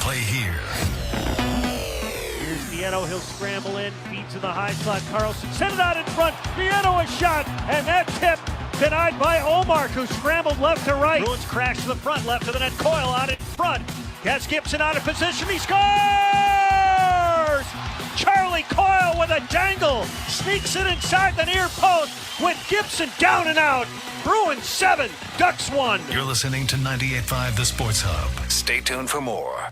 play here. Here's Nieto. He'll scramble in. Feed to the high slot. Carlson sent it out in front. Nieto a shot. And that tip denied by Omar, who scrambled left to right. Bruins crash to the front. Left to the net. Coyle out in front. Gets Gibson out of position. He scores! Charlie Coyle with a dangle. Sneaks it inside the near post with Gibson down and out. Bruins 7, Ducks 1. You're listening to 98.5 The Sports Hub. Stay tuned for more.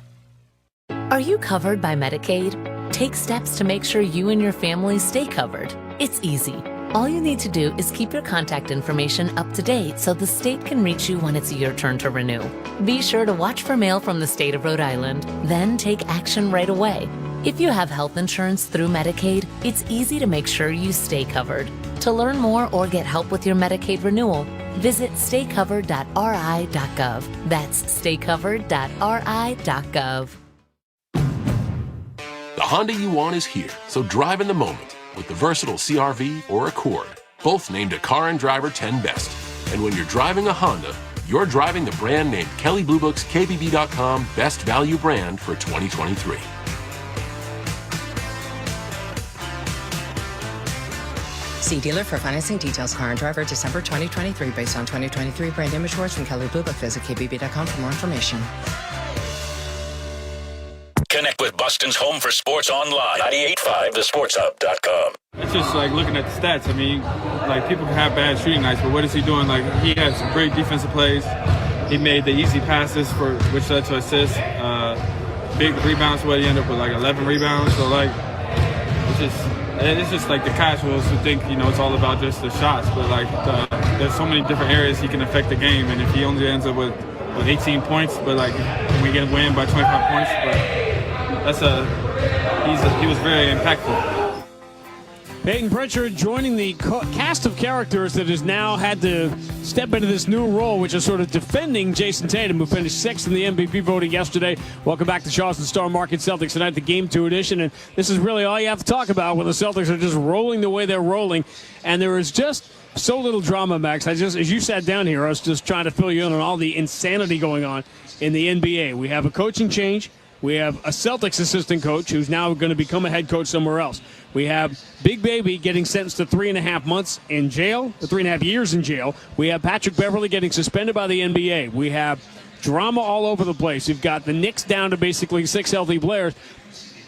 Are you covered by Medicaid? Take steps to make sure you and your family stay covered. It's easy. All you need to do is keep your contact information up to date so the state can reach you when it's your turn to renew. Be sure to watch for mail from the state of Rhode Island, then take action right away. If you have health insurance through Medicaid, it's easy to make sure you stay covered. To learn more or get help with your Medicaid renewal, visit staycovered.ri.gov. That's staycovered.ri.gov. The Honda you want is here, so drive in the moment with the versatile CR-V or Accord, both named a Car and Driver 10 Best. And when you're driving a Honda, you're driving the brand named Kelley Blue Book's KBB.com Best Value Brand for 2023. See dealer for financing details. Car and Driver, December 2023, based on 2023 brand image awards from Kelley Blue Book. Visit KBB.com for more information. Connect with Boston's home for sports online. 98.5 thesportshub.com. It's just like looking at the stats. I mean, like people can have bad shooting nights, but what is he doing? Like he had some great defensive plays. He made the easy passes for which led to assists. Big rebounds. What he ended up with like 11 rebounds. So like it's just like the casuals who think it's all about just the shots, but like there's so many different areas he can affect the game. And if he only ends up with 18 points, but like we get a win by 25 points, but he was very impactful. Peyton Pritchard joining the cast of characters that has now had to step into this new role, which is sort of defending Jason Tatum, who finished 6th in the MVP voting yesterday. Welcome back to Charleston Star Market Celtics tonight, the Game 2 edition. And this is really all you have to talk about when the Celtics are just rolling the way they're rolling. And there is just so little drama, Max. As you sat down here, I was just trying to fill you in on all the insanity going on in the NBA. We have a coaching change. We have a Celtics assistant coach who's now going to become a head coach somewhere else. We have Big Baby getting sentenced to 3.5 months in jail, 3.5 years in jail. We have Patrick Beverley getting suspended by the NBA. We have drama all over the place. You've got the Knicks down to basically 6 healthy players.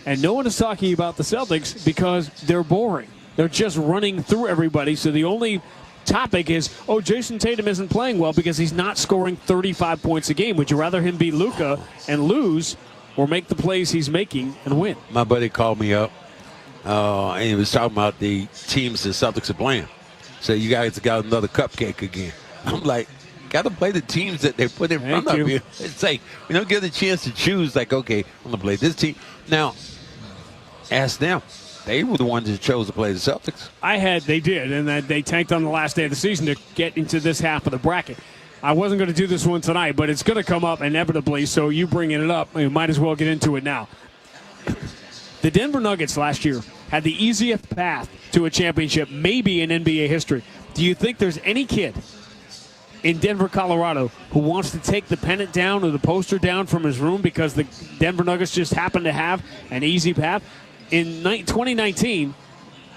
And no one is talking about the Celtics because they're boring. They're just running through everybody. So the only topic is, Jason Tatum isn't playing well because he's not scoring 35 points a game. Would you rather him be Luka and lose, or make the plays he's making and win? My buddy called me up, and he was talking about the teams the Celtics are playing. So you guys got another cupcake again. I'm like, got to play the teams that they put in front of you. It's like, we don't get a chance to choose, like, okay, I'm going to play this team. Now, ask them. They were the ones that chose to play the Celtics. They did, and they tanked on the last day of the season to get into this half of the bracket. I wasn't going to do this one tonight, but it's going to come up inevitably, so you bringing it up, you might as well get into it now. The Denver Nuggets last year had the easiest path to a championship maybe in NBA history. Do you think there's any kid in Denver, Colorado, who wants to take the pennant down or the poster down from his room because the Denver Nuggets just happen to have an easy path? In 2019,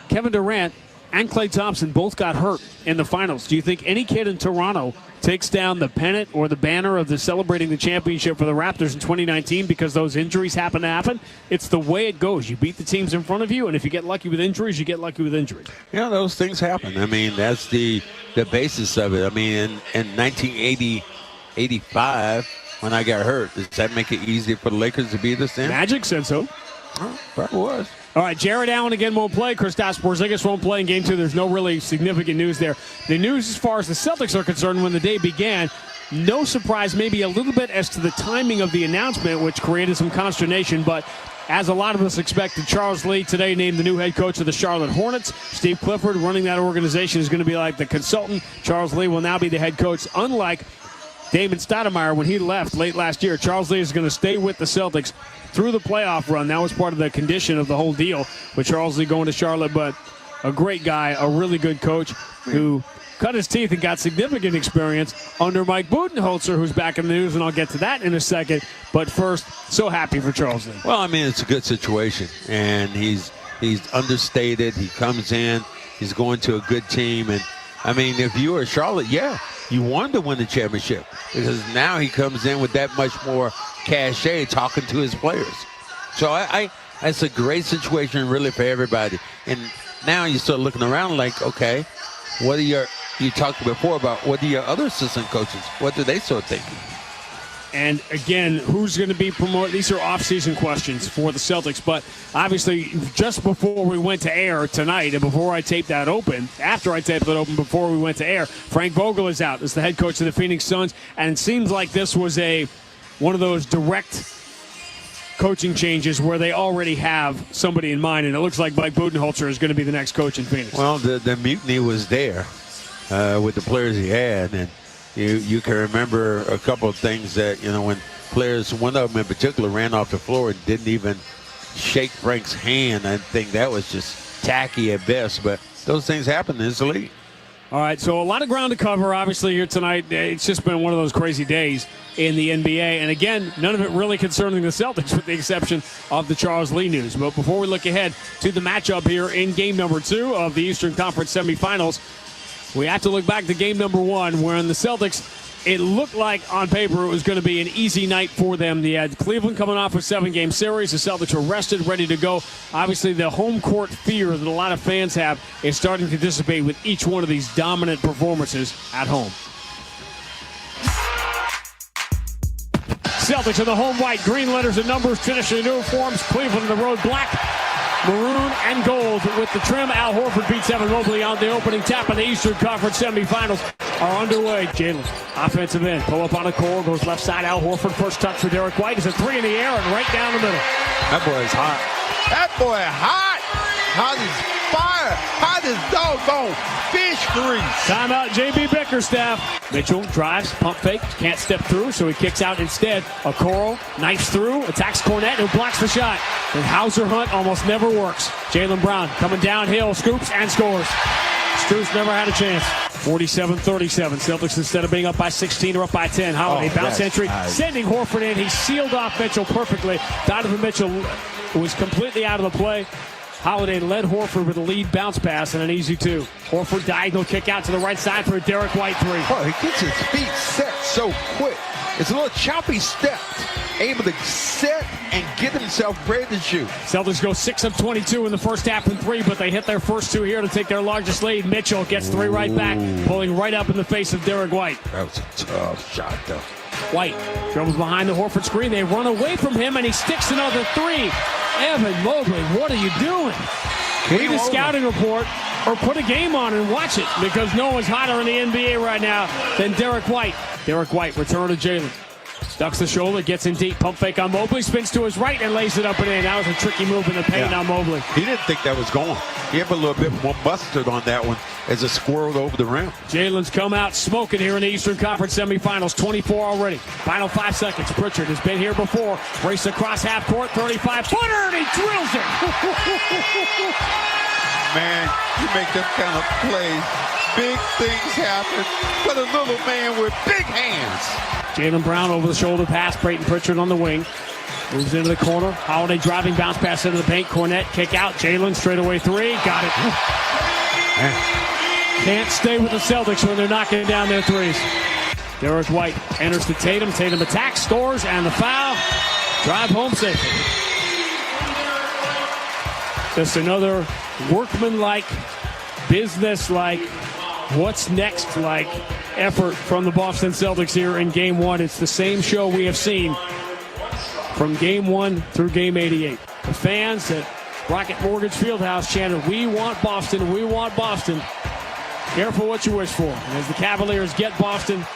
Kevin Durant and Klay Thompson both got hurt in the finals. Do you think any kid in Toronto takes down the pennant or the banner of the celebrating the championship for the Raptors in 2019 because those injuries happen to happen? It's the way it goes. You beat the teams in front of you, and if you get lucky with injuries, you get lucky with injuries. Yeah, those things happen. I mean, that's the basis of it. I mean, in 1980, 85, when I got hurt, does that make it easier for the Lakers to beat us then? Magic said so. Oh, probably was. All right, Jared Allen again won't play. Kristaps Porzingis won't play in Game 2. There's no really significant news there. The news as far as the Celtics are concerned when the day began, no surprise, maybe a little bit as to the timing of the announcement, which created some consternation, but as a lot of us expected, Charles Lee today named the new head coach of the Charlotte Hornets. Steve Clifford running that organization is going to be like the consultant. Charles Lee will now be the head coach, unlike Damon Stoudemire when he left late last year. Charles Lee is going to stay with the Celtics through the playoff run. That was part of the condition of the whole deal with Charles Lee going to Charlotte, but a great guy, a really good coach who cut his teeth and got significant experience under Mike Budenholzer, who's back in the news, and I'll get to that in a second. But first, so happy for Charles Lee. Well, I mean, it's a good situation, and he's understated. He comes in, he's going to a good team, and I mean, if you were Charlotte, yeah, you wanted to win the championship because now he comes in with that much more cachet talking to his players. So it's a great situation really for everybody. And now you start looking around like, okay, what are you talked before about what are your other assistant coaches? What do they start thinking? And again, who's going to be promoted? These are off-season questions for the Celtics. But obviously, just before we went to air tonight, and before I taped that open, after I taped it open, before we went to air, Frank Vogel is out as the head coach of the Phoenix Suns. And it seems like this was one of those direct coaching changes where they already have somebody in mind. And it looks like Mike Budenholzer is going to be the next coach in Phoenix. Well, the mutiny was there with the players he had. And you can remember a couple of things that, when players, one of them in particular, ran off the floor and didn't even shake Frank's hand. I think that was just tacky at best, but those things happen in this league. All right, so a lot of ground to cover, obviously, here tonight. It's just been one of those crazy days in the NBA. And again, none of it really concerning the Celtics with the exception of the Charles Lee news. But before we look ahead to the matchup here in game number 2 of the Eastern Conference semifinals, we have to look back to game number 1, where in the Celtics, it looked like on paper it was going to be an easy night for them. They had Cleveland coming off a 7-game series. The Celtics were rested, ready to go. Obviously, the home court fear that a lot of fans have is starting to dissipate with each one of these dominant performances at home. Celtics in the home white, green letters and numbers, traditional uniforms. Cleveland in the road black, maroon and gold with the trim. Al Horford beats Evan Mobley on the opening tap of the Eastern Conference semifinals are underway. Jalen, offensive end, pull up on a core, goes left side. Al Horford, first touch for Derek White. Is a 3 in the air and right down the middle. That boy is hot. That boy hot. Hot as fire. Hot as doggone fish grease. Timeout, J.B. Bickerstaff. Mitchell drives, pump fake, can't step through, so he kicks out instead. Okoro knifes through, attacks Cornette, who blocks the shot. The Hauser hunt almost never works. Jaylen Brown coming downhill, scoops and scores. Strus never had a chance. 47-37. Celtics, instead of being up by 16, are up by 10. Holiday bounce entry, sending Horford in. He sealed off Mitchell perfectly. Donovan Mitchell was completely out of the play. Holiday led Horford with a lead bounce pass and an easy 2. Horford diagonal kick out to the right side for a Derek White 3. Oh, he gets his feet set so quick. It's a little choppy step. Able to set and get himself ready to shoot. Celtics go 6 of 22 in the first half from 3, but they hit their first 2 here to take their largest lead. Mitchell gets 3 right back, pulling right up in the face of Derek White. That was a tough shot, though. White dribbles behind the Horford screen. They run away from him, and he sticks another 3. Evan Mobley, what are you doing? Read a scouting report or put a game on and watch it, because no one's hotter in the NBA right now than Derek White. Derek White, return to Jalen. Ducks the shoulder, gets in deep, pump fake on Mobley, spins to his right and lays it up and in. That was a tricky move in the paint on Mobley. He didn't think that was going. He had a little bit more mustard on that one as it squirreled over the rim. Jalen's come out smoking here in the Eastern Conference semifinals, 24 already. Final 5 seconds. Pritchard has been here before. Race across half court, 35-footer, and he drills it. Man, you make them kind of plays. Big things happen, but a little man with big hands. Jaylen Brown over the shoulder pass. Brayton Pritchard on the wing. Moves into the corner. Holiday driving, bounce pass into the paint. Cornette kick out. Jalen straightaway 3. Got it. Can't stay with the Celtics when they're knocking down their 3s. Derek White enters to Tatum. Tatum attacks, scores, and the foul. Drive home safely. Just another workman-like, business-like, what's next like effort from the Boston Celtics here in Game 1. It's the same show we have seen from Game 1 through Game 88. The fans at Rocket Mortgage Fieldhouse chanted, "We want Boston, we want Boston." Careful what you wish for. And as the Cavaliers get Boston,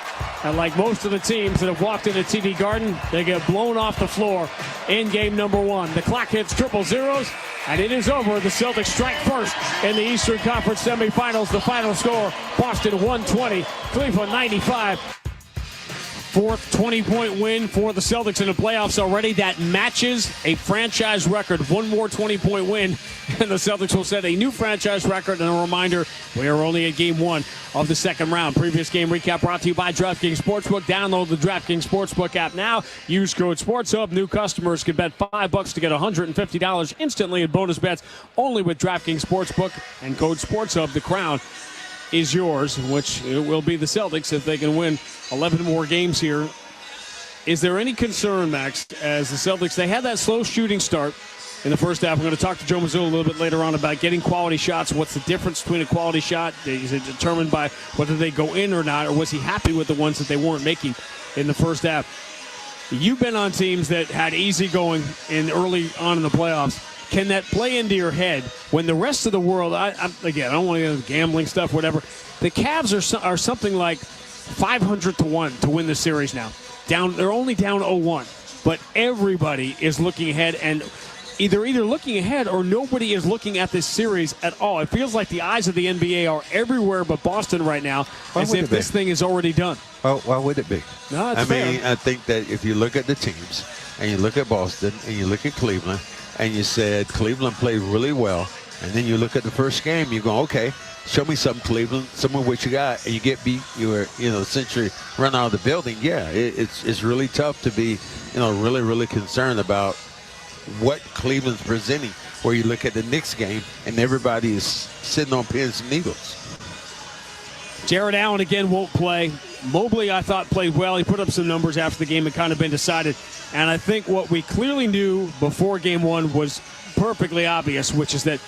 and like most of the teams that have walked into TD Garden, they get blown off the floor in game number 1. The clock hits triple zeros, and it is over. The Celtics strike first in the Eastern Conference semifinals. The final score, Boston 120, Cleveland 95. Fourth 20-point win for the Celtics in the playoffs already. That matches a franchise record. One more 20-point win, and the Celtics will set a new franchise record. And a reminder, we are only at Game 1 of the second round. Previous game recap brought to you by DraftKings Sportsbook. Download the DraftKings Sportsbook app now. Use code SportsHub. New customers can bet $5 to get $150 instantly in bonus bets only with DraftKings Sportsbook and code SportsHub. The crown is yours, which it will be the Celtics if they can win 11 more games here. Is there any concern, Max, as the Celtics, they had that slow shooting start in the first half. We're going to talk to Joe Mazzulla a little bit later on about getting quality shots. What's the difference between a quality shot? Is it determined by whether they go in or not, or was he happy with the ones that they weren't making in the first half? You've been on teams that had easy going in early on in the playoffs. Can that play into your head when the rest of the world, again, I don't want to get into gambling stuff, whatever. The Cavs are something like 500-1 to win the series now. They're only down 0-1, but everybody is looking ahead, and either looking ahead or nobody is looking at this series at all. It feels like the eyes of the NBA are everywhere but Boston right now, as if this thing is already done. Well, why would it be? No, it's fair. I think that if you look at the teams and you look at Boston and you look at Cleveland, and you said Cleveland played really well, and then you look at the first game, you go, okay, show me something, Cleveland, some of what you got, and you get beat, essentially run out of the building. Yeah, it's really tough to be, really, really concerned about what Cleveland's presenting, where you look at the Knicks game, and everybody is sitting on pins and needles. Jared Allen again won't play. Mobley, I thought, played well. He put up some numbers after the game and kind of been decided. And I think what we clearly knew before Game 1 was perfectly obvious, which is that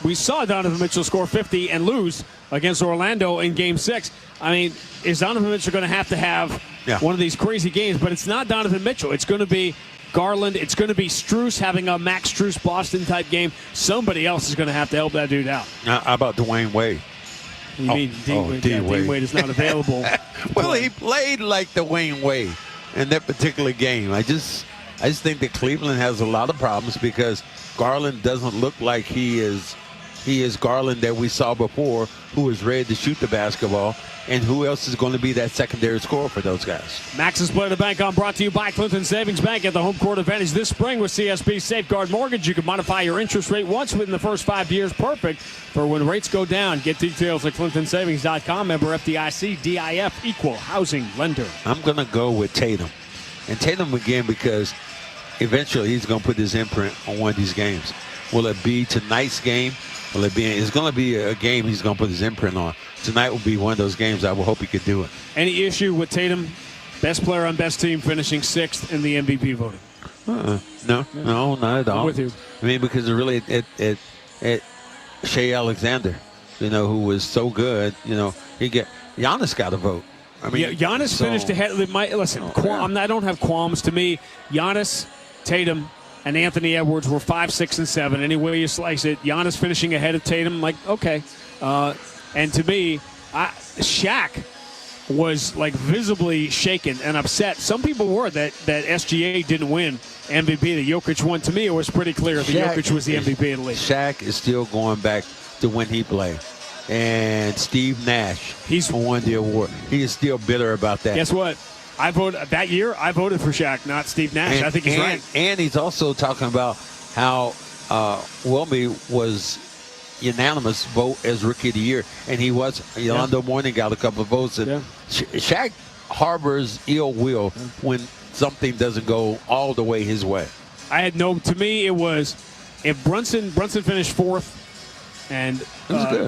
we saw Donovan Mitchell score 50 and lose against Orlando in Game 6. I mean, is Donovan Mitchell going to have one of these crazy games? But it's not Donovan Mitchell. It's going to be Garland. It's going to be Strus having a Max Strus Boston-type game. Somebody else is going to have to help that dude out. How about Dwayne Wade? You mean Dean Wade is not available? Well, he played like Dwayne Wade in that particular game. I just think that Cleveland has a lot of problems because Garland doesn't look like he is Garland that we saw before, who is ready to shoot the basketball. And who else is going to be that secondary scorer for those guys? Max's Play the Bank on brought to you by Clinton Savings Bank at the home court advantage this spring with CSB Safeguard Mortgage. You can modify your interest rate once within the first 5 years. Perfect for when rates go down. Get details at clintonsavings.com. Member FDIC, DIF, equal housing lender. I'm going to go with Tatum. And Tatum again because eventually he's going to put his imprint on one of these games. Will it be tonight's game? It's going to be a game he's going to put his imprint on. Tonight will be one of those games I will hope he could do it. Any issue with Tatum, best player on best team, finishing 6th in the MVP voting? No, not at all. I'm with you. I mean, because really, Shea Alexander, who was so good, Giannis got a vote. I mean, Giannis finished ahead. I don't have qualms. To me, Giannis, Tatum, and Anthony Edwards were 5, 6, and 7. Any way you slice it, Giannis finishing ahead of Tatum, okay. And to me, Shaq was visibly shaken and upset. Some people were that SGA didn't win MVP. That Jokic won. To me, it was pretty clear that Jokic was the MVP of the league. Shaq is still going back to when he played. And Steve Nash, he's won the award. He is still bitter about that. Guess what? I voted for Shaq, not Steve Nash. I think he's right. And he's also talking about how Wilmy was unanimous vote as Rookie of the Year, and he was. Yolando Mourning got a couple of votes. And Shaq harbors ill will when something doesn't go all the way his way. To me, it was if Brunson finished 4th and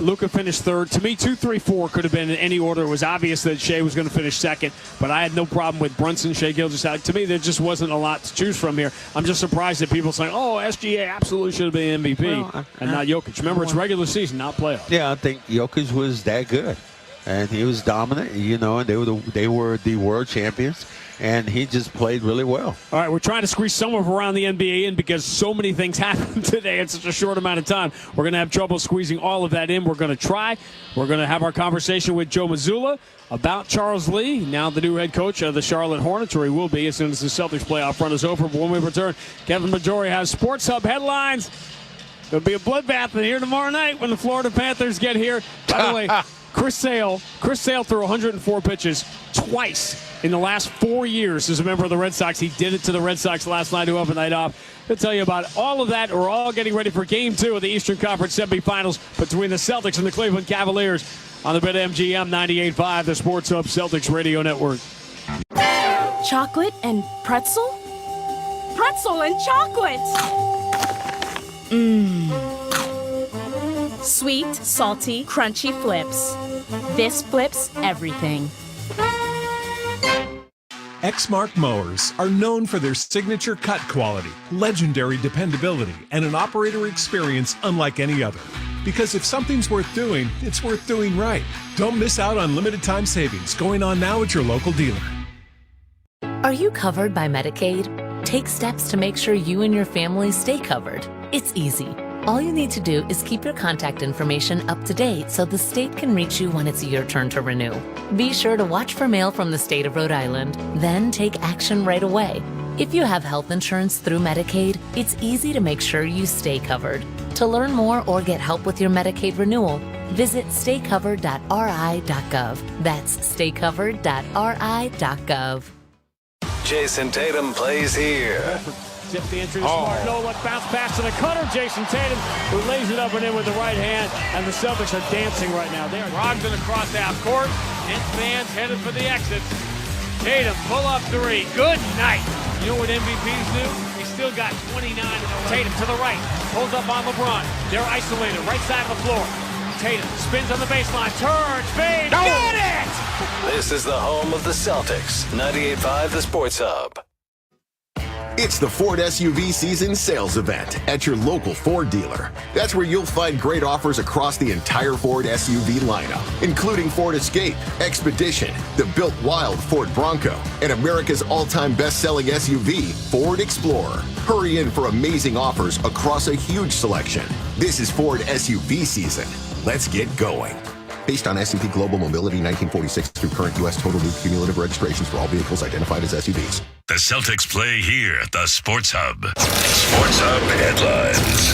Luka finished 3rd. To me, 2, 3, 4 could have been in any order. It was obvious that Shea was going to finish 2nd, but I had no problem with Brunson, Shea Gilgeous. To me, there just wasn't a lot to choose from here. I'm just surprised that people saying, SGA absolutely should have been MVP and not Jokic. Remember, it's regular season, not playoffs. Yeah, I think Jokic was that good, and he was dominant, and they were the world champions. And he just played really well. All right, we're trying to squeeze some of around the NBA in because so many things happened today in such a short amount of time. We're going to have trouble squeezing all of that in. We're going to try. We're going to have our conversation with Joe Mazzulla about Charles Lee, now the new head coach of the Charlotte Hornets, or he will be as soon as the Celtics playoff run is over. But when we return, Kevin Majori has Sports Hub headlines. There'll be a bloodbath in here tomorrow night when the Florida Panthers get here. By the way, Chris Sale threw 104 pitches twice in the last 4 years as a member of the Red Sox. He did it to the Red Sox last night, who have a night off. We'll tell you about all of that. We're all getting ready for Game 2 of the Eastern Conference semifinals between the Celtics and the Cleveland Cavaliers on the BetMGM 98.5, the Sports Hub Celtics Radio Network. Chocolate and pretzel? Pretzel and chocolate! Sweet, salty, crunchy flips. This flips everything. Exmark mowers are known for their signature cut quality, legendary dependability, and an operator experience unlike any other. Because if something's worth doing, it's worth doing right. Don't miss out on limited time savings going on now at your local dealer. Are you covered by Medicaid? Take steps to make sure you and your family stay covered. It's easy. All you need to do is keep your contact information up to date so the state can reach you when it's your turn to renew. Be sure to watch for mail from the state of Rhode Island, then take action right away. If you have health insurance through Medicaid, it's easy to make sure you stay covered. To learn more or get help with your Medicaid renewal, visit staycovered.ri.gov. That's staycovered.ri.gov. Jason Tatum plays here. Tip the entry to Smart. No look, bounce pass to the cutter. Jason Tatum, who lays it up and in with the right hand. And the Celtics are dancing right now. They are Brogdon across half court. Knicks fans headed for the exits. Tatum, pull up three. Good night. You know what MVPs do? They still got 29 in the right. Tatum to the right. Pulls up on LeBron. They're isolated. Right side of the floor. Tatum spins on the baseline. Turns. Fade. No! Get it! This is the home of the Celtics. 98.5 The Sports Hub. It's the Ford SUV season sales event at your local Ford dealer. That's where you'll find great offers across the entire Ford SUV lineup, including Ford Escape, Expedition, the Built Wild Ford Bronco, and America's all-time best-selling SUV, Ford Explorer. Hurry in for amazing offers across a huge selection. This is Ford SUV season. Let's get going. Based on S&P Global Mobility 1946 through current U.S. total new cumulative registrations for all vehicles identified as SUVs. The Celtics play here at the Sports Hub. Sports Hub headlines.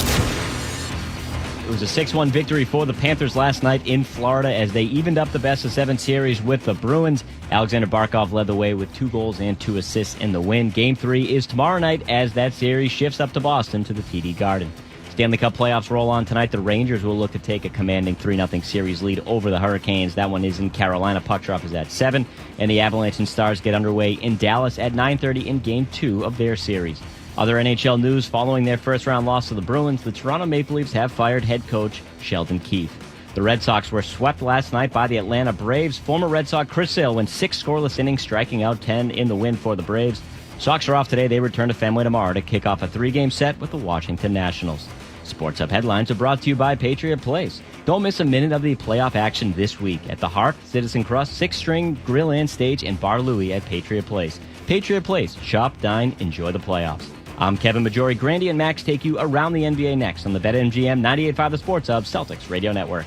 It was a 6-1 victory for the Panthers last night in Florida as they evened up the best-of-7 series with the Bruins. Alexander Barkov led the way with 2 goals and 2 assists in the win. Game 3 is tomorrow night as that series shifts up to Boston to the TD Garden. Stanley Cup playoffs roll on tonight. The Rangers will look to take a commanding 3-0 series lead over the Hurricanes. That one is in Carolina. Puck drop is at 7. And the Avalanche and Stars get underway in Dallas at 9:30 in Game 2 of their series. Other NHL news: following their first-round loss to the Bruins, the Toronto Maple Leafs have fired head coach Sheldon Keefe. The Red Sox were swept last night by the Atlanta Braves. Former Red Sox Chris Sale went 6 scoreless innings, striking out 10 in the win for the Braves. Sox are off today. They return to Fenway tomorrow to kick off a 3-game set with the Washington Nationals. Sports Hub headlines are brought to you by Patriot Place. Don't miss a minute of the playoff action this week at the Harp, Citizen Crust, 6-String, Grill and Stage, and Bar Louie at Patriot Place. Patriot Place. Shop, dine, enjoy the playoffs. I'm Kevin Majori. Grandy and Max take you around the NBA next on the BetMGM 98.5 The Sports Hub Celtics Radio Network.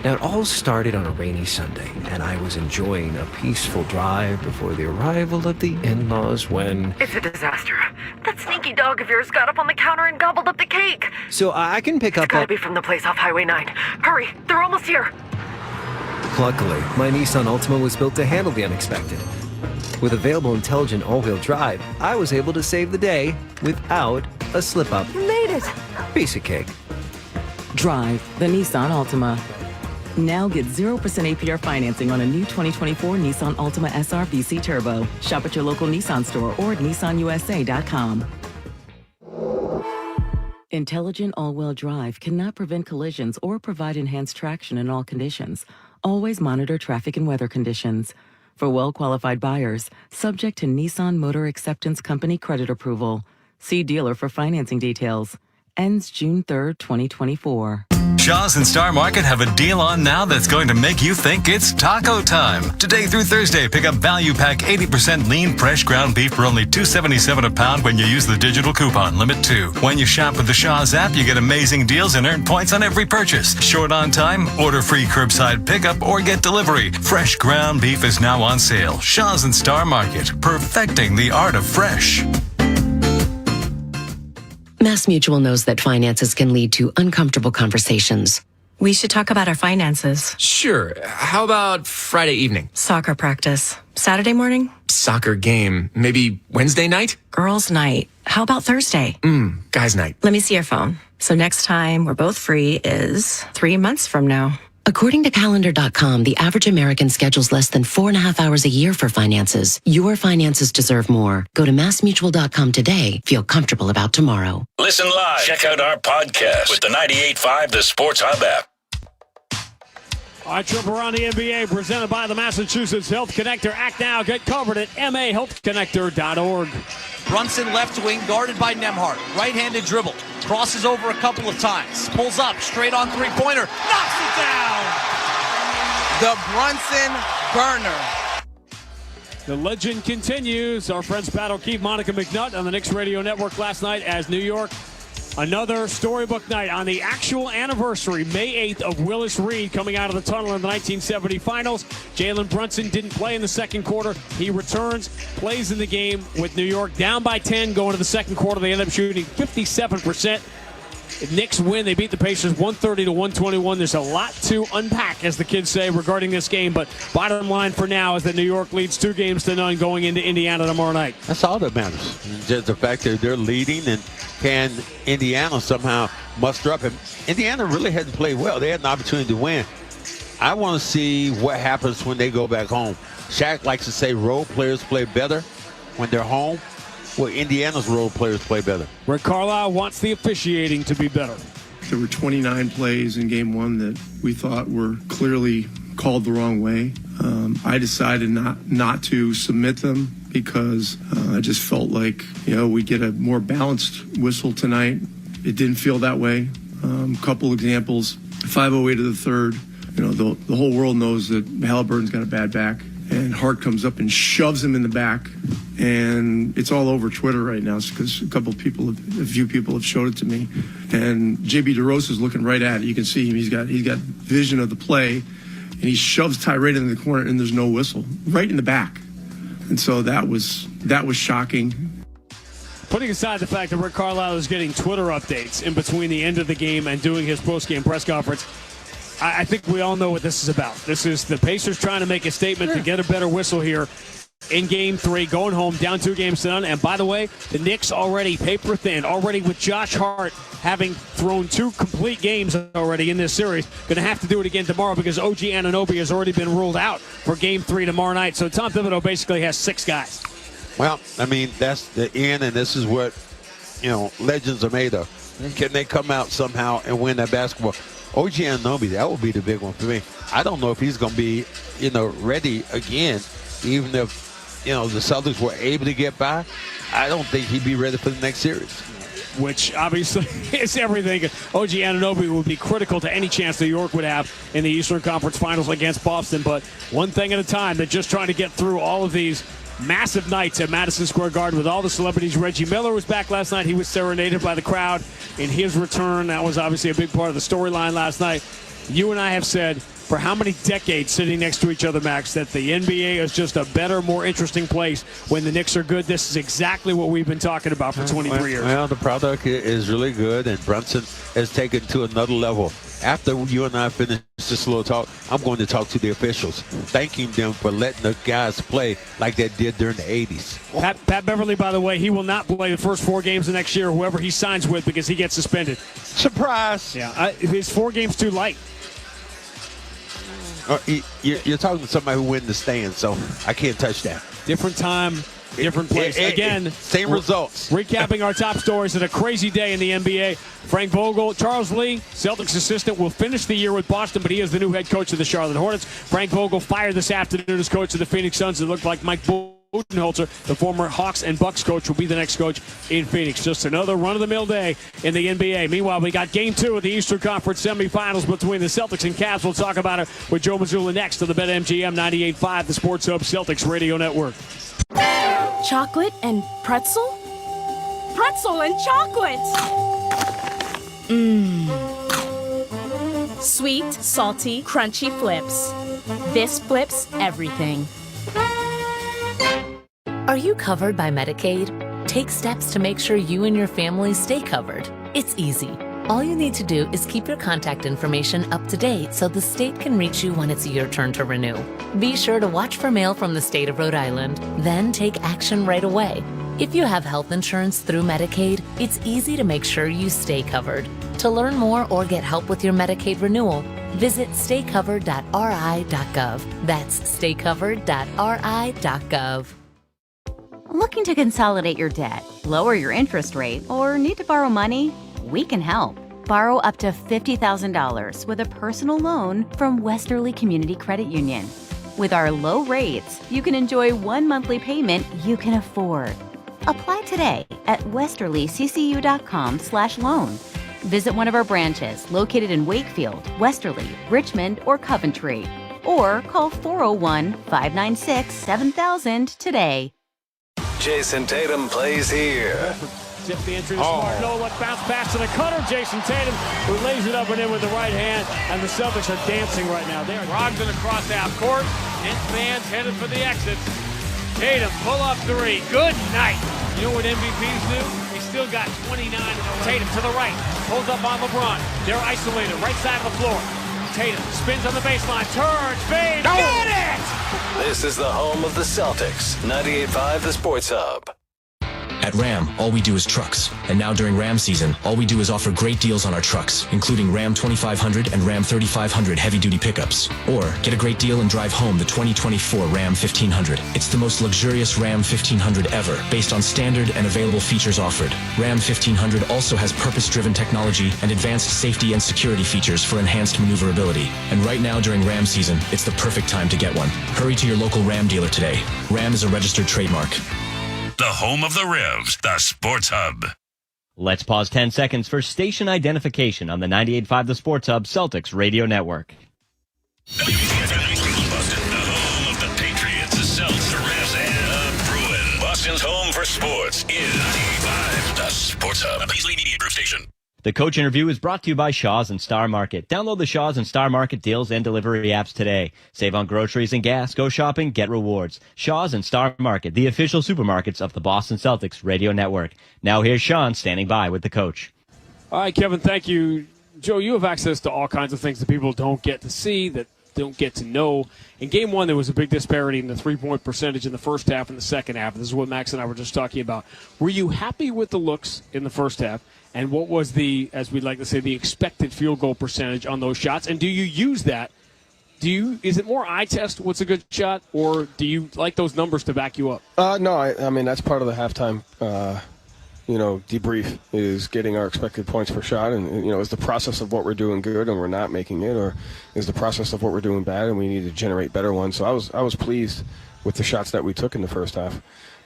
Now, it all started on a rainy Sunday, and I was enjoying a peaceful drive before the arrival of the in-laws when... It's a disaster. That sneaky dog of yours got up on the counter and gobbled up the cake. So I can pick up... It's gotta be from the place off Highway 9. Hurry, they're almost here. Luckily, my Nissan Altima was built to handle the unexpected. With available intelligent all-wheel drive, I was able to save the day without a slip-up. You made it. Piece of cake. Drive the Nissan Altima. Now get 0% APR financing on a new 2024 Nissan Altima SR VC Turbo. Shop at your local Nissan store or at nissanusa.com. Intelligent all-wheel drive cannot prevent collisions or provide enhanced traction in all conditions. Always monitor traffic and weather conditions. For well-qualified buyers, subject to Nissan Motor Acceptance Company credit approval. See dealer for financing details. Ends June 3rd, 2024. Shaw's and Star Market have a deal on now that's going to make you think it's taco time. Today through Thursday, pick up Value Pack 80% lean fresh ground beef for only $2.77 a pound when you use the digital coupon Limit 2. When you shop with the Shaw's app, you get amazing deals and earn points on every purchase. Short on time? Order free curbside pickup or get delivery. Fresh ground beef is now on sale. Shaw's and Star Market, perfecting the art of fresh. Mass Mutual knows that finances can lead to uncomfortable conversations. We should talk about our finances. Sure. How about Friday evening? Soccer practice. Saturday morning? Soccer game. Maybe Wednesday night? Girls' night. How about Thursday? Guys' night. Let me see your phone. So next time we're both free is 3 months from now. According to calendar.com, the average American schedules less than 4.5 hours a year for finances. Your finances deserve more. Go to massmutual.com today. Feel comfortable about tomorrow. Listen live. Check out our podcast with the 98.5 The Sports Hub app. All right, trip around the NBA presented by the Massachusetts Health Connector. Act now. Get covered at mahealthconnector.org. Brunson left wing guarded by Nembhard. Right-handed dribble. Crosses over a couple of times. Pulls up. Straight on three-pointer. Knocks it down. The Brunson burner. The legend continues. Our friends Pat O'Keefe, Monica McNutt on the Knicks Radio Network last night as New York. Another storybook night on the actual anniversary, May 8th, of Willis Reed coming out of the tunnel in the 1970 finals. Jalen Brunson didn't play in the second quarter. He returns, plays in the game with New York down by 10 going to the second quarter. They end up shooting 57%. Knicks win. They beat the Pacers 130-121. There's a lot to unpack, as the kids say, regarding this game. But bottom line for now is that New York leads 2-0 going into Indiana tomorrow night. That's all that matters. Just the fact that they're leading, and can Indiana somehow muster up? And Indiana really hadn't played well. They had an opportunity to win. I want to see what happens when they go back home. Shaq likes to say role players play better when they're home. Well, Indiana's role players play better. Rick Carlisle wants the officiating to be better. There were 29 plays in game one that we thought were clearly called the wrong way. I decided not to submit them because I just felt like, we'd get a more balanced whistle tonight. It didn't feel that way. Couple examples, 5:08 of the third. The whole world knows that Halliburton's got a bad back. And Hart comes up and shoves him in the back, and it's all over Twitter right now because a few people have showed it to me. And JB DeRosa's looking right at it. You can see him. He's got vision of the play, and he shoves Ty right into the corner, and there's no whistle, right in the back. And so that was shocking. Putting aside the fact that Rick Carlisle is getting Twitter updates in between the end of the game and doing his post-game press conference, I think we all know what this is about. This is the Pacers trying to make a statement to get a better whistle here in Game 3, going home down 2-0. And by the way, the Knicks already paper thin, already with Josh Hart having thrown 2 complete games already in this series. Going to have to do it again tomorrow because OG Anunoby has already been ruled out for Game 3 tomorrow night. So Tom Thibodeau basically has 6 guys. Well, that's the end, and this is what, legends are made of. Can they come out somehow and win that basketball? OG Anunoby, that would be the big one for me. I don't know if he's going to be, ready again, even if, the Celtics were able to get by. I don't think he'd be ready for the next series. Which obviously is everything. OG Anunoby would be critical to any chance New York would have in the Eastern Conference Finals against Boston. But one thing at a time, they're just trying to get through all of these massive nights at Madison Square Garden with all the celebrities. Reggie Miller was back last night. He was serenaded by the crowd in his return. That was obviously a big part of the storyline last night. You and I have said for how many decades sitting next to each other, Max, that the NBA is just a better, more interesting place when the Knicks are good. This is exactly what we've been talking about for 23 years. Well, the product is really good, and Brunson has taken to another level. After you and I finish this little talk, I'm going to talk to the officials, thanking them for letting the guys play like they did during the 80s. Pat Beverly, by the way, he will not play the first 4 games of next year, whoever he signs with, because he gets suspended. Surprise! Yeah, his 4 games too light. You're talking to somebody who wins the stand, so I can't touch that. Different time, different place. Again, same results. Recapping our top stories in a crazy day in the NBA. Frank Vogel, Charles Lee, Celtics assistant, will finish the year with Boston, but he is the new head coach of the Charlotte Hornets. Frank Vogel fired this afternoon as coach of the Phoenix Suns. It looked like Mike Budenholzer, the former Hawks and Bucks coach, will be the next coach in Phoenix. Just another run-of-the-mill day in the NBA. Meanwhile, we got Game 2 of the Eastern Conference semifinals between the Celtics and Cavs. We'll talk about it with Joe Mazzulla next on the BetMGM 98.5, the Sports Hub Celtics Radio Network. Chocolate and pretzel? Pretzel and chocolate! Sweet, salty, crunchy flips. This flips everything. Are you covered by Medicaid? Take steps to make sure you and your family stay covered. It's easy. All you need to do is keep your contact information up to date so the state can reach you when it's your turn to renew. Be sure to watch for mail from the state of Rhode Island, then take action right away. If you have health insurance through Medicaid, it's easy to make sure you stay covered. To learn more or get help with your Medicaid renewal, visit staycovered.ri.gov. That's staycovered.ri.gov. Looking to consolidate your debt, lower your interest rate, or need to borrow money? We can help. Borrow up to $50,000 with a personal loan from Westerly Community Credit Union. With our low rates, you can enjoy one monthly payment you can afford. Apply today at westerlyccu.com/loan. Visit one of our branches located in Wakefield, Westerly, Richmond, or Coventry. Or call 401-596-7000 today. Jason Tatum plays here. Tip the entry to Smart. No look, bounce pass to the cutter. Jason Tatum, who lays it up and in with the right hand. And the Celtics are dancing right now. They are Brogdon across half court. And fans headed for the exits. Tatum, pull up three. Good night. You know what MVPs do? They still got 29. Tatum to the right. Pulls up on LeBron. They're isolated. Right side of the floor. Tatum spins on the baseline. Turns. Fades. No! Got it! This is the home of the Celtics. 98.5 The Sports Hub. At Ram, all we do is trucks. And now during Ram season, all we do is offer great deals on our trucks, including Ram 2500 and Ram 3500 heavy-duty pickups. Or get a great deal and drive home the 2024 Ram 1500. It's the most luxurious Ram 1500 ever, based on standard and available features offered. Ram 1500 also has purpose-driven technology and advanced safety and security features for enhanced maneuverability. And right now during Ram season, it's the perfect time to get one. Hurry to your local Ram dealer today. Ram is a registered trademark. The home of the Revs, the Sports Hub. Let's pause 10 seconds for station identification on the 98.5 The Sports Hub Celtics radio network. Boston, the home of the Patriots, the Celtics, the Revs, and the Bruins. Boston's home for sports is 98.5 The Sports Hub, a Beasley Media Group station. The coach interview is brought to you by Shaw's and Star Market. Download the Shaw's and Star Market deals and delivery apps today. Save on groceries and gas. Go shopping, get rewards. Shaw's and Star Market, the official supermarkets of the Boston Celtics radio network. Now here's Sean standing by with the coach. All right, Kevin, thank you. Joe, you have access to all kinds of things that people don't get to see, that don't get to know. In Game 1, there was a big disparity in the three-point percentage in the first half and the second half. This is what Max and I were just talking about. Were you happy with the looks in the first half? And what was the, as we'd like to say, the expected field goal percentage on those shots? And do you use that? Is it more eye test what's a good shot, or do you like those numbers to back you up? No, I mean, that's part of the halftime, debrief is getting our expected points per shot. And, is the process of what we're doing good and we're not making it, or is the process of what we're doing bad and we need to generate better ones? So I was pleased with the shots that we took in the first half.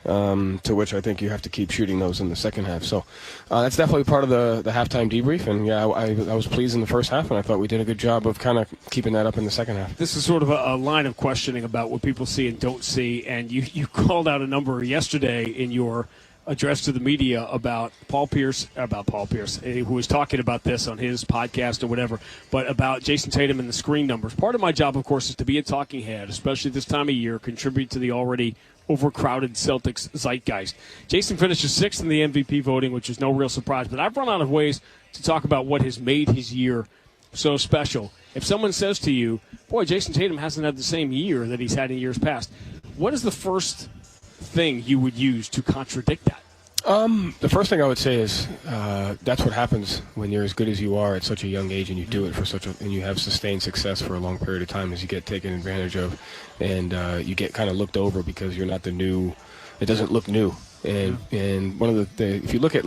To which I think you have to keep shooting those in the second half. So that's definitely part of the halftime debrief. And, yeah, I was pleased in the first half, and I thought we did a good job of kind of keeping that up in the second half. This is sort of a line of questioning about what people see and don't see. And you called out a number yesterday in your address to the media about Paul Pierce, who was talking about this on his podcast or whatever, but about Jason Tatum and the screen numbers. Part of my job, of course, is to be a talking head, especially this time of year, contribute to the already overcrowded Celtics zeitgeist. Jason finishes sixth in the MVP voting, which is no real surprise, but I've run out of ways to talk about what has made his year so special. If someone says to you, boy, Jason Tatum hasn't had the same year that he's had in years past, what is the first thing you would use to contradict that? The first thing I would say is that's what happens when you're as good as you are at such a young age, and you do it and you have sustained success for a long period of time, is you get taken advantage of, and you get kind of looked over because you're not the new. It doesn't look new, and one of the if you look at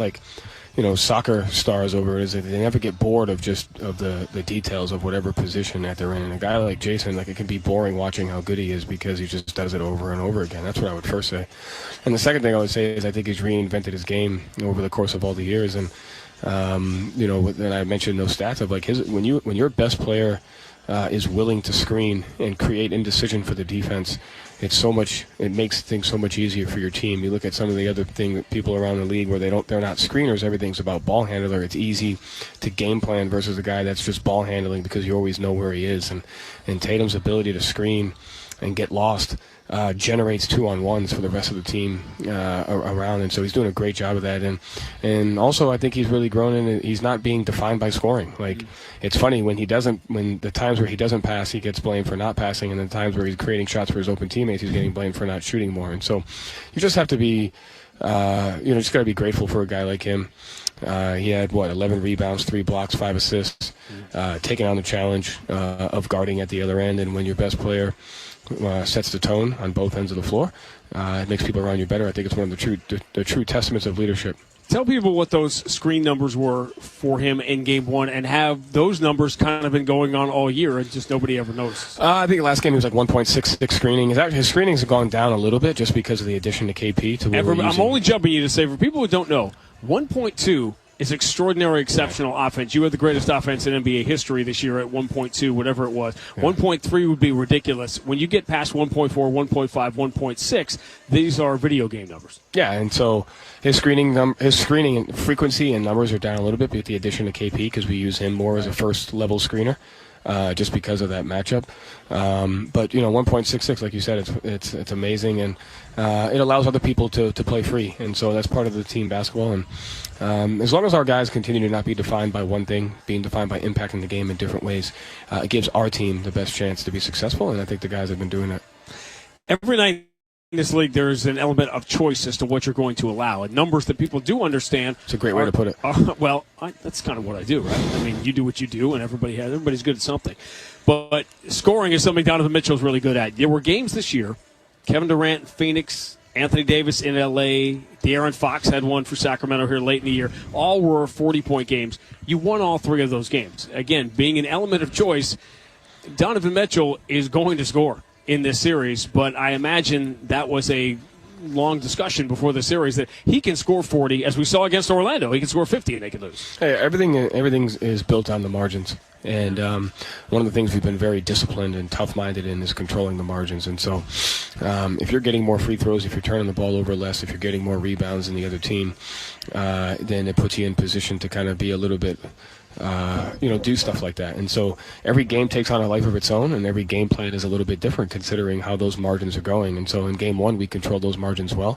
soccer stars over is that they never get bored of the details of whatever position that they're in. And a guy like Jason, it can be boring watching how good he is because he just does it over and over again. That's what I would first say. And the second thing I would say is I think he's reinvented his game over the course of all the years. And and I mentioned those stats of when your best player is willing to screen and create indecision for the defense, it makes things so much easier for your team. You look at some of the other thing that people around the league where they're not screeners, everything's about ball handler. It's easy to game plan versus a guy that's just ball handling because you always know where he is. And Tatum's ability to screen and get lost generates 2-on-1s for the rest of the team around, and so he's doing a great job of that. And also, I think he's really grown in. He's not being defined by scoring. Like, it's funny when the times where he doesn't pass, he gets blamed for not passing, and the times where he's creating shots for his open teammates, he's getting blamed for not shooting more. And so, you just have to be, just got to be grateful for a guy like him. He had 11 rebounds, 3 blocks, 5 assists, taking on the challenge of guarding at the other end. And when your best player sets the tone on both ends of the floor, it makes people around you better. I think it's one of the true testaments of leadership. Tell people what those screen numbers were for him in Game 1, and have those numbers kind of been going on all year and just nobody ever noticed. I think last game he was like 1.66 screening. His screenings have gone down a little bit just because of the addition to KP. I'm only jumping you to say, for people who don't know, 1.2 is extraordinary, exceptional offense. You had the greatest offense in NBA history this year at 1.2, whatever it was. 1.3 would be ridiculous. When you get past 1.4, 1.5, 1.6, these are video game numbers. Yeah, and so his screening frequency and numbers are down a little bit with the addition of KP, because we use him more as a first-level screener. Just because of that matchup. But 1.66, like you said, it's amazing, and it allows other people to play free, and so that's part of the team basketball. And as long as our guys continue to not be defined by one thing, being defined by impacting the game in different ways, it gives our team the best chance to be successful, and I think the guys have been doing that. Every night in this league, there's an element of choice as to what you're going to allow, and numbers that people do understand. It's a great way to put it. That's kind of what I do, right? I mean, you do what you do, and everybody's good at something. But scoring is something Donovan Mitchell's really good at. There were games this year, Kevin Durant, Phoenix, Anthony Davis in L.A., De'Aaron Fox had one for Sacramento here late in the year. All were 40-point games. You won all 3 of those games. Again, being an element of choice, Donovan Mitchell is going to score in this series, but I imagine that was a long discussion before the series that he can score 40, as we saw against Orlando. He can score 50 and they can lose. Hey, everything is built on the margins, and one of the things we've been very disciplined and tough-minded in is controlling the margins. And so if you're getting more free throws, if you're turning the ball over less, if you're getting more rebounds than the other team, then it puts you in position to kind of be a little bit do stuff like that. And so every game takes on a life of its own, and every game plan is a little bit different considering how those margins are going. And so in Game 1, we controlled those margins well,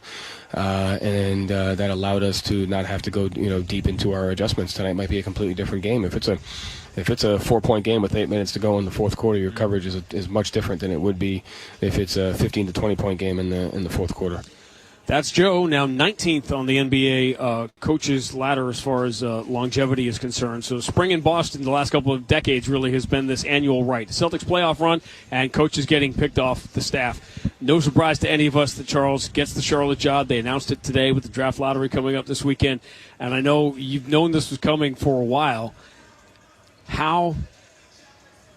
and that allowed us to not have to go deep into our adjustments. Tonight might be a completely different game. If it's a 4-point game with 8 minutes to go in the fourth quarter, your coverage is much different than it would be if it's a 15 to 20-point game in the fourth quarter. That's Joe, now 19th on the NBA coaches ladder as far as longevity is concerned. So spring in Boston the last couple of decades really has been this annual right. The Celtics playoff run and coaches getting picked off the staff. No surprise to any of us that Charles gets the Charlotte job. They announced it today with the draft lottery coming up this weekend. And I know you've known this was coming for a while. How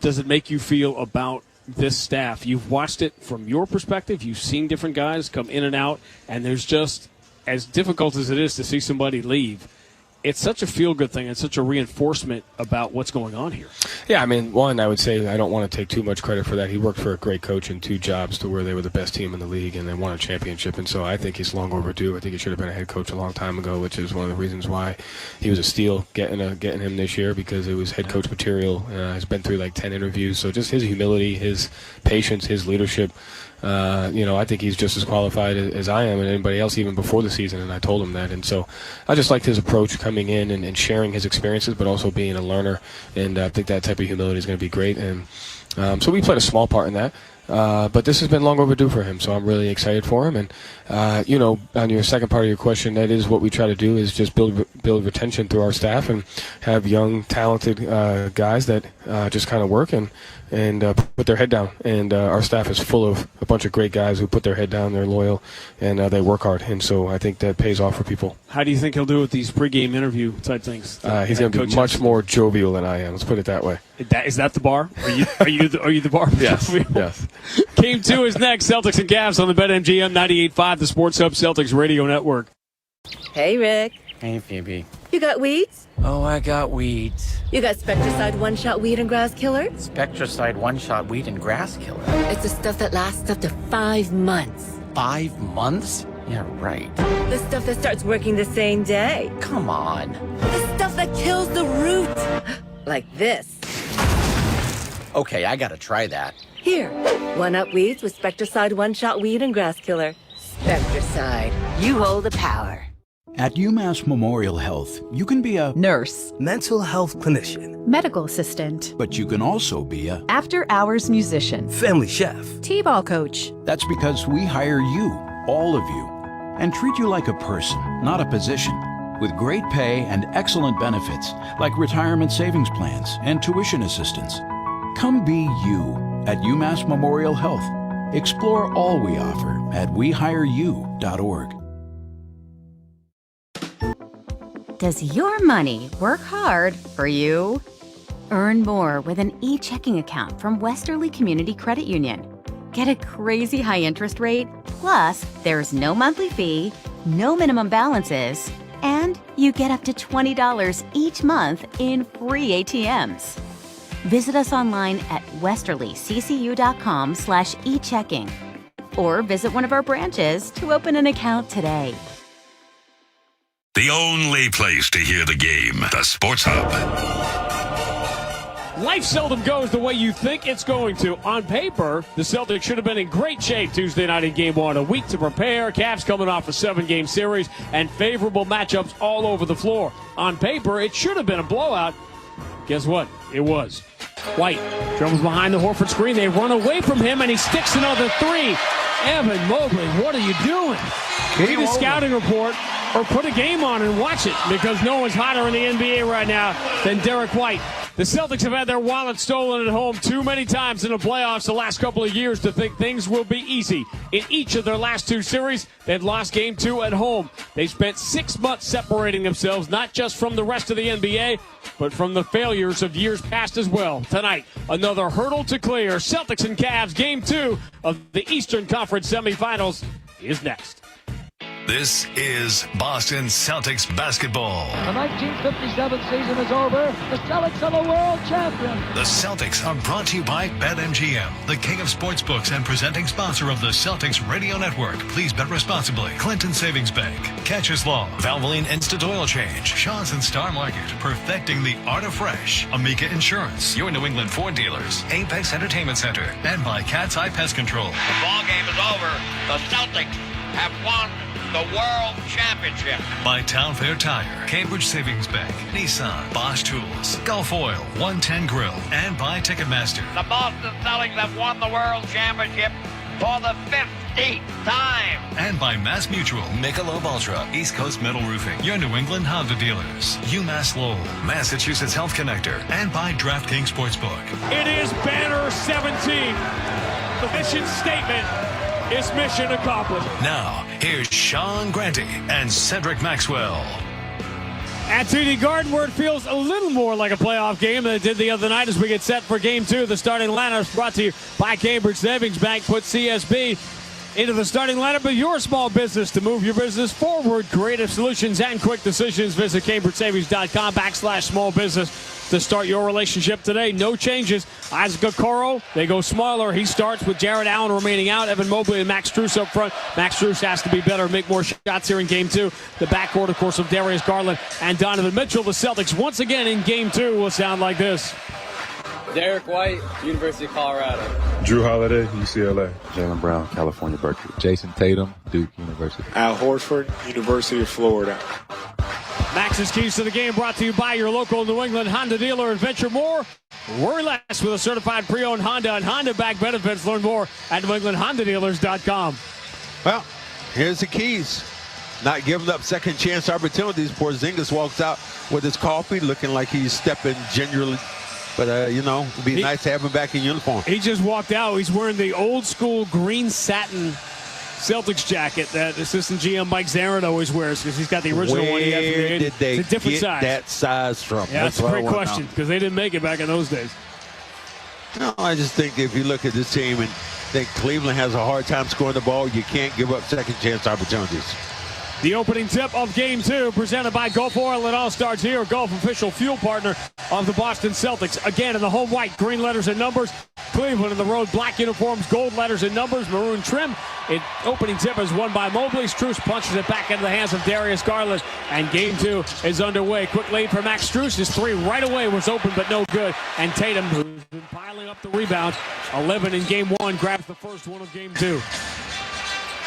does it make you feel about this staff? You've watched it from your perspective. You've seen different guys come in and out, and there's just, as difficult as it is to see somebody leave, it's such a feel-good thing and such a reinforcement about what's going on here. Yeah, I mean, one, I would say I don't want to take too much credit for that. He worked for a great coach in 2 jobs to where they were the best team in the league and they won a championship, and so I think he's long overdue. I think he should have been a head coach a long time ago, which is one of the reasons why he was a steal getting him this year, because it was head coach material. He's been through like 10 interviews, so just his humility, his patience, his leadership, I think he's just as qualified as I am and anybody else even before the season, and I told him that. And so I just liked his approach coming in and sharing his experiences, but also being a learner, and I think that type of humility is going to be great. And so we played a small part in that. But this has been long overdue for him, so I'm really excited for him. And, on your second part of your question, that is what we try to do, is just build retention through our staff and have young, talented guys that just kind of work and put their head down. And our staff is full of a bunch of great guys who put their head down, they're loyal, and they work hard. And so I think that pays off for people. How do you think he'll do with these pregame interview type things? He's going to be much more jovial than I am. Let's put it that way. Is that the bar? Are you the bar? Yes. Yes. Game 2 is next. Celtics and Cavs on the BetMGM 98.5, the Sports Hub Celtics Radio Network. Hey, Rick. Hey, Phoebe. You got weeds? Oh, I got weeds. You got Spectracide One-Shot Weed and Grass Killer? Spectracide One-Shot Weed and Grass Killer? It's the stuff that lasts up to 5 months. 5 months? Yeah, right. The stuff that starts working the same day. Come on. The stuff that kills the root. Like this. Okay, I gotta try that. Here, one-up weeds with Spectracide one-shot weed and grass killer. Spectracide, you hold the power. At UMass Memorial Health, you can be a nurse, mental health clinician, medical assistant, but you can also be a after-hours musician, family chef, t-ball coach. That's because we hire you, all of you, and treat you like a person, not a position, with great pay and excellent benefits like retirement savings plans and tuition assistance. Come be you at UMass Memorial Health. Explore all we offer at wehireyou.org. Does your money work hard for you? Earn more with an e-checking account from Westerly Community Credit Union. Get a crazy high interest rate, plus there's no monthly fee, no minimum balances, and you get up to $20 each month in free ATMs. Visit us online at westerlyccu.com/e-checking or visit one of our branches to open an account today. The only place to hear the game, the Sports Hub. Life seldom goes the way you think it's going to. On paper, the Celtics should have been in great shape Tuesday night in Game 1. A week to prepare, Cavs coming off a 7-game series, and favorable matchups all over the floor. On paper, it should have been a blowout. Guess what? It was. White dribbles behind the Horford screen. They run away from him, and he sticks another three. Evan Mobley, what are you doing? Read a scouting report or put a game on and watch it, because no one's hotter in the NBA right now than Derek White. The Celtics have had their wallet stolen at home too many times in the playoffs the last couple of years to think things will be easy. In each of their last 2 series, they'd lost Game 2 at home. They spent 6 months separating themselves, not just from the rest of the NBA, but from the failures of years past as well. Tonight, another hurdle to clear. Celtics and Cavs, Game 2 of the Eastern Conference semifinals is next. This is Boston Celtics basketball. The 1957 season is over. The Celtics are the world champions. The Celtics are brought to you by BetMGM, the king of sportsbooks and presenting sponsor of the Celtics Radio Network. Please bet responsibly. Clinton Savings Bank, Catches Law, Valvoline Instant Oil Change, Shaw's and Star Market, perfecting the art of fresh, Amica Insurance, your New England Ford dealers, Apex Entertainment Center, and by Cat's Eye Pest Control. The ball game is over. The Celtics have won the World Championship. By Town Fair Tire, Cambridge Savings Bank, Nissan, Bosch Tools, Gulf Oil, 110 Grill, and by Ticketmaster. The Boston Celtics have won the World Championship for the 15th time. And by Mass Mutual, Michelob Ultra, East Coast Metal Roofing, your New England Honda dealers, UMass Lowell, Massachusetts Health Connector, and by DraftKings Sportsbook. It is Banner 17. The mission statement is mission accomplished. Now, here's Sean Grante and Cedric Maxwell. At TD Garden, where it feels a little more like a playoff game than it did the other night as we get set for Game 2. The starting lineup is brought to you by Cambridge Savings Bank. Put CSB into the starting lineup of your small business to move your business forward. Creative solutions and quick decisions. Visit CambridgeSavings.com/small business to start your relationship today. No changes. Isaac Okoro, they go smaller. He starts with Jared Allen remaining out. Evan Mobley and Max Strus up front. Max Strus has to be better, make more shots here in Game 2. The backcourt, of course, of Darius Garland and Donovan Mitchell. The Celtics once again in Game 2 will sound like this. Derek White, University of Colorado. Drew Holiday, UCLA. Jaylen Brown, California, Berkeley. Jason Tatum, Duke University. Al Horford, University of Florida. Max's Keys to the Game brought to you by your local New England Honda dealer. Adventure more, worry less with a certified pre-owned Honda and Honda back benefits. Learn more at NewEnglandHondaDealers.com. Well, here's the keys. Not giving up second chance opportunities. Porzingis walks out with his coffee looking like he's stepping gingerly. But, it'd be nice to have him back in uniform. He just walked out. He's wearing the old school green satin Celtics jacket that assistant GM Mike Zarin always wears, because he's got the original one he had from the 80s. Where did they it's a different get size. that size from? Yeah, that's a great question, because they didn't make it back in those days. No, I just think if you look at this team and think Cleveland has a hard time scoring the ball, you can't give up second chance opportunities. The opening tip of Game 2 presented by Gulf Oil. It all starts here. Gulf, official fuel partner of the Boston Celtics. Again in the home white, green letters and numbers. Cleveland in the road, black uniforms, gold letters and numbers, maroon trim. Opening tip is won by Mobley. Strus punches it back into the hands of Darius Garland. And Game 2 is underway. Quick lead for Max Strus. His three right away was open but no good. And Tatum, who's been piling up the rebounds, 11 in Game 1, grabs the first one of Game 2.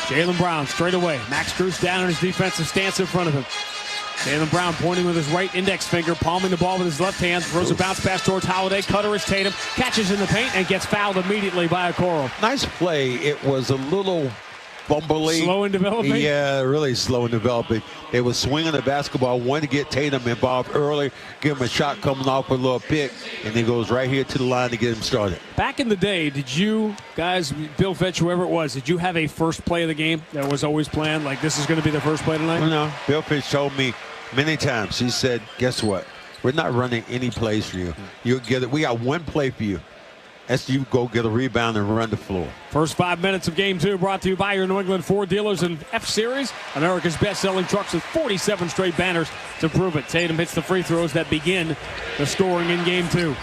Jaylen Brown straight away. Max Strus down in his defensive stance in front of him. Jaylen Brown pointing with his right index finger, palming the ball with his left hand, throws a bounce pass towards Holiday. Cutter is Tatum, catches in the paint and gets fouled immediately by Okoro. Nice play. It was a little bumbly. Slow in developing? Yeah, really slow in developing. They were swinging the basketball, wanted to get Tatum involved early, give him a shot coming off a little pick, and he goes right here to the line to get him started. Back in the day, did you guys, Bill Fitch, whoever it was, did you have a first play of the game that was always planned? Like, this is going to be the first play tonight? No. Bill Fitch told me many times, he said, guess what? We're not running any plays for you. You'll get it. We got one play for you. That's you go get a rebound and run the floor. First 5 minutes of Game 2 brought to you by your New England Ford dealers and F-Series, America's best-selling trucks with 47 straight banners to prove it. Tatum hits the free throws that begin the scoring in Game 2.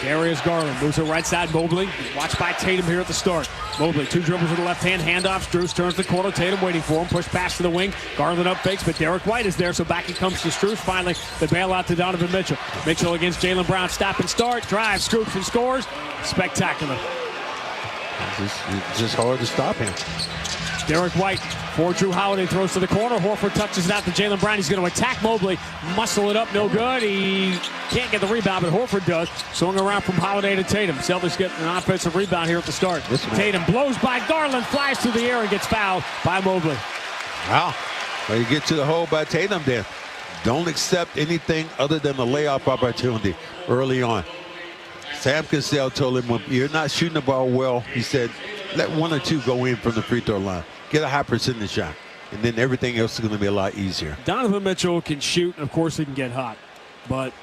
Darius Garland moves to the right side. Mobley watched by Tatum here at the start. Mobley, two dribbles with the left hand, handoff. Strus turns the corner. Tatum waiting for him. Push pass to the wing. Garland up fakes, but Derek White is there, so back it comes to Strus. Finally, the bailout to Donovan Mitchell. Mitchell against Jaylen Brown. Stop and start. Drive, scoops, and scores. Spectacular. It's just hard to stop him. Derek White for Drew Holiday, throws to the corner. Horford touches it out to Jaylen Brown. He's going to attack Mobley. Muscle it up, no good. He can't get the rebound, but Horford does. Swung around from Holiday to Tatum. Celtics get an offensive rebound here at the start. Tatum blows by Garland, flies through the air, and gets fouled by Mobley. Wow. Well, you get to the hole by Tatum there. Don't accept anything other than a layup opportunity early on. Sam Cassell told him, when you're not shooting the ball well, he said, let one or two go in from the free throw line. Get a high percentage shot, and then everything else is going to be a lot easier. Donovan Mitchell can shoot, and of course he can get hot. But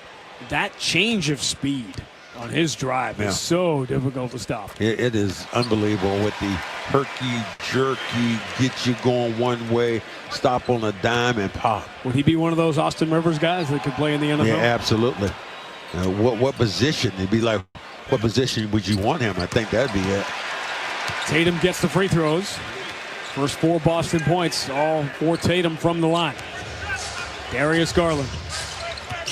that change of speed on his drive is so difficult to stop. It is unbelievable with the herky, jerky, get you going one way, stop on a dime, and pop. Would he be one of those Austin Rivers guys that could play in the NFL? Yeah, absolutely. What position? It'd be like, what position would you want him? I think that'd be it. Tatum gets the free throws. First 4 Boston points, all for Tatum from the line. Darius Garland.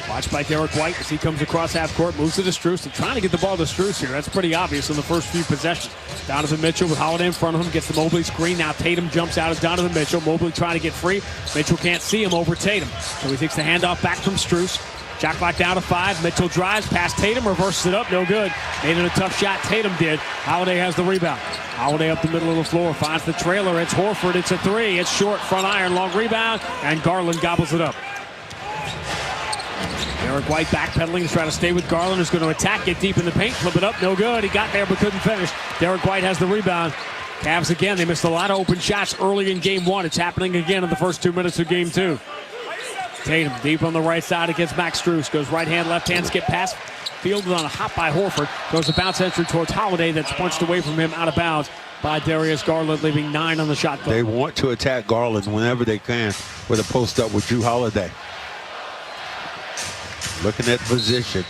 Watched by Derek White as he comes across half court, moves to the Strus. They're trying to get the ball to Strus here. That's pretty obvious in the first few possessions. Donovan Mitchell with Holiday in front of him, gets the Mobley screen. Now Tatum jumps out as Donovan Mitchell. Mobley trying to get free. Mitchell can't see him over Tatum. So he takes the handoff back from Strus. Shot clock down to 5. Mitchell drives past Tatum, reverses it up, no good. Made it a tough shot. Tatum did. Holiday has the rebound. Holiday up the middle of the floor, finds the trailer. It's Horford. It's a 3. It's short, front iron, long rebound, and Garland gobbles it up. Derek White backpedaling to try to stay with Garland, who's going to attack, get deep in the paint, flip it up, no good. He got there but couldn't finish. Derek White has the rebound. Cavs again, they missed a lot of open shots early in Game 1. It's happening again in the first 2 minutes of Game 2. Tatum deep on the right side against Max Strus. Goes right hand, left hand, skip pass. Fielded on a hop by Horford. Throws a bounce entry towards Holiday that's punched away from him out of bounds by Darius Garland, leaving 9 on the shot clock. They want to attack Garland whenever they can with a post up with Drew Holiday. Looking at position.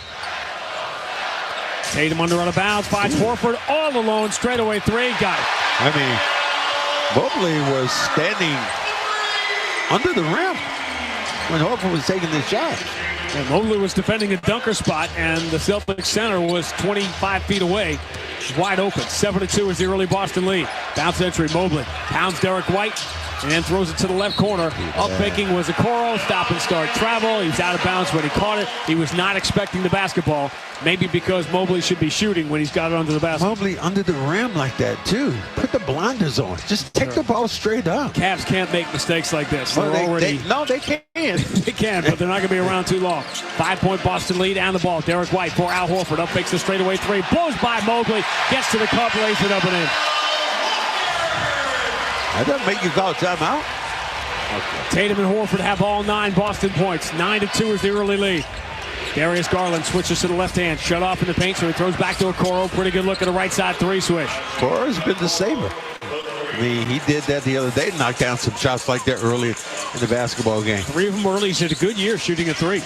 Tatum under out of bounds, finds Horford all alone, straightaway 3, got it. I mean, Mobley was standing under the rim when Horford was taking the shot. And Mobley was defending a dunker spot, and the Celtics center was 25 feet away. Wide open. 7-2 is the early Boston lead. Bounce entry, Mobley pounds Derek White and throws it to the left corner. Up faking was Okoro. Stop and start travel. He was out of bounds when he caught it. He was not expecting the basketball. Maybe because Mobley should be shooting when he's got it under the basket. Mobley under the rim like that, too. Put the blinders on. Just take the ball straight up. Cavs can't make mistakes like this. Well, they can. They can, but they're not going to be around too long. 5-point Boston lead and the ball. Derek White for Al Horford. Up fakes the straightaway 3. Blows by Mobley. Gets to the cup, lays it up and in. That doesn't make you call timeout. Okay. Tatum and Horford have all 9 Boston points. 9-2 is the early lead. Darius Garland switches to the left hand. Shut off in the paint, so he throws back to Okoro. Pretty good look at the right side 3 switch. Okoro's been the saver. I mean, he did that the other day, knocked down some shots like that early in the basketball game. 3 of them early. He's had a good year shooting a 3.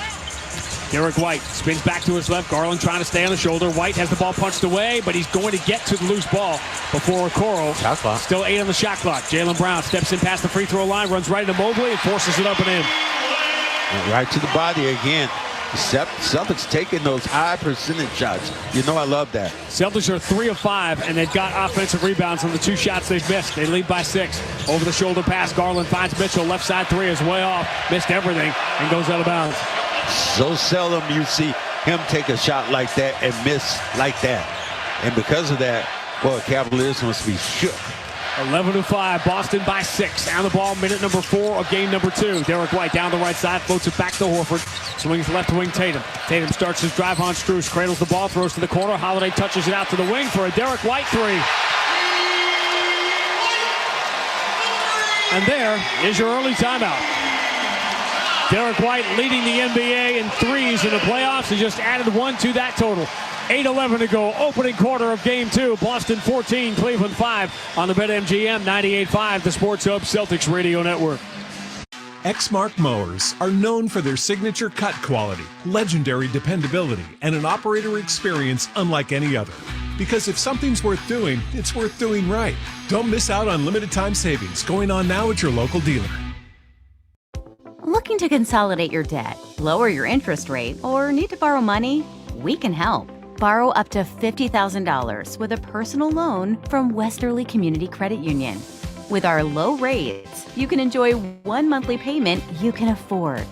Derek White spins back to his left. Garland trying to stay on the shoulder. White has the ball punched away, but he's going to get to the loose ball before Okoro. Shot clock. Still 8 on the shot clock. Jaylen Brown steps in past the free throw line, runs right into Mobley, and forces it up and in. And right to the body again. The Celtics taking those high percentage shots. You know I love that. Celtics are 3 of 5, and they've got offensive rebounds on the 2 shots they've missed. They lead by 6. Over the shoulder pass. Garland finds Mitchell. Left side 3 is way off. Missed everything and goes out of bounds. So seldom you see him take a shot like that and miss like that. And because of that, boy, Cavaliers must be shook. 11-5, Boston by 6. On the ball, minute number 4 of game number 2. Derek White down the right side, floats it back to Horford. Swings left wing Tatum. Tatum starts his drive on Strus, cradles the ball, throws to the corner. Holiday touches it out to the wing for a Derek White 3. And there is your early timeout. Derek White leading the NBA in threes in the playoffs. He just added 1 to that total. 8:11 to go. Opening quarter of game 2. Boston 14, Cleveland 5 on the BetMGM 98.5, the Sports Hub Celtics Radio Network. Exmark mowers are known for their signature cut quality, legendary dependability, and an operator experience unlike any other. Because if something's worth doing, it's worth doing right. Don't miss out on limited time savings going on now at your local dealer. Looking to consolidate your debt, lower your interest rate, or need to borrow money? We can help. Borrow up to $50,000 with a personal loan from Westerly Community Credit Union. With our low rates, you can enjoy 1 monthly payment you can afford.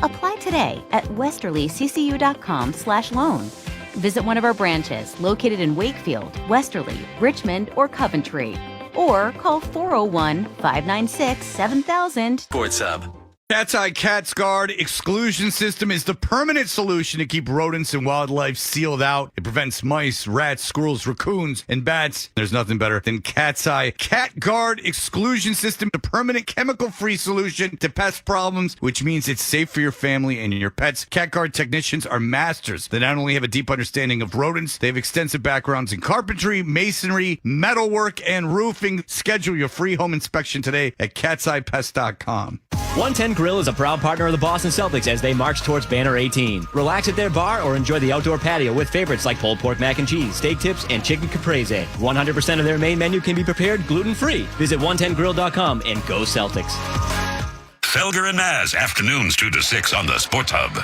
Apply today at westerlyccu.com/loan. Visit one of our branches located in Wakefield, Westerly, Richmond, or Coventry. Or call 401-596-7000. Sports Hub. Cat's Eye Cat's Guard exclusion system is the permanent solution to keep rodents and wildlife sealed out. It prevents mice, rats, squirrels, raccoons, and bats. There's nothing better than Cat's Eye Cat Guard exclusion system, the permanent chemical-free solution to pest problems, which means it's safe for your family and your pets. Cat Guard technicians are masters. They not only have a deep understanding of rodents, they have extensive backgrounds in carpentry, masonry, metalwork, and roofing. Schedule your free home inspection today at catseyepest.com. 110 Grill is a proud partner of the Boston Celtics as they march towards Banner 18. Relax at their bar or enjoy the outdoor patio with favorites like pulled pork mac and cheese, steak tips, and chicken caprese. 100% of their main menu can be prepared gluten-free. Visit 110grill.com and go Celtics. Felger and Maz, afternoons 2 to 6 on the Sports Hub.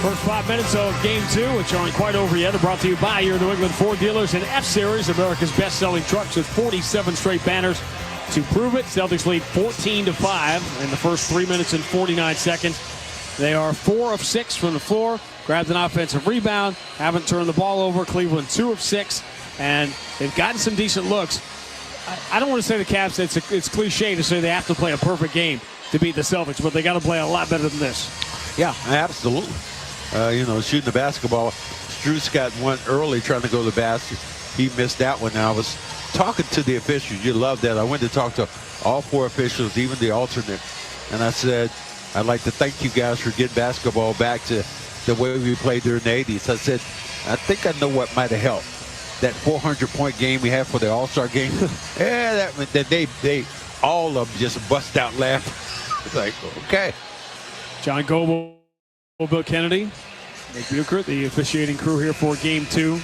First 5 minutes of game 2, which aren't quite over yet, are brought to you by your New England Ford dealers and F-Series, America's best-selling trucks with 47 straight banners. To prove it, Celtics lead 14-5 in the first 3 minutes and 49 seconds. They are 4 of 6 from the floor, grabbed an offensive rebound, haven't turned the ball over. Cleveland 2 of 6, and they've gotten some decent looks. I don't want to say the Cavs, it's cliche to say they have to play a perfect game to beat the Celtics, but they got to play a lot better than this. Yeah, absolutely. Shooting the basketball. Strus got one early trying to go to the basket. He missed that one. Now I was talking to the officials. You love that. I went to talk to all 4 officials, even the alternate. And I said, I'd like to thank you guys for getting basketball back to the way we played during the 80s. I said, I think I know what might have helped. That 400-point game we had for the All-Star game. Yeah, they all of them just bust out laughing. It's like, okay. John Goble, Bill Kennedy, Nick Buchert, the officiating crew here for game 2.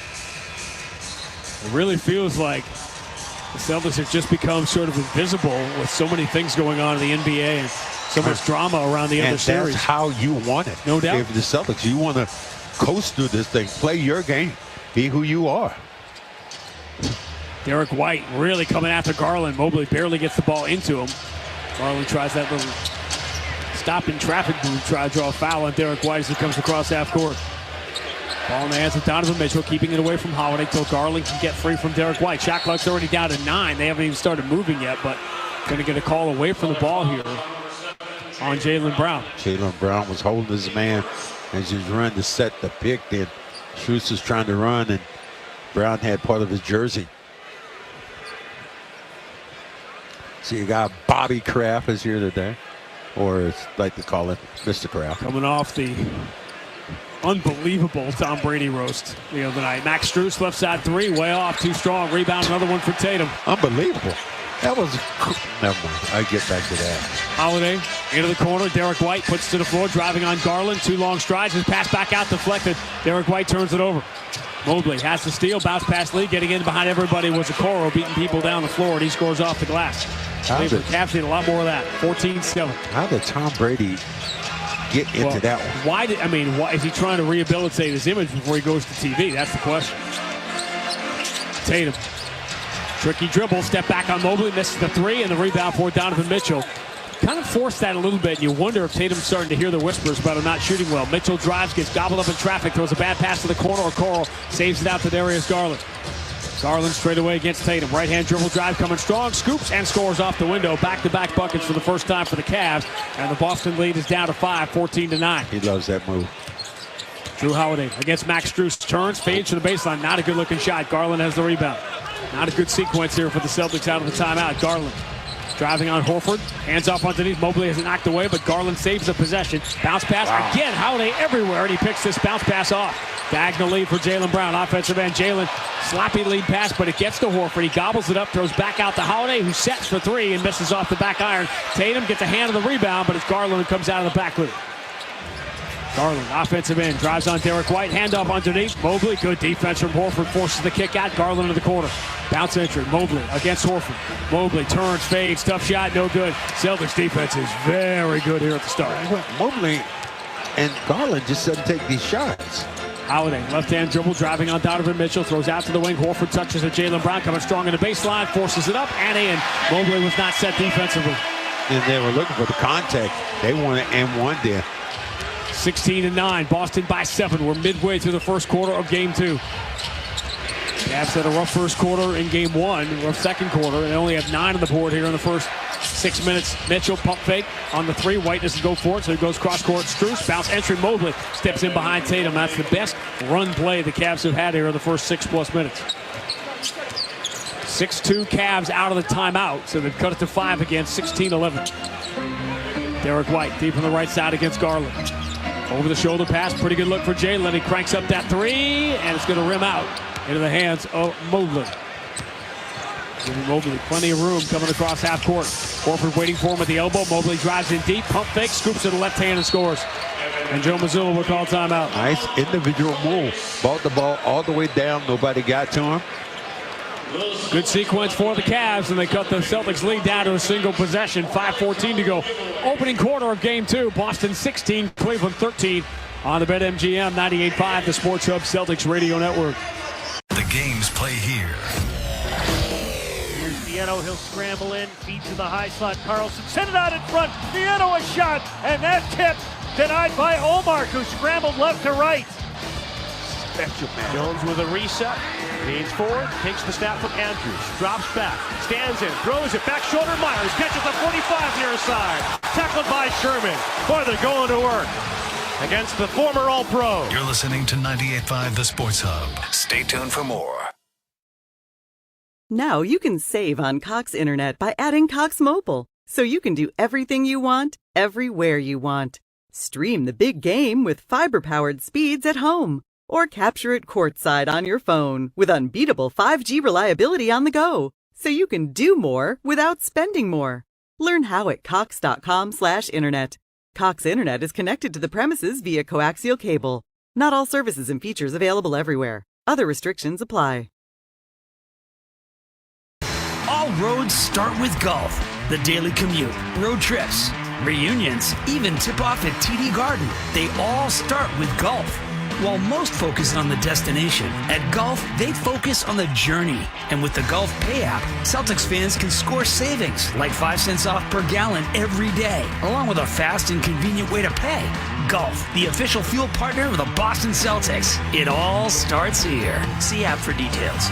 It really feels like the Celtics have just become sort of invisible with so many things going on in the NBA and so much drama around the other series. That's how you want it. No doubt. If the Celtics, you want to coast through this thing, play your game, be who you are. Derek White really coming after Garland. Mobley barely gets the ball into him. Garland tries that little stop in traffic move, try to draw a foul on Derek White as he comes across half court. Ball in the hands of Donovan Mitchell, keeping it away from Holiday till Garland can get free from Derek White. Shot clock's already down to 9. They haven't even started moving yet, but going to get a call away from the ball here on Jaylen Brown. Jaylen Brown was holding his man as he was running to set the pick. Then Strus was trying to run, and Brown had part of his jersey. So you got Bobby Kraft is here today, or as I like to call it, Mr. Kraft. Coming off the unbelievable Tom Brady roast the other night. Max Strus, left side 3, way off, too strong. Rebound, another one for Tatum. Unbelievable. That was Never mind. I get back to that. Holiday into the corner. Derek White puts to the floor, driving on Garland. 2 long strides. His pass back out, deflected. Derek White turns it over. Mobley has the steal, bounce pass lead, getting in behind everybody was Okoro, beating people down the floor, and he scores off the glass. The Cavs need a lot more of that. 14-7. How did Tom Brady get into that one? Why is he trying to rehabilitate his image before he goes to TV? That's the question. Tatum. Tricky dribble, step back on Mobley, misses the 3, and the rebound for Donovan Mitchell. Kind of forced that a little bit, and you wonder if Tatum's starting to hear the whispers about him not shooting well. Mitchell drives, gets gobbled up in traffic, throws a bad pass to the corner. Okoro saves it out to Darius Garland. Garland straight away against Tatum. Right-hand dribble drive coming strong, scoops and scores off the window. Back-to-back buckets for the first time for the Cavs, and the Boston lead is down to 5, 14-9. He loves that move. Drew Holiday against Max Strus, turns, fades to the baseline. Not a good-looking shot. Garland has the rebound. Not a good sequence here for the Celtics out of the timeout. Garland driving on Horford. Hands off underneath. Mobley has it knocked away, but Garland saves the possession. Bounce pass. Wow. Again, Holiday everywhere, and he picks this bounce pass off. Diagonal lead for Jaylen Brown. Offensive end. Jaylen, sloppy lead pass, but it gets to Horford. He gobbles it up, throws back out to Holiday, who sets for 3 and misses off the back iron. Tatum gets a hand of the rebound, but it's Garland who comes out of the back with it. Garland, offensive end, drives on Derek White, handoff underneath. Mobley, good defense from Horford, forces the kick out. Garland in the corner. Bounce entry, Mobley against Horford. Mobley turns, fades, tough shot, no good. Celtics defense is very good here at the start. Mobley and Garland just doesn't take these shots. Holiday, left-hand dribble, driving on Donovan Mitchell, throws out to the wing. Horford touches at Jaylen Brown, coming strong in the baseline, forces it up and in. Mobley was not set defensively. And they were looking for the contact. They wanted M1 there. 16-9, Boston by 7. We're midway through the first quarter of Game 2. Cavs had a rough first quarter in Game 1, rough second quarter, and they only have 9 on the board here in the first 6 minutes. Mitchell pump fake on the 3. White doesn't go for it, so he goes cross-court. Strus, bounce entry. Mobley steps in behind Tatum. That's the best run play the Cavs have had here in the first 6+ minutes. 6-2 Cavs out of the timeout, so they've cut it to 5 again, 16-11. Derek White deep on the right side against Garland. Over the shoulder pass, pretty good look for Jaylen. He cranks up that 3, and it's going to rim out into the hands of Mobley. Giving Mobley plenty of room coming across half court. Horford waiting for him at the elbow. Mobley drives in deep, pump fake, scoops to the left hand and scores. And Joe Mazzulla will call timeout. Nice individual move. Brought the ball all the way down. Nobody got to him. Good sequence for the Cavs, and they cut the Celtics lead down to a single possession. 5:14 to go. Opening quarter of Game 2. Boston 16, Cleveland 13 on the BetMGM 98.5, the Sports Hub Celtics Radio Network. The games play here. Here's Vietto. He'll scramble in, feed to the high slot. Carlson sent it out in front. Vietto a shot, and that tip denied by Omar, who scrambled left to right. Special man. Jones with a reset. Leans forward, takes the snap from Andrews, drops back, stands in, throws it, back shoulder Myers, catches the 45 near side, tackled by Sherman. Boy, they're going to work against the former All-Pro. You're listening to 98.5 The Sports Hub. Stay tuned for more. Now you can save on Cox Internet by adding Cox Mobile, so you can do everything you want, everywhere you want. Stream the big game with fiber-powered speeds at home. Or capture it courtside on your phone with unbeatable 5G reliability on the go, so you can do more without spending more. Learn how at cox.com/internet. Cox Internet is connected to the premises via coaxial cable. Not all services and features available everywhere. Other restrictions apply. All roads start with golf. The daily commute, road trips, reunions, even tip-off at TD Garden. They all start with golf. While most focus on the destination, at Golf, they focus on the journey. And with the Golf Pay app, Celtics fans can score savings like 5 cents off per gallon every day, along with a fast and convenient way to pay. Golf, the official fuel partner of the Boston Celtics. It all starts here. See app for details.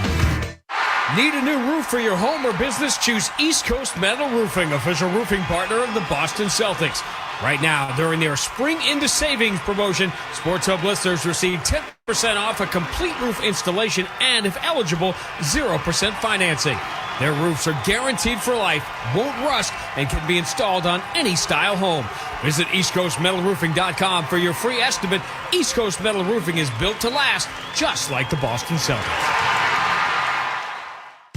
Need a new roof for your home or business? Choose East Coast Metal Roofing, official roofing partner of the Boston Celtics. Right now, during their Spring Into Savings promotion, Sports Hub listeners receive 10% off a complete roof installation and, if eligible, 0% financing. Their roofs are guaranteed for life, won't rust, and can be installed on any style home. Visit EastCoastMetalRoofing.com for your free estimate. East Coast Metal Roofing is built to last, just like the Boston Celtics.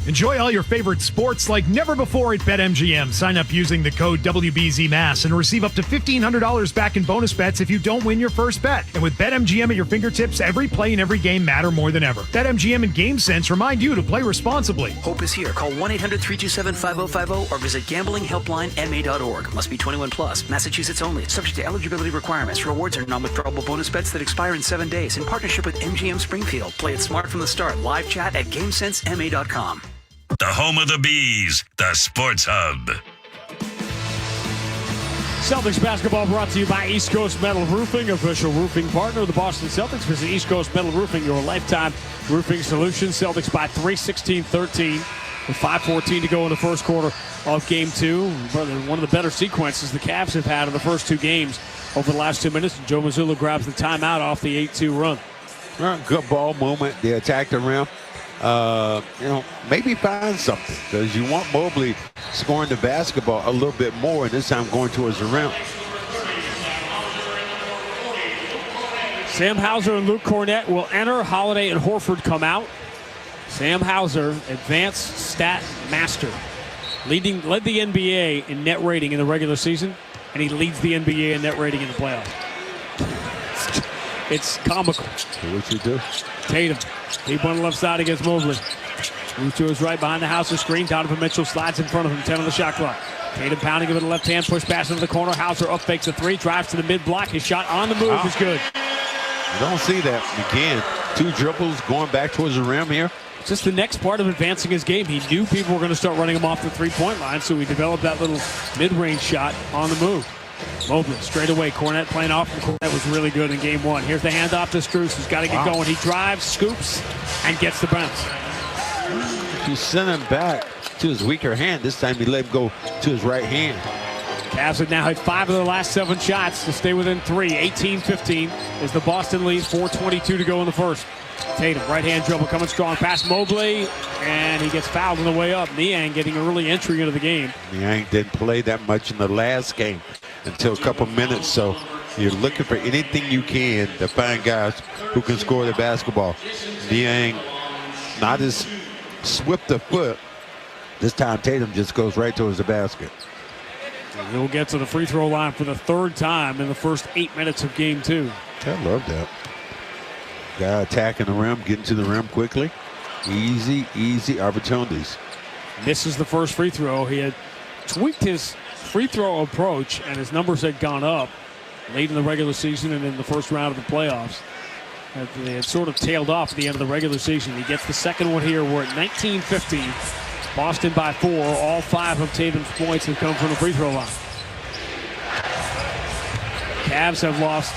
Enjoy all your favorite sports like never before at BetMGM. Sign up using the code WBZMass and receive up to $1,500 back in bonus bets if you don't win your first bet. And with BetMGM at your fingertips, every play and every game matter more than ever. BetMGM and GameSense remind you to play responsibly. Hope is here. Call 1-800-327-5050 or visit gamblinghelplinema.org. Must be 21 plus. Massachusetts only. Subject to eligibility requirements. Rewards are non-withdrawable bonus bets that expire in 7 days. In partnership with MGM Springfield. Play it smart from the start. Live chat at GameSenseMA.com. The home of the Bees, the Sports Hub. Celtics basketball brought to you by East Coast Metal Roofing, official roofing partner of the Boston Celtics. Visit East Coast Metal Roofing, your lifetime roofing solution. Celtics by 3, 16-13, with 5:14 to go in the first quarter of Game 2. One of the better sequences the Cavs have had in the first two games over the last 2 minutes. Joe Mazzulla grabs the timeout off the 8-2 run. Good ball movement. They attacked the rim. Maybe find something, because you want Mobley scoring the basketball a little bit more, and this time going towards the rim. Sam Hauser and Luke Cornett will enter. Holiday and Horford come out. Sam Hauser, advanced stat master, led the NBA in net rating in the regular season, and he leads the NBA in net rating in the playoffs. It's comical. So what you do? Tatum, deep on the left side against Mobley. Moves to his right behind the Hauser screen. Donovan Mitchell slides in front of him, 10 on the shot clock. Tatum pounding it with the left hand, push pass into the corner. Hauser up fakes a three, drives to the mid block. His shot on the move is good. You don't see that again. 2 dribbles going back towards the rim here. Just the next part of advancing his game. He knew people were going to start running him off the three-point line, so he developed that little mid-range shot on the move. Mobley straight away. Cornett playing off, and Cornett was really good in game 1. Here's the handoff to Strus, who's got to get going. He drives, scoops, and gets the bounce. He sent him back to his weaker hand. This time he let him go to his right hand. Cavs have now hit 5 of their last 7 shots to stay within 3. 18-15 is the Boston lead. 4:22 to go in the first. Tatum, right-hand dribble coming strong past Mobley, and he gets fouled on the way up. Niang getting early entry into the game. Niang didn't play that much in the last game until a couple minutes, so you're looking for anything you can to find guys who can score the basketball. Niang not as swift of foot. This time Tatum just goes right towards the basket. And he'll get to the free throw line for the 3rd time in the first 8 minutes of game 2. I love that. Guy attacking the rim, getting to the rim quickly. Easy opportunities. Misses the first free throw. He had tweaked his free throw approach, and his numbers had gone up late in the regular season and in the first round of the playoffs. They had sort of tailed off at the end of the regular season. He gets the second one here. We're at 19-15. Boston by 4. All 5 of Tatum's points have come from the free throw line. Cavs have lost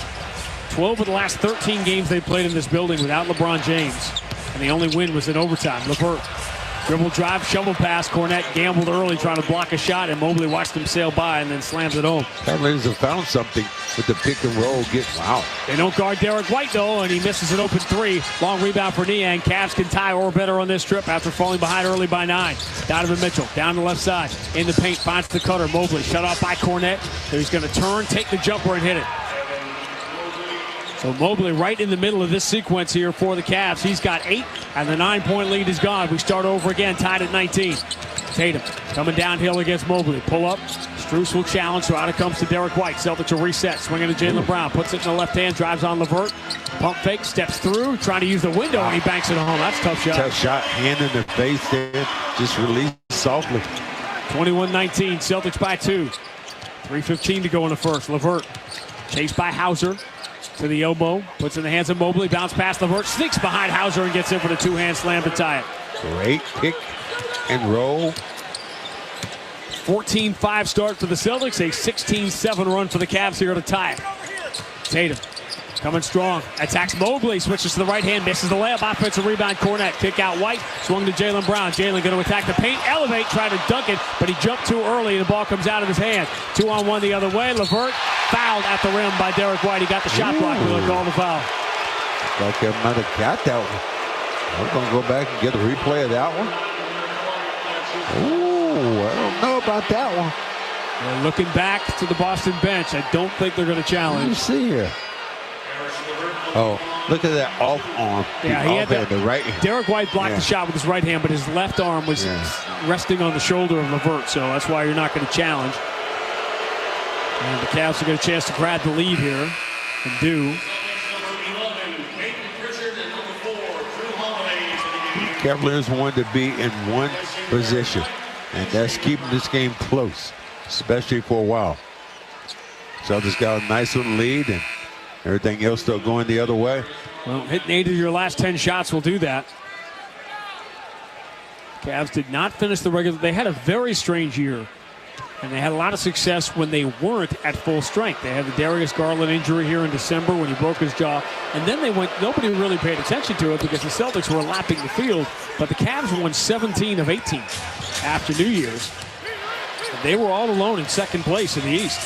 12 of the last 13 games they played in this building without LeBron James. And the only win was in overtime. LeVert, dribble drive, shovel pass. Cornett gambled early trying to block a shot, and Mobley watched him sail by and then slams it home. Cavaliers have found something with the pick and roll. Wow. They don't guard Derek White, though, and he misses an open 3. Long rebound for Niang. Cavs can tie or better on this trip after falling behind early by 9. Donovan Mitchell down the left side. In the paint, finds the cutter. Mobley shut off by Cornett. So he's going to turn, take the jumper, and hit it. So Mobley right in the middle of this sequence here for the Cavs. He's got 8, and the 9-point lead is gone. We start over again, tied at 19. Tatum coming downhill against Mobley. Pull up. Strus will challenge, so out it comes to Derek White. Celtics will reset. Swinging to Jaylen Brown. Puts it in the left hand. Drives on LeVert. Pump fake. Steps through. Trying to use the window, and he banks it home. That's a tough shot. Tough shot. Hand in the face there. Just released softly. 21-19. Celtics by 2. 3:15 to go in the first. LeVert chased by Hauser. To the elbow, puts in the hands of Mobley, bounce past LeVert, sneaks behind Hauser and gets in for the 2-hand slam to tie it. Great pick and roll. 14-5 start for the Celtics, a 16-7 run for the Cavs here to tie it. Tatum coming strong, attacks Mobley, switches to the right hand, misses the layup, offensive rebound, Cornett, kick out White, swung to Jaylen Brown. Jaylen going to attack the paint, elevate, try to dunk it, but he jumped too early and the ball comes out of his hand. 2-on-1 the other way. LeVert fouled at the rim by Derek White. He got the shot block, and they'll call the foul. Like I might have got that one. I'm going to go back and get a replay of that one. Ooh, I don't know about that one. They're looking back to the Boston bench. I don't think they're going to challenge. What do you see here? Oh, look at that off arm. Yeah, he had the right hand. Derek White blocked the shot with his right hand, but his left arm was resting on the shoulder of LeVert, so that's why you're not going to challenge. And the Cavs will get a chance to grab the lead here, and do. Cavaliers wanted to be in one position, and that's keeping this game close, especially for a while. Celtics got a nice little lead, and everything else still going the other way. Well, hitting 8 of your last 10 shots will do that. Cavs did not finish the regular. They had a very strange year, and they had a lot of success when they weren't at full strength. They had the Darius Garland injury here in December when he broke his jaw, and then they went. Nobody really paid attention to it because the Celtics were lapping the field, but the Cavs won 17 of 18 after New Year's. And they were all alone in second place in the East.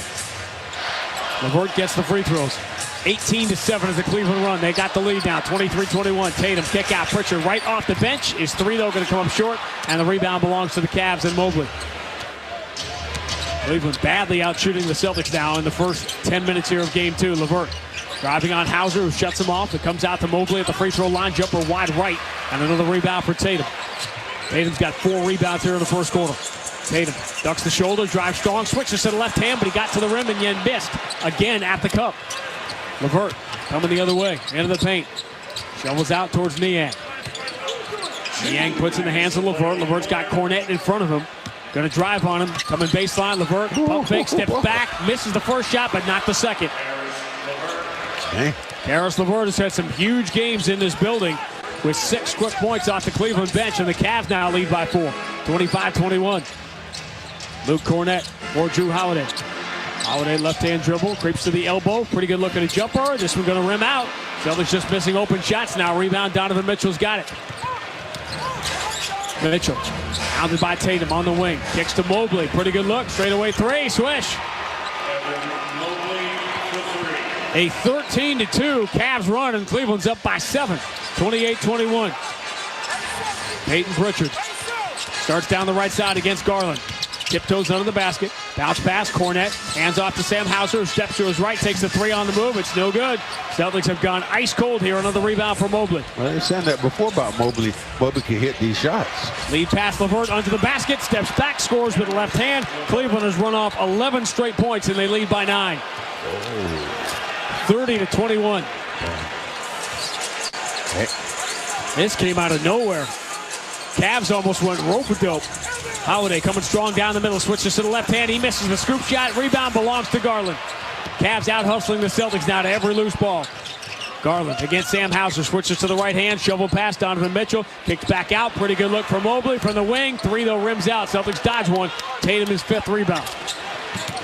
LeVert gets the free throws. 18-7 is the Cleveland run. They got the lead now, 23-21. Tatum kick out. Pritchard right off the bench. His three, though, going to come up short, and the rebound belongs to the Cavs and Mobley. Cleveland badly out shooting the Celtics now in the first 10 minutes here of game 2. LeVert driving on Hauser, who shuts him off. It comes out to Mobley at the free throw line. Jumper wide right, and another rebound for Tatum. Tatum's got 4 rebounds here in the first quarter. Tatum ducks the shoulder, drives strong, switches to the left hand, but he got to the rim and then missed again at the cup. LeVert coming the other way, into the paint. Shovels out towards Niang. Niang puts in the hands of LeVert. LeVert's got Cornette in front of him. Going to drive on him. Coming baseline, LeVert. Pump fake, steps back, misses the first shot, but not the second. Karis LeVert has had some huge games in this building with 6 quick points off the Cleveland bench, and the Cavs now lead by 4. 25-21. Luke Cornette or Drew Holiday. Holiday left-hand dribble, creeps to the elbow. Pretty good look at a jumper. This one going to rim out. Celtics just missing open shots now. Rebound, Donovan Mitchell's got it. Mitchell, hounded by Tatum on the wing. Kicks to Mobley. Pretty good look. Straight away 3. Swish. A 13-2 Cavs run, and Cleveland's up by 7. 28-21. Peyton Pritchard starts down the right side against Garland. Tiptoes under the basket. Bounce pass, Cornette. Hands off to Sam Hauser, who steps to his right, takes the 3 on the move. It's no good. Celtics have gone ice cold here. Another rebound for Mobley. Well, they said that before about Mobley. Mobley can hit these shots. Lead pass, LeVert under the basket. Steps back, scores with the left hand. Cleveland has run off 11 straight points, and they lead by 9. 30-21. This came out of nowhere. Cavs almost went rope-a-dope. Holiday coming strong down the middle, switches to the left hand. He misses the scoop shot. Rebound belongs to Garland. Cavs out hustling the Celtics now to every loose ball. Garland against Sam Hauser, switches to the right hand. Shovel pass, Donovan Mitchell. Kicks back out. Pretty good look for Mobley from the wing. 3, though, rims out. Celtics dodge one. Tatum his 5th rebound.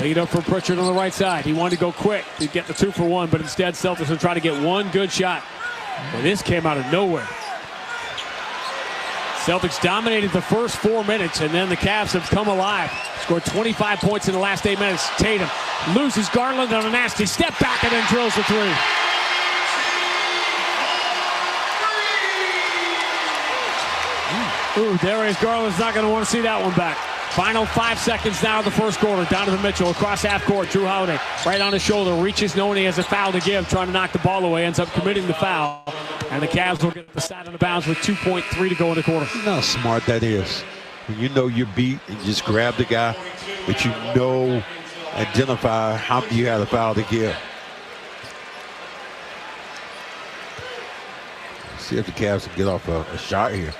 Lead up for Pritchard on the right side. He wanted to go quick to get the 2 for 1, but instead Celtics will try to get one good shot. But this came out of nowhere. Celtics dominated the first 4 minutes, and then the Cavs have come alive. Scored 25 points in the last 8 minutes. Tatum loses Garland on a nasty step back and then drills the 3. Ooh, Darius Garland's not going to want to see that one back. Final 5 seconds now of the first quarter. Donovan Mitchell across half court. Drew Holiday right on his shoulder. Reaches, knowing he has a foul to give. Trying to knock the ball away. Ends up committing the foul. And the Cavs will get the side on the bounds with 2.3 to go in the quarter. You know how smart that is. When you know you're beat and you just grab the guy, but you know, identify how you have a foul to give. See if the Cavs can get off a shot here.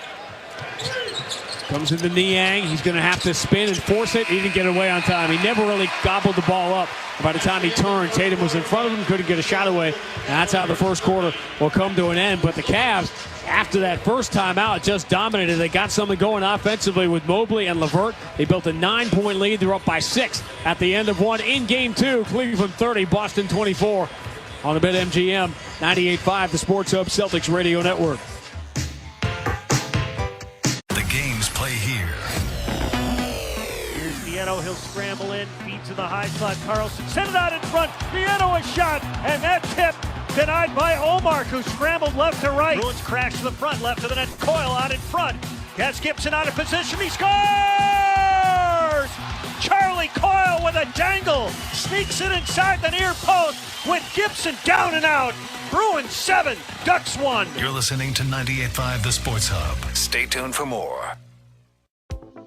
Comes into Niang. He's going to have to spin and force it. He didn't get away on time. He never really gobbled the ball up. By the time he turned, Tatum was in front of him, couldn't get a shot away. And that's how the first quarter will come to an end. But the Cavs, after that first timeout, just dominated. They got something going offensively with Mobley and LeVert. They built a 9-point lead. They're up by 6 at the end of 1 in game 2. Cleveland 30, Boston 24. On the BetMGM 98.5, the Sports Hub Celtics Radio Network. Play here. Here's Nieto. He'll scramble in, feed to the high slot. Carlson sent it out in front. Nieto a shot, and that tip denied by Omar, who scrambled left to right. Bruins crash to the front, left to the net. Coyle out in front. Gets Gibson out of position. He scores! Charlie Coyle with a dangle. Sneaks it inside the near post. with Gibson down and out. Bruins 7, Ducks 1. You're listening to 98.5 The Sports Hub. Stay tuned for more.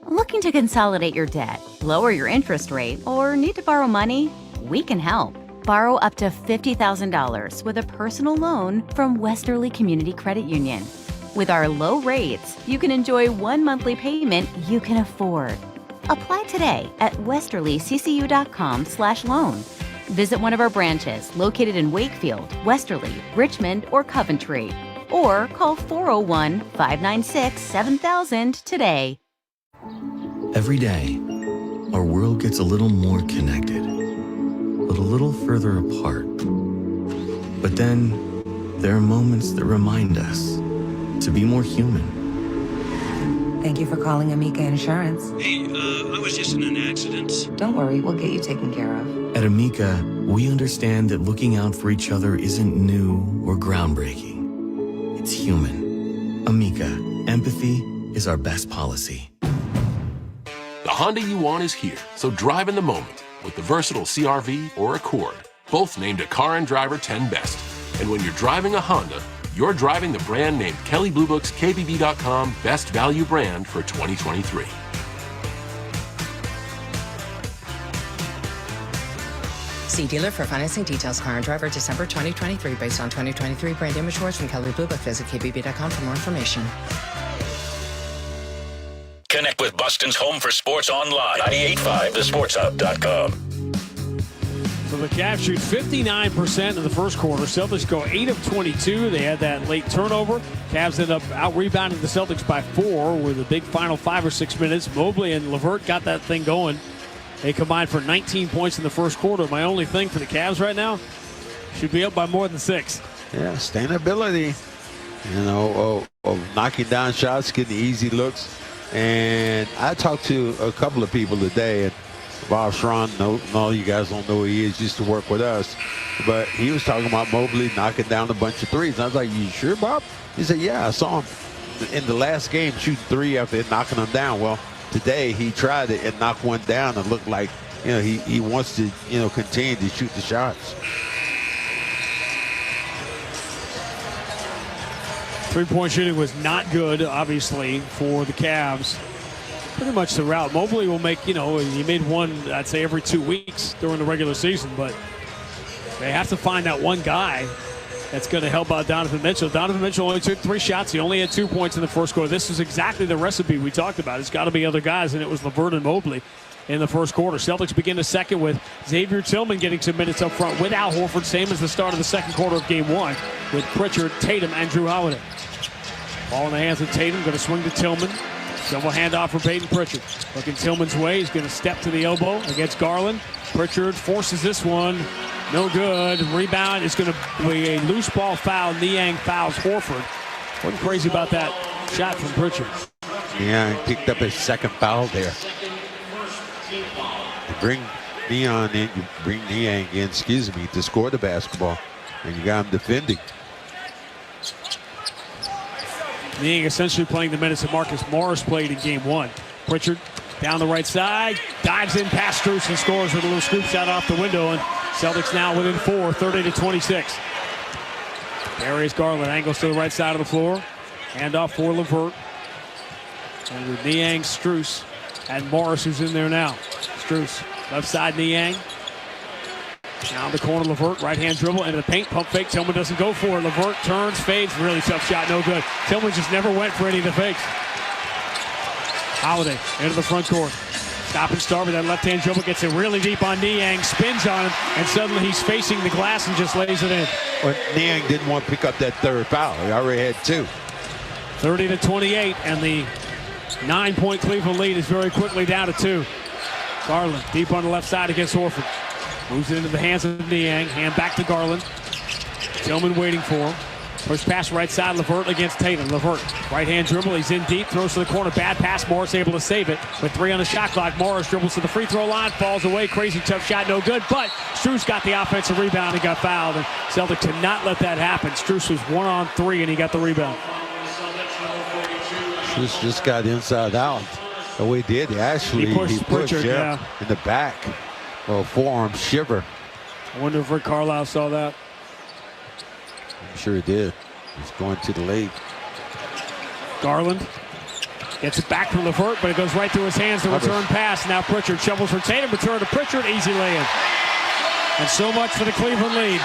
Looking to consolidate your debt, lower your interest rate, or need to borrow money? We can help. Borrow up to $50,000 with a personal loan from Westerly Community Credit Union. With our low rates, you can enjoy one monthly payment you can afford. Apply today at westerlyccu.com/loan. Visit one of our branches located in Wakefield, Westerly, Richmond, or Coventry. Or call 401-596-7000 today. Every day, our world gets a little more connected, but a little further apart. But then, there are moments that remind us to be more human. Thank you for calling Amica Insurance. Hey, I was just in an accident. Don't worry, we'll get you taken care of. At Amica, we understand that looking out for each other isn't new or groundbreaking. It's human. Amica, empathy is our best policy. The Honda you want is here, so drive in the moment with the versatile CR-V or Accord, both named a Car and Driver 10 Best. And when you're driving a Honda, you're driving the brand named Kelley Blue Book's KBB.com Best Value Brand for 2023. See dealer for financing details. Car and Driver December 2023 based on 2023 brand image words from Kelley Blue Book. Visit KBB.com for more information. Connect with Boston's home for sports online. 98.5thesportshub.com. So the Cavs shoot 59% in the first quarter. Celtics go 8 of 22. They had that late turnover. Cavs end up out-rebounding the Celtics by 4 with a big final 5 or 6 minutes. Mobley and LeVert got that thing going. They combined for 19 points in the first quarter. My only thing for the Cavs right now, should be up by more than 6. Yeah, sustainability, of knocking down shots, getting easy looks. And I talked to a couple of people today, and Bob Schron, no, you guys don't know who he is, used to work with us. But he was talking about Mobley knocking down a bunch of threes. And I was like, you sure, Bob? He said, yeah, I saw him in the last game shoot 3 after knocking them down. Well, today he tried it and knocked one down and looked like, he wants to, continue to shoot the shots. Three-point shooting was not good, obviously, for the Cavs. Pretty much throughout. Mobley will make, he made one, I'd say, every 2 weeks during the regular season, but they have to find that one guy that's going to help out Donovan Mitchell. Donovan Mitchell only took 3 shots. He only had 2 points in the first quarter. This is exactly the recipe we talked about. It's got to be other guys, and it was LeVert and Mobley in the first quarter. Celtics begin the second with Xavier Tillman getting some minutes up front with Al Horford, same as the start of the second quarter of Game 1 with Pritchard, Tatum, and Drew Holiday. Ball in the hands of Tatum, going to swing to Tillman. Double handoff for Peyton Pritchard. Looking Tillman's way. He's going to step to the elbow against Garland. Pritchard forces this one. No good. Rebound is going to be a loose ball foul. Niang fouls Horford. Wasn't crazy about that shot from Pritchard. Yeah, he picked up his second foul there. You bring Niang in, to score the basketball. And you got him defending. Niang essentially playing the minutes that Marcus Morris played in Game 1. Pritchard down the right side, dives in past Strus and scores with a little scoop shot off the window. And Celtics now within 4, 30-26. Darius Garland angles to the right side of the floor. Handoff for LeVert. And with Niang, Strus, and Morris who's in there now. Strus, left side Niang. Now in the corner, LeVert, right-hand dribble into the paint, pump fake. Tillman doesn't go for it. LeVert turns, fades, really tough shot, no good. Tillman just never went for any of the fakes. Holiday into the front court. Stop and start with that left-hand dribble, gets it really deep on Niang, spins on him, and suddenly he's facing the glass and just lays it in. Well, Niang didn't want to pick up that third foul. He already had 2. 30-28, and the 9-point Cleveland lead is very quickly down to 2. Garland deep on the left side against Horford. Moves it into the hands of Niang. Hand back to Garland. Tillman waiting for him. Push pass right side. LeVert against Tatum. LeVert, right-hand dribble. He's in deep. Throws to the corner. Bad pass. Morris able to save it. With 3 on the shot clock. Morris dribbles to the free throw line. Falls away. Crazy tough shot. No good. But Strus got the offensive rebound and got fouled. And Celtic to not let that happen. Strus was 1 on 3 and he got the rebound. Strus just got inside out. The way he did, he pushed Pritchard, in the back. Well, forearm shiver. I wonder if Rick Carlisle saw that. I'm sure he did. He's going to the league. Garland gets it back from LeVert, but it goes right through his hands. The return pass. Now Pritchard shovels for Tatum. Return to Pritchard. Easy lay-in. And so much for the Cleveland lead.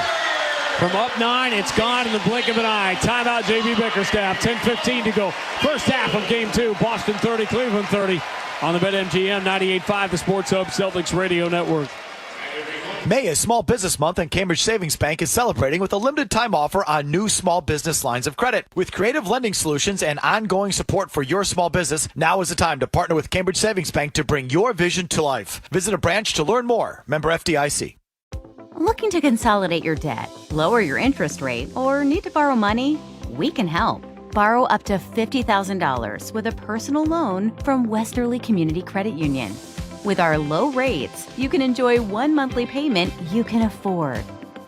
From up 9, it's gone in the blink of an eye. Timeout, J.B. Bickerstaff. 10:15 to go. First half of Game 2. Boston 30, Cleveland 30. On the BetMGM 98.5, the Sports Hub Celtics Radio Network. May is Small Business Month, and Cambridge Savings Bank is celebrating with a limited time offer on new small business lines of credit. With creative lending solutions and ongoing support for your small business, now is the time to partner with Cambridge Savings Bank to bring your vision to life. Visit a branch to learn more. Member FDIC. Looking to consolidate your debt, lower your interest rate, or need to borrow money? We can help. Borrow up to $50,000 with a personal loan from Westerly Community Credit Union. With our low rates, you can enjoy one monthly payment you can afford.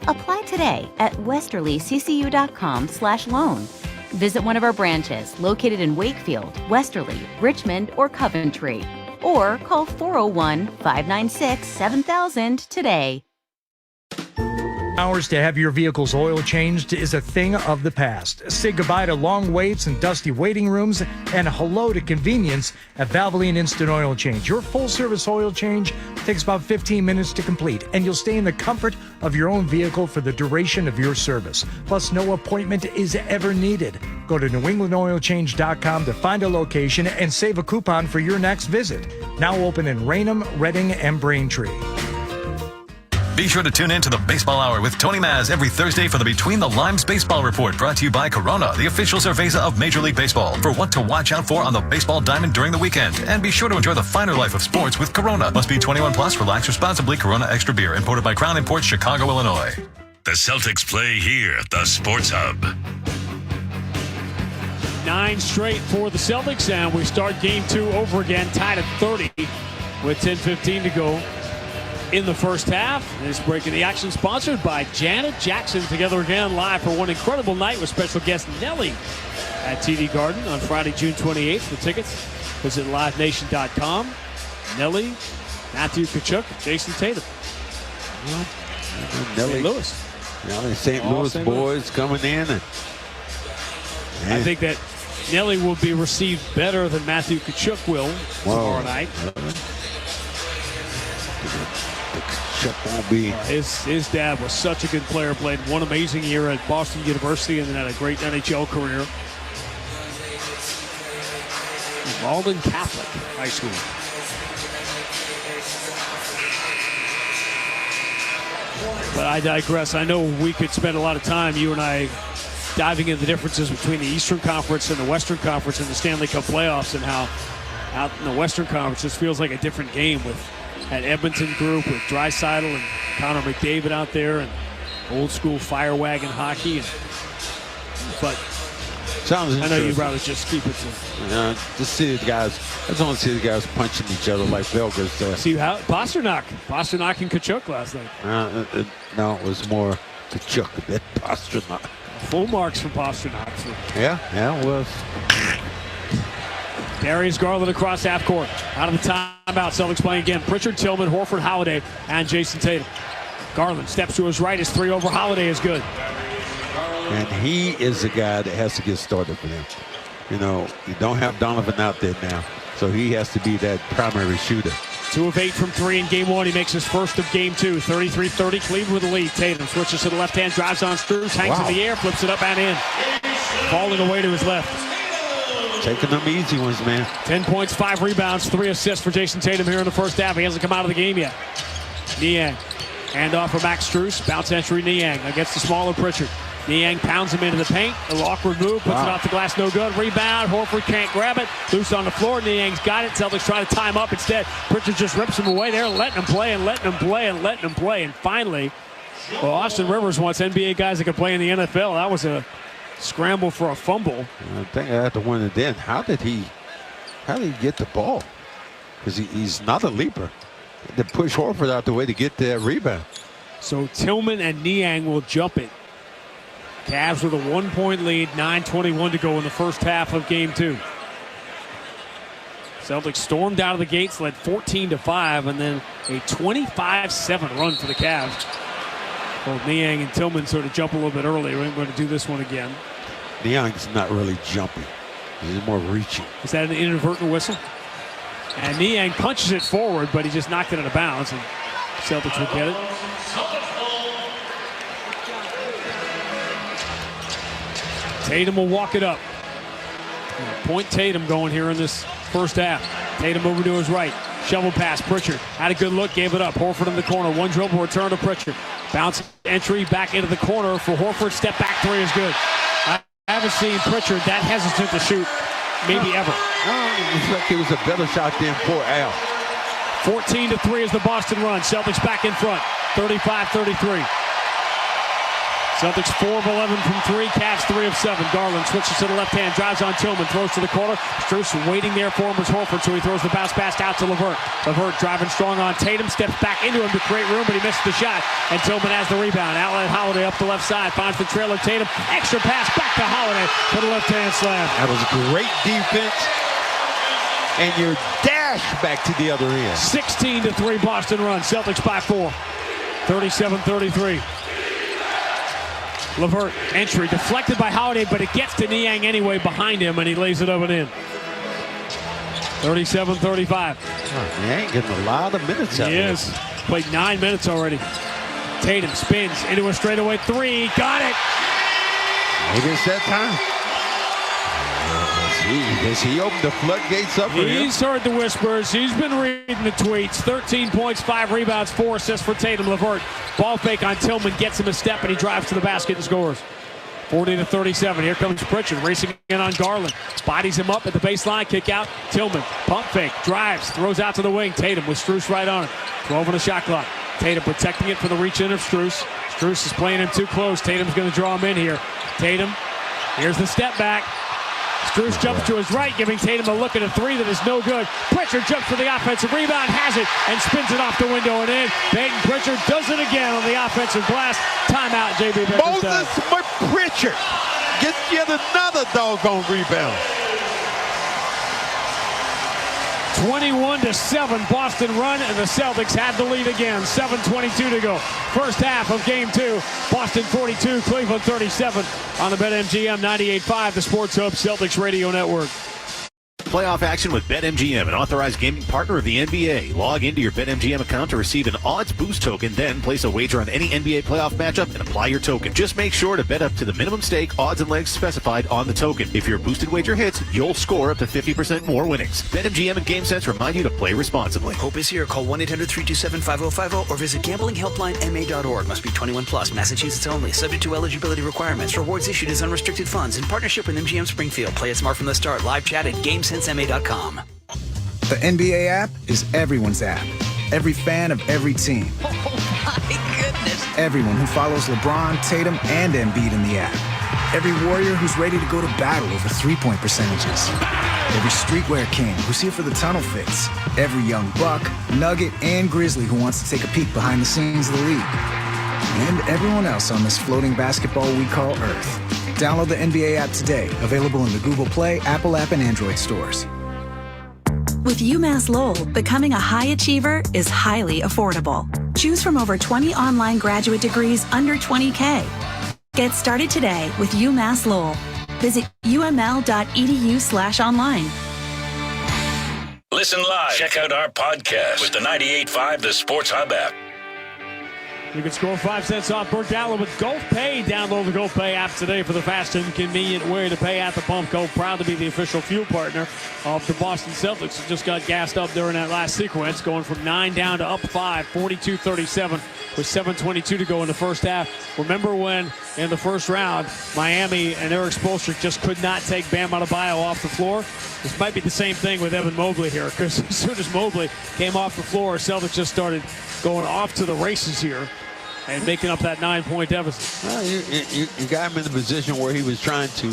Apply today at westerlyccu.com/loan. Visit one of our branches located in Wakefield, Westerly, Richmond, or Coventry. Or call 401-596-7000 today. Hours to have your vehicle's oil changed is a thing of the past. Say goodbye to long waits and dusty waiting rooms, and hello to convenience at Valvoline Instant Oil Change. Your full-service oil change takes about 15 minutes to complete, and you'll stay in the comfort of your own vehicle for the duration of your service. Plus, no appointment is ever needed. Go to NewEnglandOilChange.com to find a location and save a coupon for your next visit. Now open in Raynham, Reading, and Braintree. Be sure to tune in to the Baseball Hour with Tony Maz every Thursday for the Between the Limes Baseball Report, brought to you by Corona, the official cerveza of Major League Baseball, for what to watch out for on the baseball diamond during the weekend. And be sure to enjoy the finer life of sports with Corona. Must be 21 plus. Relax responsibly. Corona Extra Beer, imported by Crown Imports, Chicago, Illinois. The Celtics play here at the Sports Hub. 9 straight for the Celtics, and we start Game 2 over again, tied at 30 with 10:15 to go in the first half. This break of the action sponsored by Janet Jackson. Together again live for one incredible night with special guest Nelly at TD Garden on Friday, June 28th. For tickets, visit livenation.com. Nelly, Matthew Tkachuk, Jason Tatum. St. Louis. St. Louis boys coming in. I think that Nelly will be received better than Matthew Tkachuk will tomorrow night. Won't be. His dad was such a good player, played one amazing year at Boston University and then had a great NHL career. Malden Catholic High School. But I digress. I know we could spend a lot of time, you and I, diving into the differences between the Eastern Conference and the Western Conference in the Stanley Cup playoffs, and how out in the Western Conference this feels like a different game with that Edmonton group with Draisaitl and Connor McDavid out there, and old school fire wagon hockey. But sounds I know you'd rather just keep it to just see the guys. I just want to see the guys punching each other like Belgers. See how Pasternak and Tkachuk last night. No, it was more Tkachuk than Pasternak. Full marks from Pasternak. Yeah, it was. Darius Garland across half court. Out of the timeout, Celtics playing again. Pritchard, Tillman, Horford, Holiday, and Jason Tatum. Garland steps to his right. His 3 over Holiday is good. And he is the guy that has to get started for them. You know, you don't have Donovan out there now, so he has to be that primary shooter. 2 of 8 from 3 in Game 1. He makes his first of Game 2. 33-30, Cleveland with the lead. Tatum switches to the left hand, drives on Strus, hangs in the air, flips it up and in. Falling away to his left. Taking them easy ones, man. 10 points, 5 rebounds, 3 assists for Jason Tatum here in the first half. He hasn't come out of the game yet. Niang, handoff for Max Strus. Bounce entry, Niang against the smaller Pritchard. Niang pounds him into the paint. A little awkward move, puts it off the glass, no good. Rebound, Horford can't grab it. Loose on the floor, Niang's got it. Celtics trying to time up instead. Pritchard just rips him away there, letting him play and letting him play and letting him play. And finally, well, Austin Rivers wants NBA guys that can play in the NFL. That was a scramble for a fumble. I think I had to win it then. How did he get the ball? Because he's not a leaper. To push Horford out the way to get that rebound. So Tillman and Niang will jump it. Cavs with a 1-point lead, 9:21 to go in the first half of Game 2. Celtics stormed out of the gates, led 14-5, and then a 25-7 run for the Cavs. Both Niang and Tillman sort of jump a little bit early. We're going to do this one again. Niang's not really jumping. He's more reaching. Is that an inadvertent whistle? And Niang punches it forward, but he just knocked it out of bounds, and Celtics will get it. Tatum will walk it up. Point Tatum going here in this first half. Tatum over to his right. Shovel pass. Pritchard had a good look, gave it up. Horford in the corner. One dribble return to Pritchard. Bounce entry back into the corner for Horford. Step back three is good. I haven't seen Pritchard that hesitant to shoot maybe ever. It's like it was a better shot than poor Al. 14-3 is the Boston run. Celtics back in front. 35-33. Celtics 4 of 11 from 3, Cavs 3 of 7. Garland switches to the left hand, drives on Tillman, throws to the corner. Strus waiting there for him was Horford, so he throws the bounce pass out to LeVert. LeVert driving strong on Tatum, steps back into him to create room, but he missed the shot. And Tillman has the rebound. Outlet Holiday up the left side, finds the trailer Tatum. Extra pass back to Holiday for the left hand slam. That was great defense. And your dash back to the other end. 16-3 Boston run. Celtics by 4. 37-33. LeVert entry deflected by Holiday, but it gets to Niang anyway behind him, and he lays it up and in. 37-35. Niang getting a lot of minutes out. He is. Played 9 minutes already. Tatum spins into a straightaway three. Got it. Maybe it's that time. Has he opened the floodgates up for him? He's heard the whispers. He's been reading the tweets. 13 points, 5 rebounds, 4 assists for Tatum. LeVert. Ball fake on Tillman. Gets him a step, and he drives to the basket and scores. 40-37. Here comes Pritchard racing in on Garland. Bodies him up at the baseline. Kick out. Tillman. Pump fake. Drives. Throws out to the wing. Tatum with Strus right on him. 12 on the shot clock. Tatum protecting it for the reach in of Strus. Strus is playing him too close. Tatum's going to draw him in here. Tatum. Here's the step back. Strus jumps to his right, giving Tatum a look at a three that is no good. Pritchard jumps for the offensive rebound, has it, and spins it off the window and in. Peyton Pritchard does it again on the offensive glass. Timeout, J.B. Moses Pritchard gets yet another doggone rebound. 21-7 Boston run, and the Celtics had the lead again. 7:22 to go. First half of Game 2. Boston 42, Cleveland 37 on the BetMGM 98.5, the Sports Hub Celtics Radio Network. Playoff action with BetMGM, an authorized gaming partner of the NBA. Log into your BetMGM account to receive an odds boost token, then place a wager on any NBA playoff matchup and apply your token. Just make sure to bet up to the minimum stake, odds, and legs specified on the token. If your boosted wager hits, you'll score up to 50% more winnings. BetMGM and GameSense remind you to play responsibly. Hope is here. Call 1-800-327-5050 or visit gamblinghelplinema.org. Must be 21 plus. Massachusetts only. Subject to eligibility requirements. Rewards issued as unrestricted funds in partnership with MGM Springfield. Play it smart from the start. Live chat at GameSenseMA.com. The NBA app is everyone's app. Every fan of every team. Oh my goodness. Everyone who follows LeBron, Tatum, and Embiid in the app. Every warrior who's ready to go to battle over three-point percentages. Every streetwear king who's here for the tunnel fix. Every young buck, nugget, and grizzly who wants to take a peek behind the scenes of the league. And everyone else on this floating basketball we call Earth. Download the NBA app today. Available in the Google Play, Apple app, and Android stores. With UMass Lowell, becoming a high achiever is highly affordable. Choose from over 20 online graduate degrees under $20K. Get started today with UMass Lowell. Visit uml.edu/online. Listen live. Check out our podcast with the 98.5 The Sports Hub app. You can score 5 cents off Burke Allen with Gulf Pay. Download the Gulf Pay app today for the fast and convenient way to pay at the pump. Gulf, proud to be the official fuel partner of the Boston Celtics. Just got gassed up during that last sequence, going from 9 down to up 5, 42-37 with 7:22 to go in the first half. Remember when in the first round, Miami and Eric Spoelstra just could not take Bam Adebayo off the floor? This might be the same thing with Evan Mobley here, because as soon as Mobley came off the floor, Celtics just started going off to the races here and making up that 9-point deficit. Well, you got him in the position where he was trying to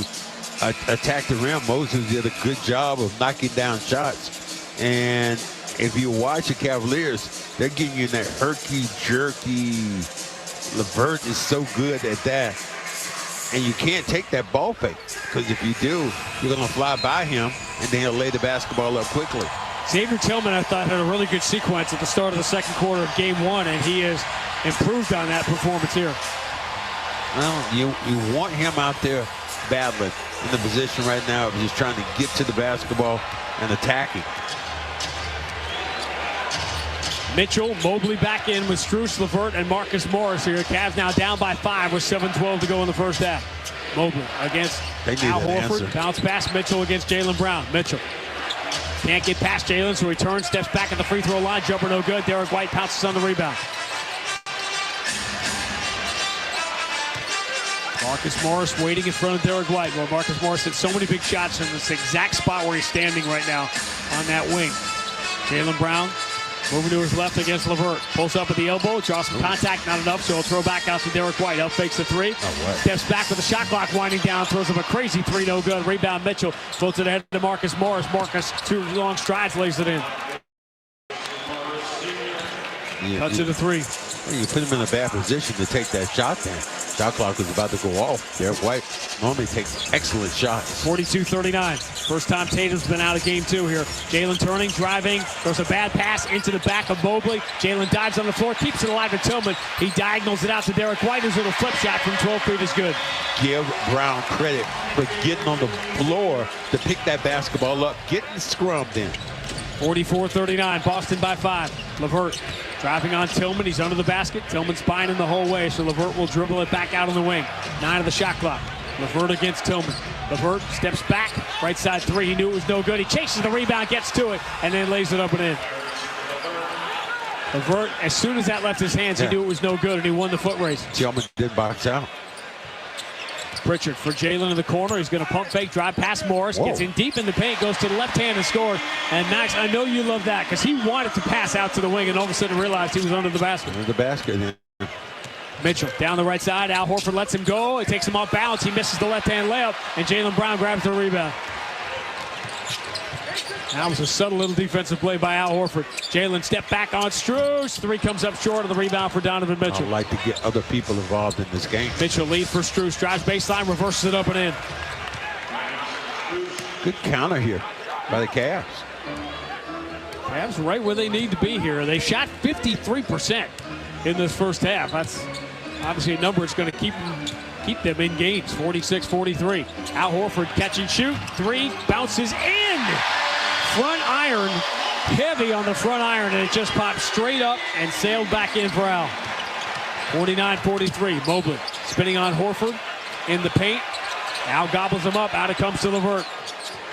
attack the rim. Moses did a good job of knocking down shots. And if you watch the Cavaliers, they're getting you in that herky-jerky. LeVert is so good at that. And you can't take that ball fake, because if you do, you're going to fly by him, and then he'll lay the basketball up quickly. Xavier Tillman, I thought, had a really good sequence at the start of the second quarter of Game 1, and he has improved on that performance here. Well, you want him out there battling in the position right now of just trying to get to the basketball and attacking. Mitchell, Mobley back in with Strus, LeVert, and Marcus Morris here. Cavs now down by 5 with 7:12 to go in the first half. Mobley against Al Horford. Bounce pass. Mitchell against Jaylen Brown. Mitchell can't get past Jaylen, so he turns, steps back at the free throw line. Jumper no good. Derek White pounces on the rebound. Marcus Morris waiting in front of Derek White. Well, Marcus Morris hit so many big shots in this exact spot where he's standing right now on that wing. Jaylen Brown moving to his left against LeVert. Pulls up at the elbow, draws some contact, not enough, so he'll throw back out to Derek White. Up fakes the three. Steps back with the shot clock winding down, throws up a crazy three, no good. Rebound Mitchell, floats it ahead to Marcus Morris. Marcus, 2 long strides, lays it in. Cuts it a three. You put him in a bad position to take that shot then. Shot clock was about to go off. Derek White normally takes excellent shots. 42-39. First time Tatum's been out of Game 2 here. Jaylen turning, driving. There's a bad pass into the back of Mobley. Jaylen dives on the floor, keeps it alive to Tillman. He diagonals it out to Derek White. His little flip shot from 12 feet is good. Give Brown credit for getting on the floor to pick that basketball up, getting scrubbed in. 44-39, Boston by 5. LeVert driving on Tillman. He's under the basket. Tillman's spinning the whole way, so LeVert will dribble it back out on the wing. 9 of the shot clock. LeVert against Tillman. LeVert steps back, right side three. He knew it was no good. He chases the rebound, gets to it, and then lays it up and in. LeVert, as soon as that left his hands, he knew it was no good, and he won the foot race. Tillman did box out. Pritchard for Jaylen in the corner. He's going to pump fake, drive past Morris. Gets in deep in the paint, goes to the left hand and scores. And Max, I know you love that because he wanted to pass out to the wing and all of a sudden realized he was under the basket. Under the basket. Mitchell down the right side. Al Horford lets him go. It takes him off balance. He misses the left-hand layup, and Jaylen Brown grabs the rebound. That was a subtle little defensive play by Al Horford. Jaylen step back on Strus. Three comes up short of the rebound for Donovan Mitchell. I'd like to get other people involved in this game. Mitchell lead for Strus. Drives baseline, reverses it up and in. Good counter here by the Cavs. Cavs right where they need to be here. They shot 53% in this first half. That's obviously a number that's going to keep them in games. 46-43. Al Horford catch and shoot. Three bounces in. Front iron, heavy on the front iron, and it just popped straight up and sailed back in for Al. 49-43. Mobley spinning on Horford in the paint. Al gobbles him up. Out it comes to LeVert.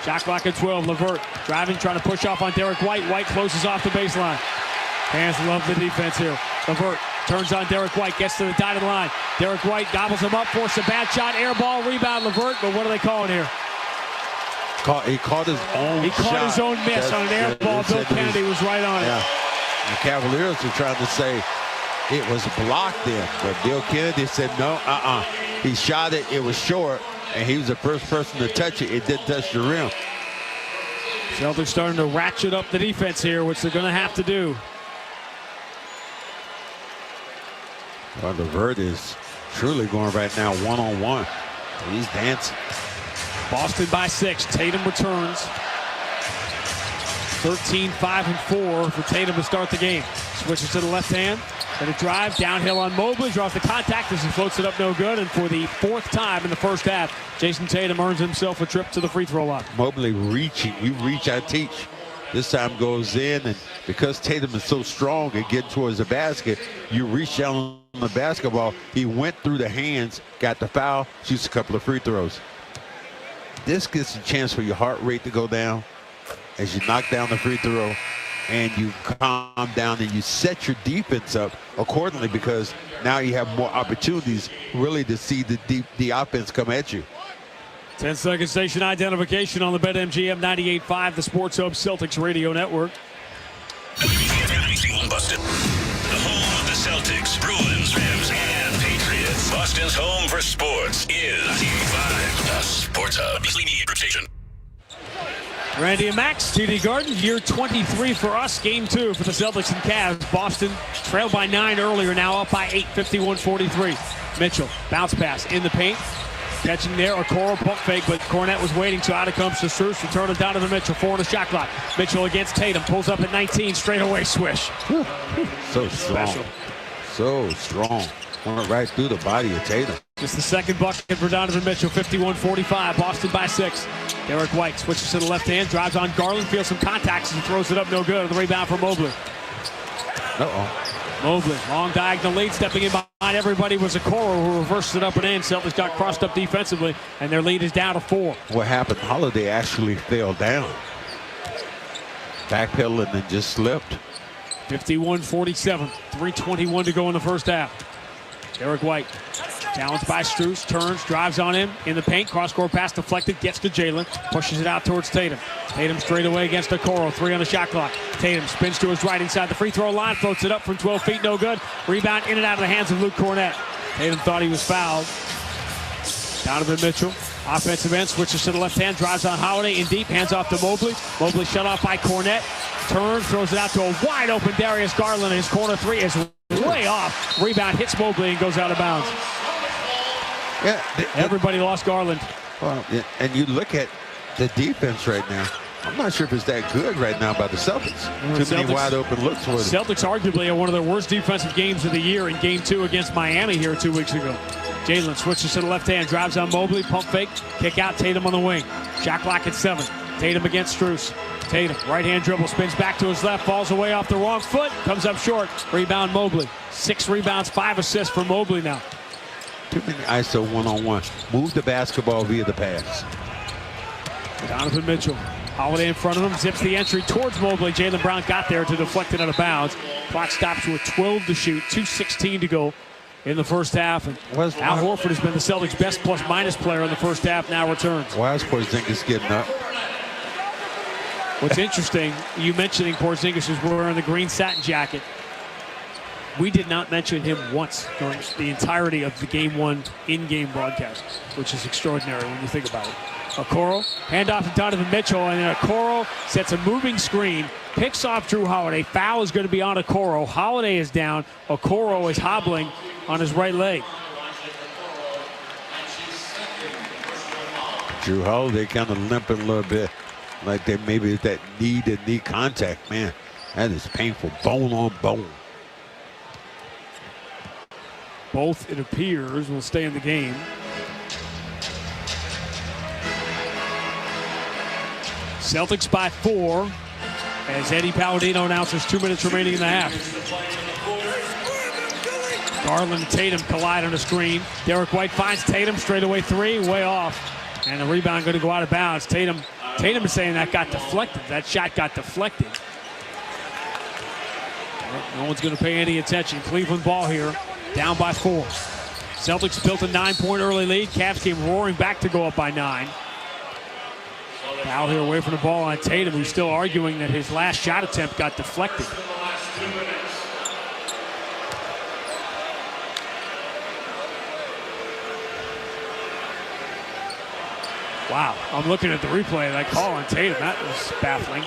Shot clock at 12. LeVert driving, trying to push off on Derek White. White closes off the baseline. Fans love the defense here. LeVert turns on Derek White, gets to the dotted line. Derek White gobbles him up, forces a bad shot, air ball, rebound LeVert, but what are they calling here? He caught his own He caught shot. his own miss on an air ball. Bill Kennedy was right on it. The Cavaliers were trying to say it was blocked there, but Bill Kennedy said no, He shot it, it was short, and he was the first person to touch it. It didn't touch the rim. Celtics starting to ratchet up the defense here, which they're going to have to do. Well, LeVert is truly going right now one-on-one. He's dancing. Boston by 6. Tatum returns. 13, 5, and 4 for Tatum to start the game. Switches to the left hand. Going to drive downhill on Mobley. Draws the contact as he floats it up no good. And for the 4th time in the first half, Jason Tatum earns himself a trip to the free throw line. Mobley reaching. You reach, I teach. This time goes in, and because Tatum is so strong and getting towards the basket, you reach down on the basketball. He went through the hands, got the foul, shoots a couple of free throws. This gets a chance for your heart rate to go down as you knock down the free throw, and you calm down and you set your defense up accordingly, because now you have more opportunities really to see the offense come at you. 10-second station identification on the BetMGM 98.5, the Sports Hub Celtics Radio Network. Boston, the home of the Celtics, Bruins, Rams, and Patriots. Boston's home for sports is 95, the Sports Hub. Beasley Media Group Station. Randy and Max, TD Garden, year 23 for us. Game 2 for the Celtics and Cavs. Boston trailed by 9 earlier, now up by 8, 51-43. Mitchell, bounce pass in the paint. Catching there, Okoro pump fake, but Cornette was waiting, so out it comes to Strus. Return to Donovan Mitchell, 4 on the shot clock. Mitchell against Tatum, pulls up at 19, straight away swish. So strong. Special. So strong. Went right through the body of Tatum. Just the second bucket for Donovan Mitchell, 51-45, Boston by 6. Derek White switches to the left hand, drives on Garland, feels some contacts and throws it up no good. The rebound for Mobley. Mobley, long diagonal lead, stepping in behind everybody was Okoro, who reversed it up and in. Celtics got crossed up defensively, and their lead is down to 4. What happened? Holiday actually fell down. Backpedaling and just slipped. 51-47, 3:21 to go in the first half. Derek White, challenged by Strus, turns, drives on him in the paint, cross-court pass deflected, gets to Jalen, pushes it out towards Tatum. Tatum straight away against Okoro, 3 on the shot clock. Tatum spins to his right inside the free throw line, floats it up from 12 feet, no good. Rebound in and out of the hands of Luke Cornette. Tatum thought he was fouled. Donovan Mitchell, offensive end, switches to the left hand, drives on Holiday in deep, hands off to Mobley. Mobley shut off by Cornette. Turns, throws it out to a wide open Darius Garland. His corner 3 is way off. Rebound hits Mobley and goes out of bounds. Yeah, everybody lost Garland. Well, and you look at the defense right now. I'm not sure if it's that good right now by the Celtics. Too many wide open looks for them. Celtics arguably had one of their worst defensive games of the year in Game 2 against Miami here 2 weeks ago. Jalen switches to the left hand, drives on Mobley, pump fake, kick out, Tatum on the wing. Shot clock at 7. Tatum against Strus. Tatum, right hand dribble, spins back to his left, falls away off the wrong foot, comes up short. Rebound Mobley. 6 rebounds, 5 assists for Mobley now. Too many ISO one-on-one. Move the basketball via the pass. Donovan Mitchell, Holiday in front of him, zips the entry towards Mobley. Jaylen Brown got there to deflect it out of bounds. Clock stops with 12 to shoot, 2:16 to go in the first half. And Al Horford has been the Celtics' best plus-minus player in the first half, now returns. Why is Porzingis getting up? What's interesting, you mentioning Porzingis is wearing the green satin jacket. We did not mention him once during the entirety of the Game 1 in-game broadcast, which is extraordinary when you think about it. Okoro, handoff to Donovan Mitchell, and then Okoro sets a moving screen, picks off Drew Holiday. Foul is going to be on Okoro. Holiday is down. Okoro is hobbling on his right leg. Drew Holiday kind of limping a little bit. Like that, maybe that knee-to-knee contact, man. That is painful, bone on bone. Both, it appears, will stay in the game. Celtics by 4 as Eddie Palladino announces 2 minutes remaining in the half. Garland and Tatum collide on a screen. Derek White finds Tatum, straight away 3, way off. And the rebound going to go out of bounds. Tatum is saying that got deflected. That shot got deflected. No one's going to pay any attention. Cleveland ball here, down by 4. Celtics built a 9-point early lead. Cavs came roaring back to go up by 9. Foul here away from the ball on Tatum, who's still arguing that his last shot attempt got deflected. Wow, I'm looking at the replay of that call on Tatum. That was baffling.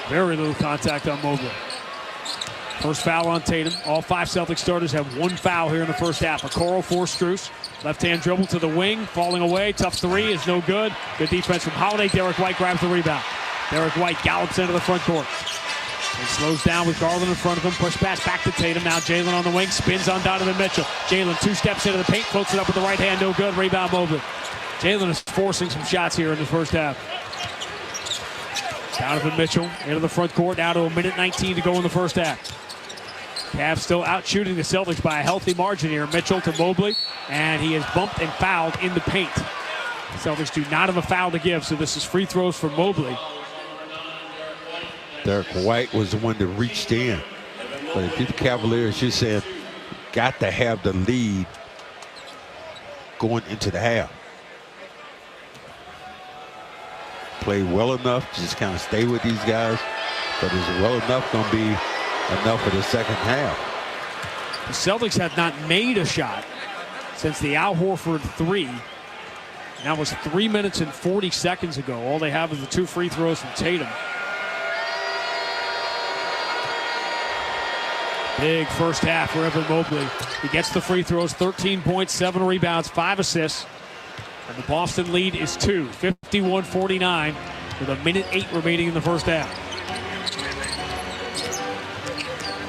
Very little contact on Mobley. First foul on Tatum. All 5 Celtics starters have 1 foul here in the first half. Okoro for Strus. Left-hand dribble to the wing, falling away. Tough 3 is no good. Good defense from Holiday. Derek White grabs the rebound. Derek White gallops into the front court and slows down with Garland in front of him. Push pass back to Tatum. Now Jalen on the wing, spins on Donovan Mitchell. Jalen 2 steps into the paint, floats it up with the right hand. No good. Rebound Mobley. Jalen is forcing some shots here in the first half. Donovan Mitchell into the front court. Now to a minute 19 to go in the first half. Cavs still out shooting the Celtics by a healthy margin here. Mitchell to Mobley, and he is bumped and fouled in the paint. The Celtics do not have a foul to give, so this is free throws for Mobley. Derek White was the one that reached in. But if you're the Cavaliers, you're saying, got to have the lead going into the half. Played well enough to just kind of stay with these guys, but is well enough going to be enough for the second half. The Celtics have not made a shot since the Al Horford 3. And that was 3 minutes and 40 seconds ago. All they have is the 2 free throws from Tatum. Big first half for Evan Mobley. He gets the free throws, 13 points, 7 rebounds, 5 assists. And the Boston lead is 2, 51-49, with 1:08 remaining in the first half.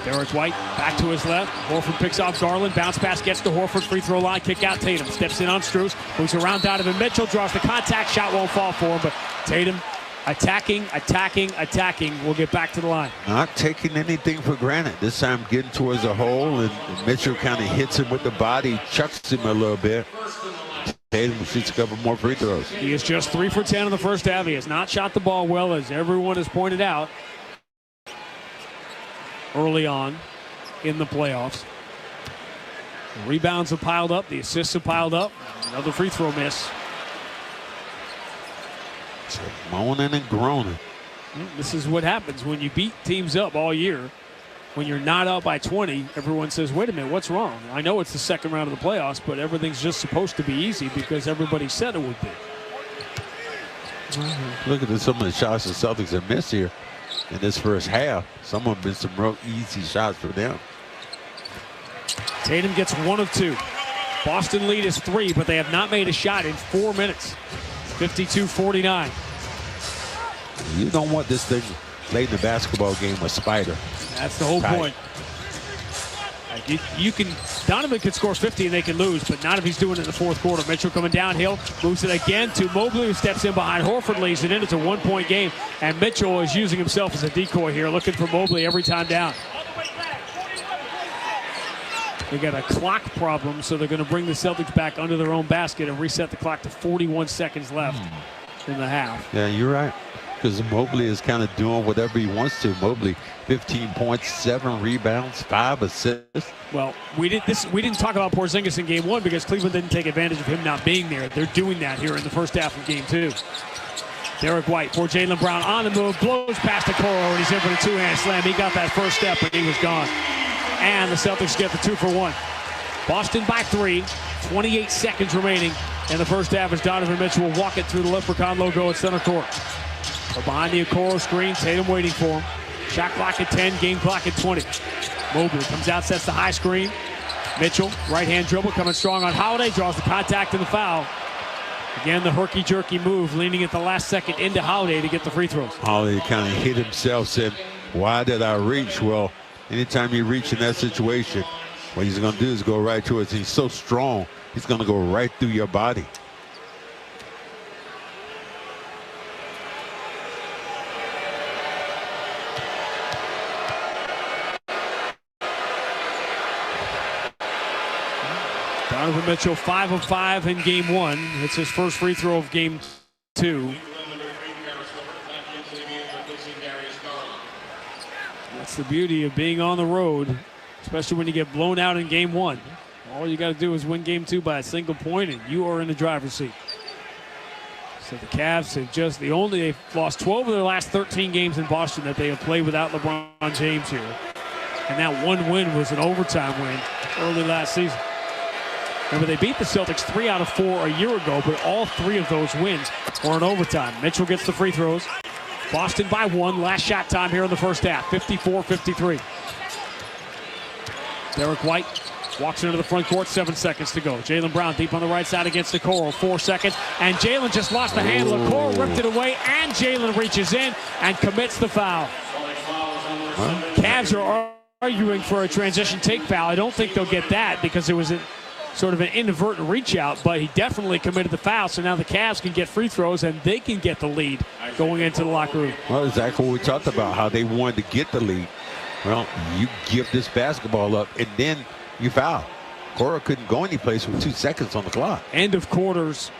Derek White back to his left. Horford picks off Garland. Bounce pass gets to Horford. Free throw line. Kick out Tatum. Steps in on Strus. Moves around Donovan Mitchell. Draws the contact. Shot won't fall for him. But Tatum attacking. We'll get back to the line. Not taking anything for granted. This time getting towards the hole. And Mitchell kind of hits him with the body. Chucks him a little bit. Tatum shoots a couple more free throws. He is just 3 for 10 in the first half. He has not shot the ball well, as everyone has pointed out early on in the playoffs. The rebounds have piled up. The assists have piled up. Another free throw miss. Moaning and groaning. This is what happens when you beat teams up all year. When you're not up by 20, everyone says, wait a minute, what's wrong? I know it's the second round of the playoffs, but everything's just supposed to be easy because everybody said it would be. Look at some of the shots the Celtics have missed here in this first half. Some have been some real easy shots for them. Tatum gets 1 of 2. Boston lead is 3, but they have not made a shot in 4 minutes. 52-49. You don't want this thing late in the basketball game a spider. That's the whole point. Donovan could score 50 and they can lose, but not if he's doing it in the fourth quarter. Mitchell coming downhill, moves it again to Mobley, who steps in behind Horford, lays it in. It's a 1-point game, and Mitchell is using himself as a decoy here, looking for Mobley every time down. They got a clock problem, so they're going to bring the Celtics back under their own basket and reset the clock to 41 seconds left in the half. Yeah, you're right. Because Mobley is kind of doing whatever he wants to. Mobley, 15 points, 7 rebounds, 5 assists. Well, we didn't talk about Porzingis in game 1 because Cleveland didn't take advantage of him not being there. They're doing that here in the first half of game 2. Derek White for Jaylen Brown on the move, blows past the Okoro, and he's in for the two-hand slam. He got that first step, but he was gone. And the Celtics get the 2 for 1. Boston by 3, 28 seconds remaining in the first half as Donovan Mitchell will walk it through the Leprechaun logo at center court. So behind the Okoro screen, Tatum waiting for him. Shot clock at 10, game clock at 20. Mobley comes out, sets the high screen. Mitchell, right-hand dribble, coming strong on Holiday, draws the contact and the foul. Again, the herky-jerky move, leaning at the last second into Holiday to get the free throws. Holiday kind of hit himself, said, why did I reach? Well, anytime you reach in that situation, what he's going to do is go right to it. He's so strong, he's going to go right through your body. Donovan Mitchell 5 of 5 in game 1. It's his first free throw of game 2. That's the beauty of being on the road, especially when you get blown out in game 1. All you got to do is win game 2 by a single point, and you are in the driver's seat. So the Cavs have they've lost 12 of their last 13 games in Boston that they have played without LeBron James here. And that one win was an overtime win early last season. Remember, they beat the Celtics 3 out of 4 a year ago, but all 3 of those wins were in overtime. Mitchell gets the free throws. Boston by 1. Last shot time here in the first half, 54-53. Derek White walks into the front court, 7 seconds to go. Jaylen Brown deep on the right side against Okoro, 4 seconds. And Jaylen just lost the handle. Okoro ripped it away, and Jaylen reaches in and commits the foul. Cavs are arguing for a transition take foul. I don't think they'll get that because it was sort of an inadvertent reach out, but he definitely committed the foul, so now the Cavs can get free throws and they can get the lead going into the locker room. Well, exactly what we talked about, how they wanted to get the lead. Well, you give this basketball up and then you foul. Cora couldn't go anyplace with 2 seconds on the clock. End of quarters.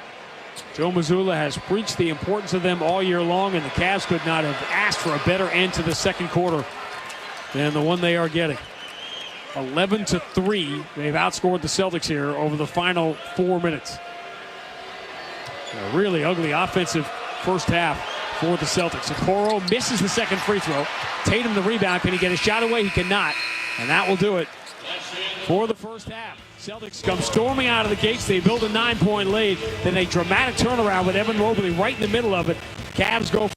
Joe Mazzulla has preached the importance of them all year long, and the Cavs could not have asked for a better end to the second quarter than the one they are getting. 11-3, they've outscored the Celtics here over the final 4 minutes. A really ugly offensive first half for the Celtics. Okoro misses the second free throw. Tatum the rebound. Can he get a shot away? He cannot. And that will do it for the first half. Celtics come storming out of the gates. They build a 9-point lead. Then a dramatic turnaround with Evan Mobley right in the middle of it. Cavs go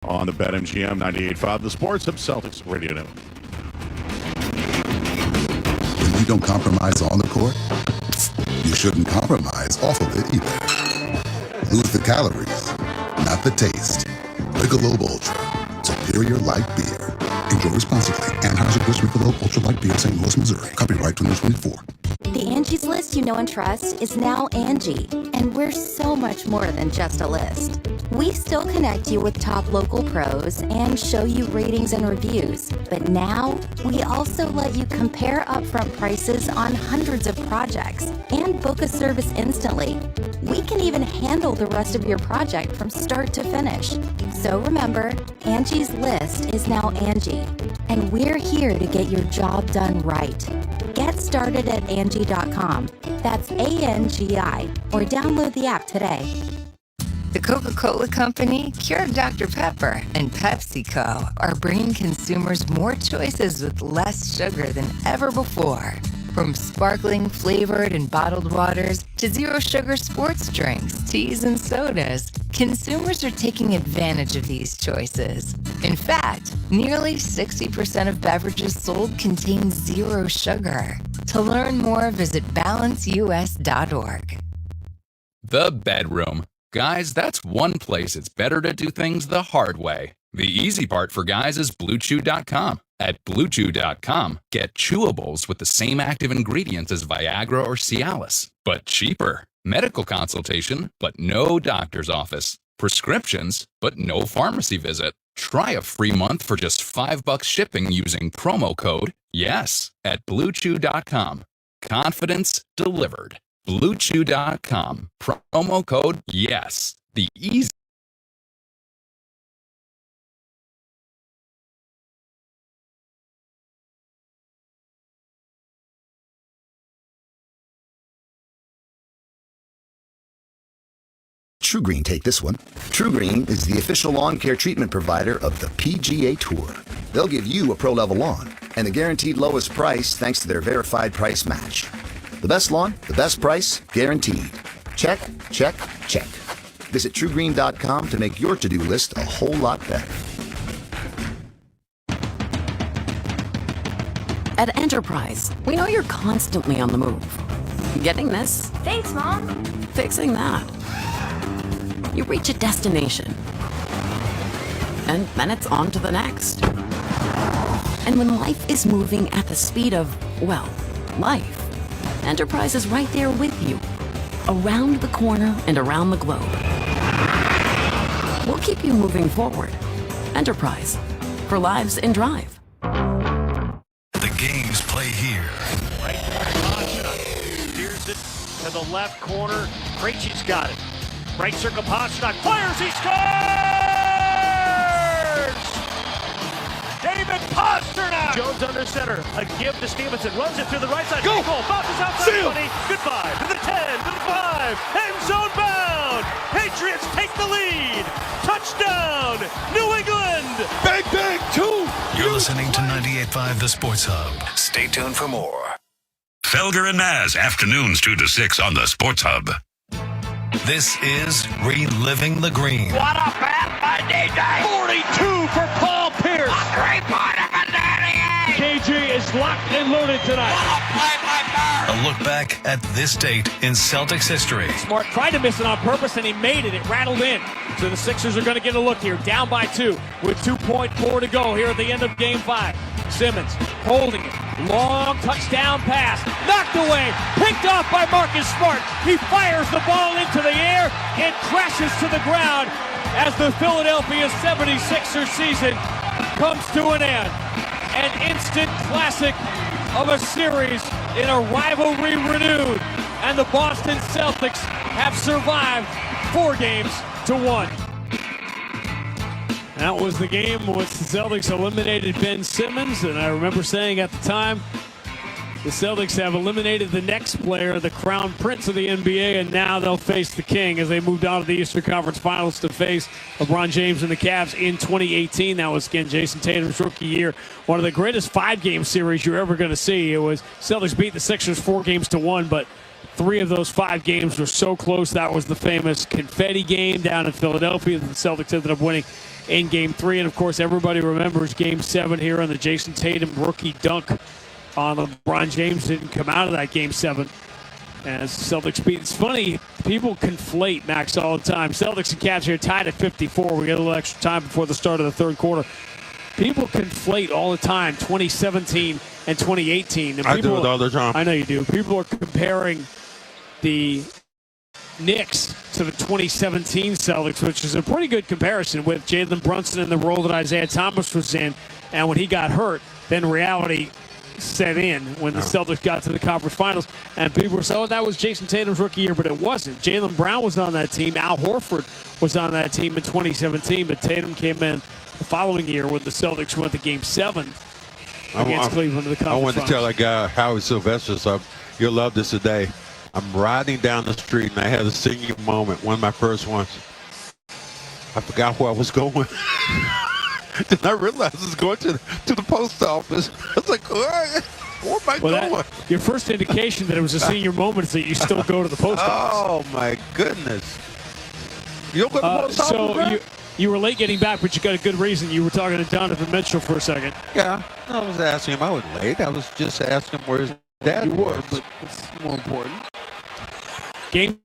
on the BetMGM 98.5, the Sports Hub Celtics Radio Network. When you don't compromise on the court, you shouldn't compromise off of it either. Lose the calories, not the taste. Michelob Ultra, superior light beer. Enjoy responsibly. Anheuser-Busch Michelob Ultra Light Beer, St. Louis, Missouri. Copyright 2024. The Angie's List you know and trust is now Angie, and we're so much more than just a list. We still connect you with top local pros and show you ratings and reviews, but now we also let you compare upfront prices on hundreds of projects and book a service instantly. We can even handle the rest of your project from start to finish. So remember, Angie's List is now Angie, and we're here to get your job done right. Get started at Angie.com. That's ANGI, or download the app today. The Coca-Cola Company, Keurig Dr. Pepper, and PepsiCo are bringing consumers more choices with less sugar than ever before. From sparkling, flavored, and bottled waters to zero-sugar sports drinks, teas, and sodas, consumers are taking advantage of these choices. In fact, nearly 60% of beverages sold contain zero sugar. To learn more, visit balanceus.org. The bedroom. Guys, that's one place it's better to do things the hard way. The easy part for guys is BlueChew.com. At BlueChew.com, get chewables with the same active ingredients as Viagra or Cialis, but cheaper. Medical consultation, but no doctor's office. Prescriptions, but no pharmacy visit. Try a free month for just $5 shipping using promo code YES at BlueChew.com. Confidence delivered. BlueChew.com. Promo code YES. The easy. True Green, take this one. True Green is the official lawn care treatment provider of the PGA Tour. They'll give you a pro-level lawn and the guaranteed lowest price thanks to their verified price match. The best lawn, the best price, guaranteed. Check, check, check. Visit TrueGreen.com to make your to-do list a whole lot better. At Enterprise, we know you're constantly on the move. Getting this? Thanks, Mom. Fixing that. You reach a destination, and then it's on to the next. And when life is moving at the speed of, well, life, Enterprise is right there with you, around the corner and around the globe. We'll keep you moving forward. Enterprise, for lives in drive. The games play here. Right, Pacha steers it to the left corner. Krejci's got it. Right circle, Pasternak fires, he scores! David Pasternak! Jones under center, a give to Stevenson, runs it through the right side. Go! Goal, bounces outside the 20, goodbye, to the 10, to the 5, end zone bound! Patriots take the lead! Touchdown, New England! Bang, bang, 2! You're listening to 98.5 The Sports Hub. Stay tuned for more. Felger and Maz, afternoons 2 to 6 on the Sports Hub. This is Reliving the Green. What a pass by DJ! 42 for Paul Pierce! A three-pointer for Danny Ainge! KG is locked and loaded tonight. A look back at this date in Celtics history. Smart tried to miss it on purpose, and he made it. It rattled in. So the Sixers are going to get a look here. Down by 2 with 2.4 to go here at the end of Game 5. Simmons holding it. Long touchdown pass. Knocked away. Picked off by Marcus Smart. He fires the ball into the air. It crashes to the ground as the Philadelphia 76ers season comes to an end. An instant classic of a series in a rivalry renewed. And the Boston Celtics have survived 4 games to 1. That was the game in which the Celtics eliminated Ben Simmons, and I remember saying at the time, the Celtics have eliminated the next player, the crown prince of the NBA, and now they'll face the king as they moved on to the Eastern Conference Finals to face LeBron James and the Cavs in 2018. That was, again, Jason Tatum's rookie year. One of the greatest 5-game series you're ever going to see. It was Celtics beat the Sixers 4 games to 1, but 3 of those 5 games were so close. That was the famous confetti game down in Philadelphia that the Celtics ended up winning in Game 3. And, of course, everybody remembers Game 7 here on the Jason Tatum rookie dunk on LeBron James. Didn't come out of that Game 7. As the Celtics beat. It's funny, people conflate, Max, all the time. Celtics and Cavs here tied at 54. We got a little extra time before the start of the third quarter. People conflate all the time 2017 and 2018. And I do it all the time. I know you do. People are comparing the Knicks to the 2017 Celtics, which is a pretty good comparison with Jalen Brunson in the role that Isaiah Thomas was in. And when he got hurt, then reality set in when the Celtics got to the conference finals, and people were saying, oh, that was Jason Tatum's rookie year, but it wasn't. Jaylen Brown was on that team. Al Horford was on that team in 2017, but Tatum came in the following year when the Celtics went to Game 7 against Cleveland in the conference I wanted to finals. tell that guy, Howard Sylvester, so you'll love this today. I'm riding down the street, and I had a senior moment, one of my first ones. I forgot where I was going. Then I realized I was going to the post office. I was like, where am I going? Your first indication that it was a senior moment is that you still go to the post office. Oh, my goodness. You don't go to the post office? So you were late getting back, but you got a good reason. You were talking to Donovan Mitchell for a second. Yeah, I was asking him. I was late. I was just asking him where his dad was. But it's more important. Game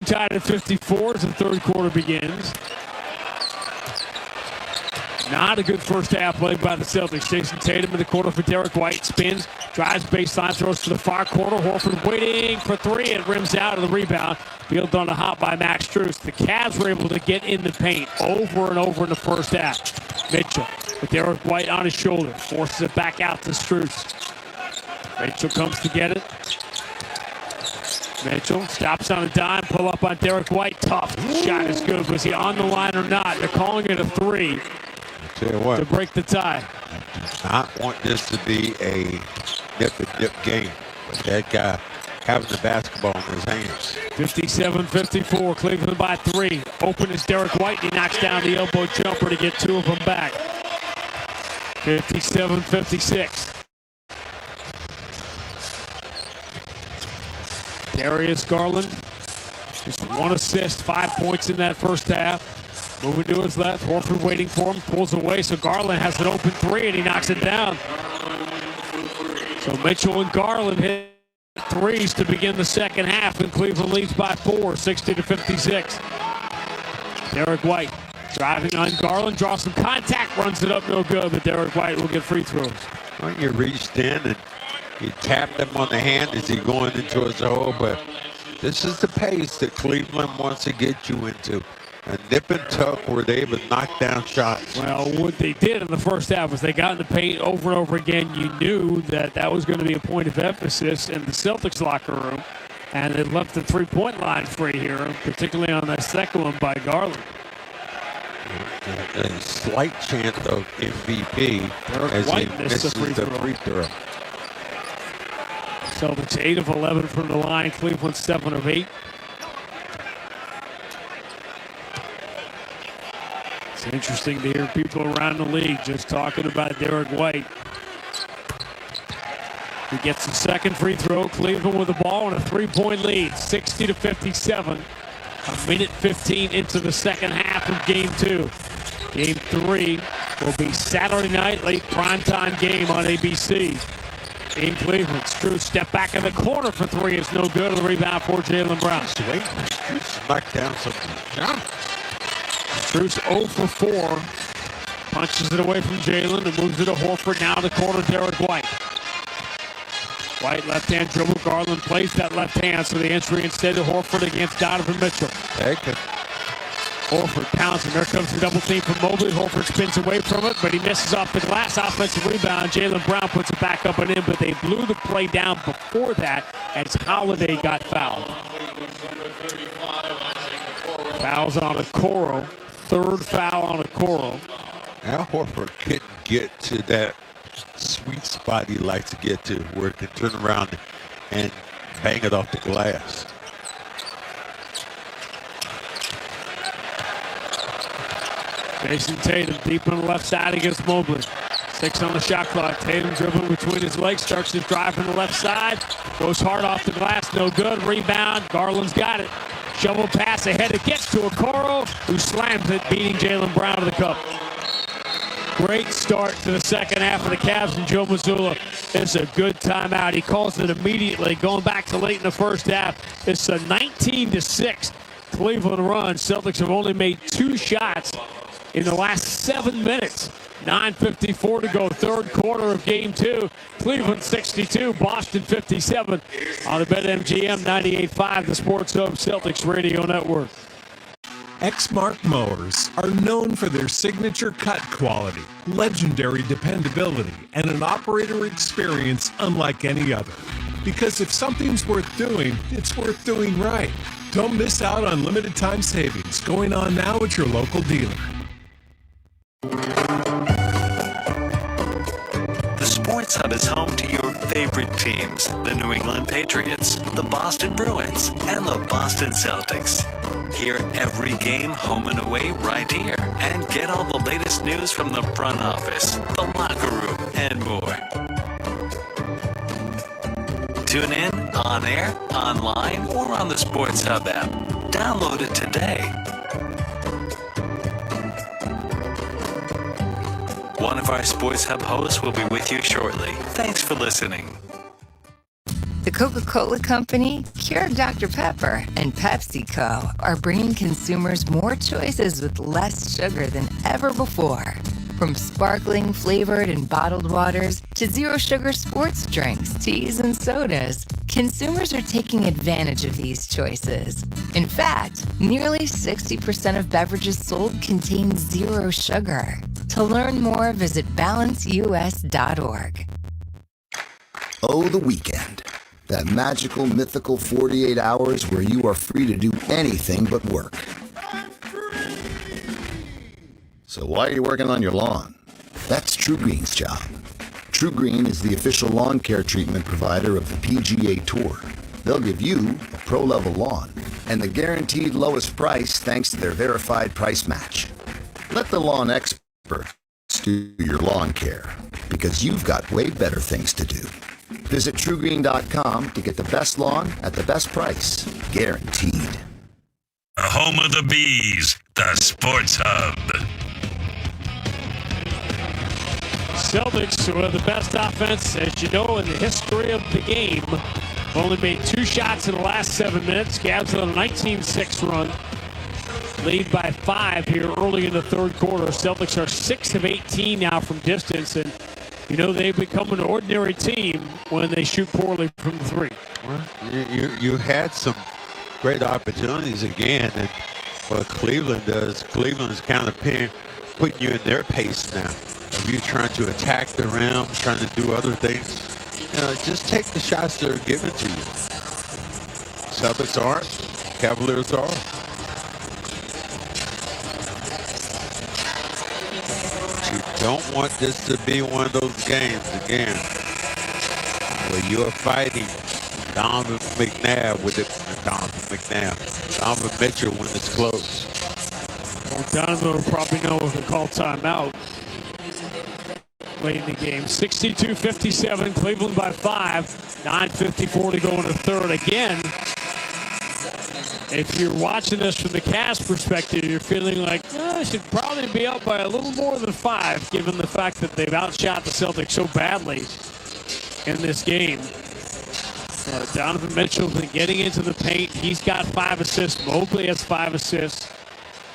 tied at 54 as the third quarter begins. Not a good first half played by the Celtics. Jason Tatum in the corner for Derek White. Spins, drives baseline, throws to the far corner. Horford waiting for 3 and rims out of the rebound. Field on the hop by Max Strus. The Cavs were able to get in the paint over and over in the first half. Mitchell with Derek White on his shoulder. Forces it back out to Strus. Mitchell comes to get it. Mitchell stops on a dime. Pull up on Derek White. Tough. Shot is good. Was he on the line or not? They're calling it a 3. Tell you what, to break the tie. I want this to be a nip-and-dip game, but that guy having the basketball in his hands. 57-54, Cleveland by 3. Open is Derek White. He knocks down the elbow jumper to get 2 of them back. 57-56. Darius Garland, just 1 assist, 5 points in that first half. Moving to his left, Horford waiting for him, pulls away, so Garland has an open 3, and he knocks it down. So Mitchell and Garland hit 3s to begin the second half, and Cleveland leads by 4, 60-56. Derek White driving on Garland, draws some contact, runs it up, no good, but Derek White will get free throws. Well, you reached in and you tapped him on the hand as he going into his hole, but this is the pace that Cleveland wants to get you into. A nip and tuck where they able to knock down shots. Well, what they did in the first half was they got in the paint over and over again. You knew that was going to be a point of emphasis in the Celtics locker room, and they left the three-point line free here, particularly on that second one by Garland. A slight chance of MVP as he misses the free throw. Celtics 8 of 11 from the line. Cleveland 7 of 8. It's interesting to hear people around the league just talking about Derek White. He gets the second free throw. Cleveland with the ball and a 3-point lead, 60-57. A minute 15 into the second half of Game 2. Game 3 will be Saturday night, late primetime game on ABC. In Cleveland, Strus step back in the corner for 3 is no good. The rebound for Jaylen Brown. Strus knocked down some shots. Strus 0 for 4. Punches it away from Jaylen and moves it to Horford. Now in the corner, Derek White. White left-hand dribble. Garland plays that left hand, so the entry instead to Horford against Donovan Mitchell. Horford pounds, and there comes the double team from Mobley. Horford spins away from it, but he misses off the glass. Offensive rebound. Jaylen Brown puts it back up and in, but they blew the play down before that as Holiday got fouled. Fouls on Okoro. Third foul on Okoro. Al Horford couldn't get to that sweet spot he likes to get to, where he can turn around and bang it off the glass. Jason Tatum deep on the left side against Mobley. 6 on the shot clock. Tatum dribbling between his legs, starts to drive from the left side. Goes hard off the glass, no good. Rebound, Garland's got it. Shovel pass ahead, it gets to Okoro, who slams it, beating Jaylen Brown to the cup. Great start to the second half of the Cavs, and Joe Mazzulla. It's a good timeout. He calls it immediately, going back to late in the first half. It's a 19-6 Cleveland run. Celtics have only made 2 shots in the last 7 minutes. 9:54 to go, third quarter of game 2. Cleveland 62, Boston 57 on the BetMGM 98.5, the Sports Hub Celtics Radio Network. Exmark mowers are known for their signature cut quality, legendary dependability, and an operator experience unlike any other. Because if something's worth doing, it's worth doing right. Don't miss out on limited time savings going on now at your local dealer. The Sports Hub is home to your favorite teams, the New England Patriots, the Boston Bruins, and the Boston Celtics. Hear every game home and away right here, and get all the latest news from the front office, the locker room, and more. Tune in, on air, online, or on the Sports Hub app. Download it today. One of our Sports Hub hosts will be with you shortly. Thanks for listening. The Coca-Cola Company, Keurig Dr. Pepper, and PepsiCo are bringing consumers more choices with less sugar than ever before. From sparkling, flavored, and bottled waters to zero-sugar sports drinks, teas, and sodas, consumers are taking advantage of these choices. In fact, nearly 60% of beverages sold contain zero sugar. To learn more, visit balanceus.org. Oh, the weekend. That magical, mythical 48 hours where you are free to do anything but work. So why are you working on your lawn? That's True Green's job. True Green is the official lawn care treatment provider of the PGA Tour. They'll give you a pro-level lawn and the guaranteed lowest price thanks to their verified price match. Let the lawn experts do your lawn care because you've got way better things to do. Visit TrueGreen.com to get the best lawn at the best price. Guaranteed. The home of the Bees, the Sports Hub. Celtics, who are the best offense, as you know, in the history of the game, only made 2 shots in the last 7 minutes. Cavs on a 19-6 run. Lead by 5 here early in the third quarter. Celtics are 6 of 18 now from distance, and you know they've become an ordinary team when they shoot poorly from the 3. Well, you had some great opportunities again, and what Cleveland does, Cleveland is kind of putting you in their pace now. If you're trying to attack the rim, trying to do other things, just take the shots that are given to you. Celtics aren't, Cavaliers are. You don't want this to be one of those games again where you're fighting Donovan McNabb with it. Donovan Mitchell when it's close. Well, Donovan will probably know if to call timeout late in the game. 62-57, Cleveland by 5. 9:54 to go in the third. Again, if you're watching this from the Cavs perspective, you're feeling like, I should probably be up by a little more than 5, given the fact that they've outshot the Celtics so badly in this game. Donovan Mitchell been getting into the paint. He's got 5 assists. Mobley has 5 assists.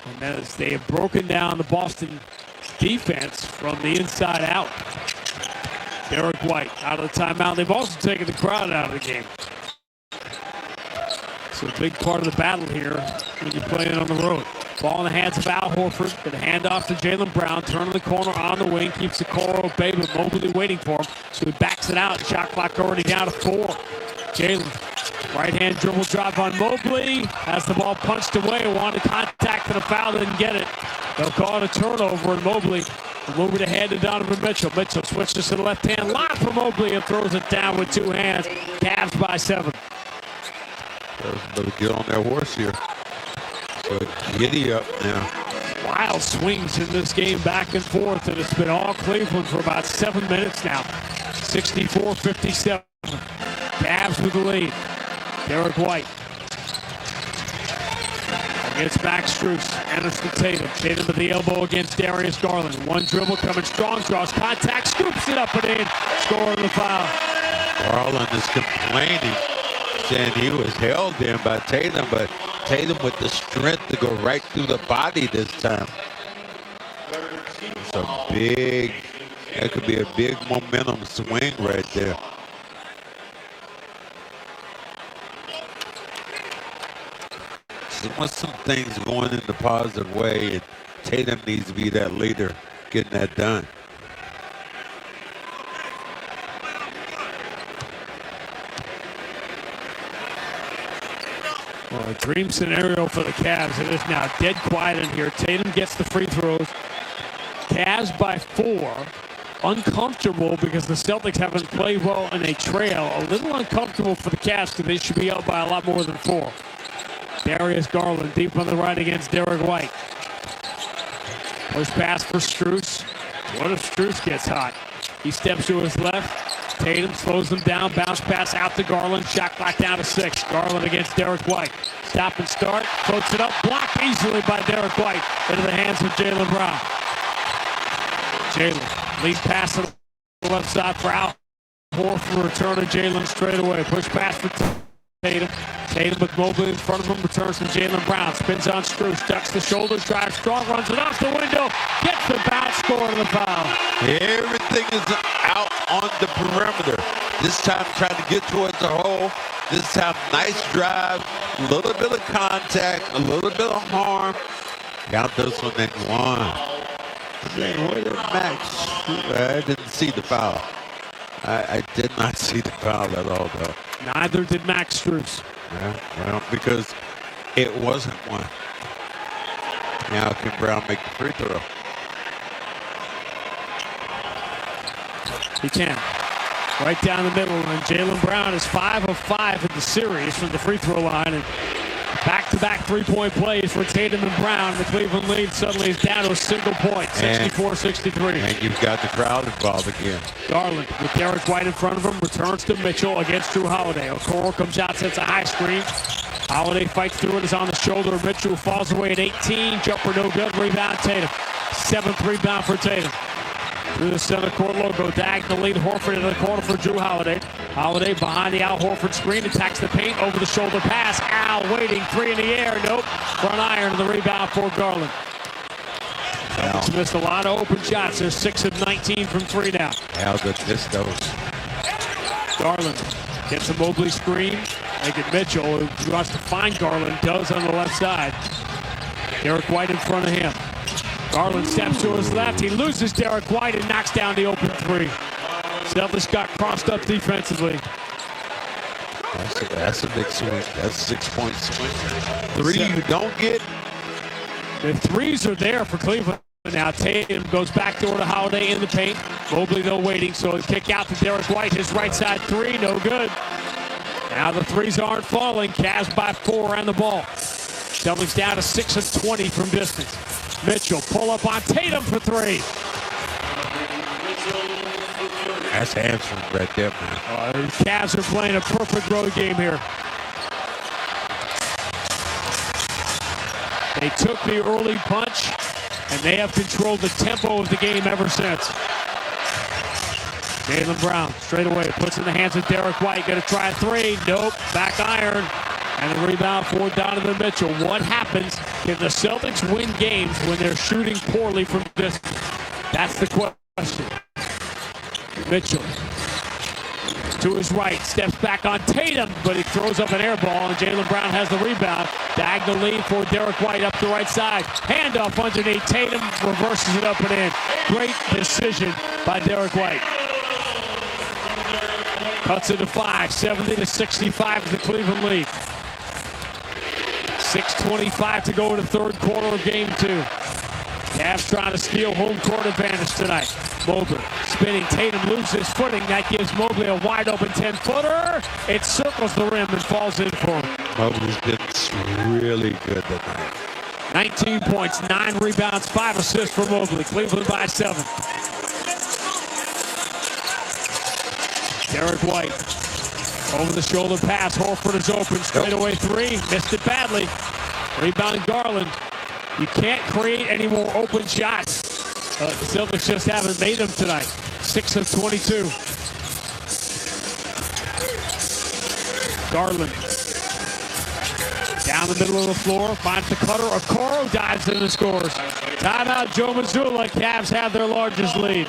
And as they have broken down the Boston defense from the inside out. Derek White out of the timeout. They've also taken the crowd out of the game. So a big part of the battle here when you're playing on the road. Ball in the hands of Al Horford. Good handoff to Jaylen Brown. Turning the corner on the wing. Keeps the Okoro Bay, but Mobley waiting for him. So he backs it out. Shot clock already down to 4. Jaylen, right-hand dribble drive on Mobley. Has the ball punched away. Wanted contact and a foul. Didn't get it. They'll call it a turnover, and Mobley will move it ahead to Donovan Mitchell. Mitchell switches to the left-hand line for Mobley and throws it down with 2 hands. Cavs by 7. Better get on that horse here. So giddy up now. wild swings in this game back and forth, and it's been all Cleveland for about 7 minutes now. 64-57. Cavs with the lead. Derek White against Max Strus. Anderson Tatum. Tatum with the elbow against Darius Garland. One dribble coming strong. Draws contact. Scoops it up and in. Scoring the foul. Garland is complaining, saying he was held in by Tatum, but Tatum with the strength to go right through the body this time. It's a big, that could be a big momentum swing right there. So once some things going in the positive way, and Tatum needs to be that leader getting that done. Well, a dream scenario for the Cavs. It is now dead quiet in here. Tatum gets the free throws. Cavs by 4. Uncomfortable because the Celtics haven't played well in a trail. A little uncomfortable for the Cavs because they should be up by a lot more than 4. Darius Garland deep on the right against Derek White. Push pass for Strus. What if Strus gets hot? He steps to his left. Tatum slows them down. Bounce pass out to Garland. Shot clock down to 6. Garland against Derek White. Stop and start. Floats it up. Blocked easily by Derek White into the hands of Jaylen Brown. Jaylen lead pass to the left side for Al Horford. Return to Jaylen straight away. Push pass for Tatum. Tatum with Mobley in front of him. Returns to Jaylen Brown. Spins on Strus. Ducks the shoulders. Drives strong. Runs it off the window. Gets the bounce. Scoring the foul. Everything is out on the perimeter. This time trying to get towards the hole. This time nice drive. A little bit of contact. A little bit of harm. Got this one and one. Where did Max? I didn't see the foul. I did not see the foul at all, though. Neither did Max Strus. Yeah, well, because it wasn't one. Now can Brown make the free throw? He can. Right down the middle, and Jaylen Brown is 5 of 5 in the series from the free throw line. And back-to-back three-point plays for Tatum and Brown. The Cleveland lead suddenly is down to a single point, 64-63. And you've got the crowd involved again. Garland with Derek White in front of him, returns to Mitchell against Drew Holiday. Okoro comes out, sets a high screen. Holiday fights through it, is on the shoulder. Mitchell falls away at 18. Jumper no good, rebound Tatum. 7th rebound for Tatum. Through the center court logo, diagonal lead Horford into the corner for Drew Holiday. Holiday behind the Al Horford screen, attacks the paint, over the shoulder pass. Al waiting, 3 in the air, nope. Front iron, the rebound for Garland. Celtics missed a lot of open shots. They're 6 of 19 from 3 now. Al just missed those. Garland gets a Mobley screen. Making Mitchell, who wants to find Garland, does on the left side. Derek White in front of him. Garland steps to his left. He loses Derek White and knocks down the open 3. Celtics got crossed up defensively. That's a big swing. That's a 6-point swing. 3 you don't get. The 3s are there for Cleveland. Now Tatum goes back door to Holiday in the paint. Mobley though waiting, so a kick out to Derek White. His right side 3, no good. Now the 3s aren't falling. Cavs by 4 on the ball. Celtics down to 6 of 20 from distance. Mitchell pull up on Tatum for 3. That's answering right there, man. The Cavs are playing a perfect road game here. They took the early punch, and they have controlled the tempo of the game ever since. Jaylen Brown straight away puts in the hands of Derek White. Going to try a 3. Nope. Back iron. And a rebound for Donovan Mitchell. What happens if the Celtics win games when they're shooting poorly from distance? That's the question. Mitchell to his right, steps back on Tatum, but he throws up an air ball, and Jaylen Brown has the rebound. Diagonal lead for Derek White up the right side. Handoff underneath. Tatum reverses it up and in. Great decision by Derek White. Cuts it to 5, 70-65 is the Cleveland lead. 6:25 to go in the third quarter of game 2. Cavs trying to steal home court advantage tonight. Mobley spinning. Tatum loses footing. That gives Mobley a wide open 10-footer. It circles the rim and falls in for him. Mobley's been really good tonight. 19 points, 9 rebounds, 5 assists for Mobley. Cleveland by 7. Derek White, over the shoulder pass. Horford is open, straightaway 3. Missed it badly. Rebound Garland. You can't create any more open shots. The Celtics just haven't made them tonight. 6 of 22. Garland. Down the middle of the floor, finds the cutter. Okoro dives in and scores. Timeout, Joe Mazzulla. Cavs have their largest lead.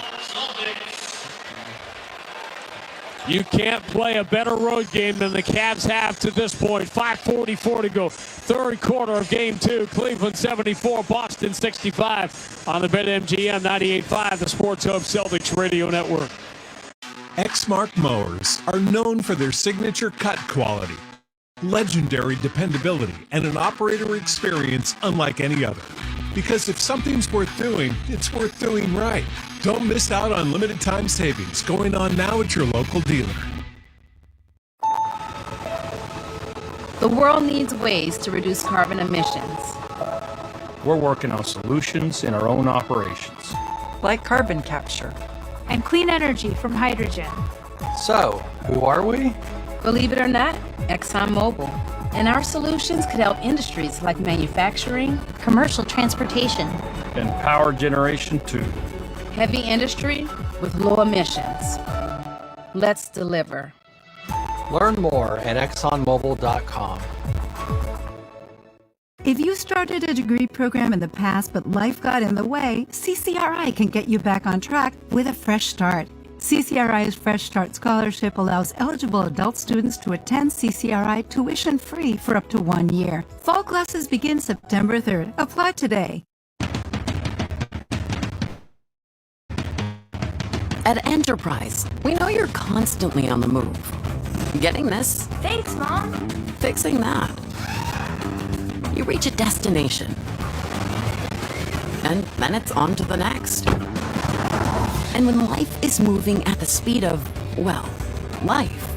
You can't play a better road game than the Cavs have to this point. 5:44 to go. Third quarter of game 2. Cleveland 74, Boston 65 on the BetMGM 98.5, the Sports Hub Celtics Radio Network. Exmark mowers are known for their signature cut quality, legendary dependability, and an operator experience unlike any other. Because if something's worth doing, it's worth doing right. Don't miss out on limited time savings going on now at your local dealer. The world needs ways to reduce carbon emissions. We're working on solutions in our own operations, like carbon capture and clean energy from hydrogen. So, who are we? Believe it or not, ExxonMobil. And our solutions could help industries like manufacturing, commercial transportation, and power generation too. Heavy industry with low emissions. Let's deliver. Learn more at ExxonMobil.com. If you started a degree program in the past but life got in the way, CCRI can get you back on track with a fresh start. CCRI's Fresh Start Scholarship allows eligible adult students to attend CCRI tuition-free for up to 1 year. Fall classes begin September 3rd. Apply today. At Enterprise, we know you're constantly on the move. Getting this? Thanks, Mom. Fixing that. You reach a destination. And then it's on to the next. And when life is moving at the speed of, well, life,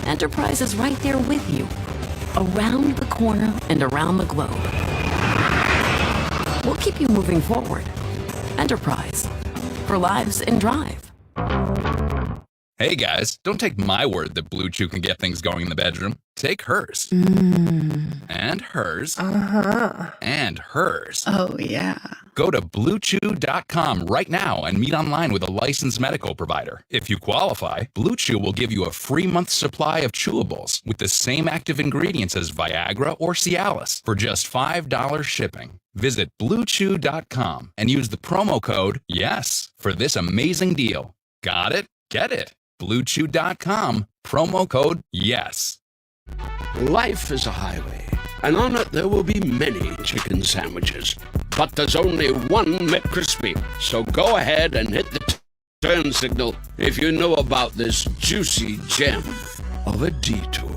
Enterprise is right there with you. Around the corner and around the globe. We'll keep you moving forward. Enterprise. For lives in drive. Hey guys, don't take my word that Blue Chew can get things going in the bedroom. Take hers. And hers. And hers. Oh, yeah. Go to BlueChew.com right now and meet online with a licensed medical provider. If you qualify, Blue Chew will give you a free month's supply of chewables with the same active ingredients as Viagra or Cialis for just $5 shipping. Visit BlueChew.com and use the promo code YES for this amazing deal. Got it? Get it. BlueChew.com, promo code YES. Life is a highway, and on it there will be many chicken sandwiches. But there's only one McCrispy. So go ahead and hit the turn signal if you know about this juicy gem of a detour.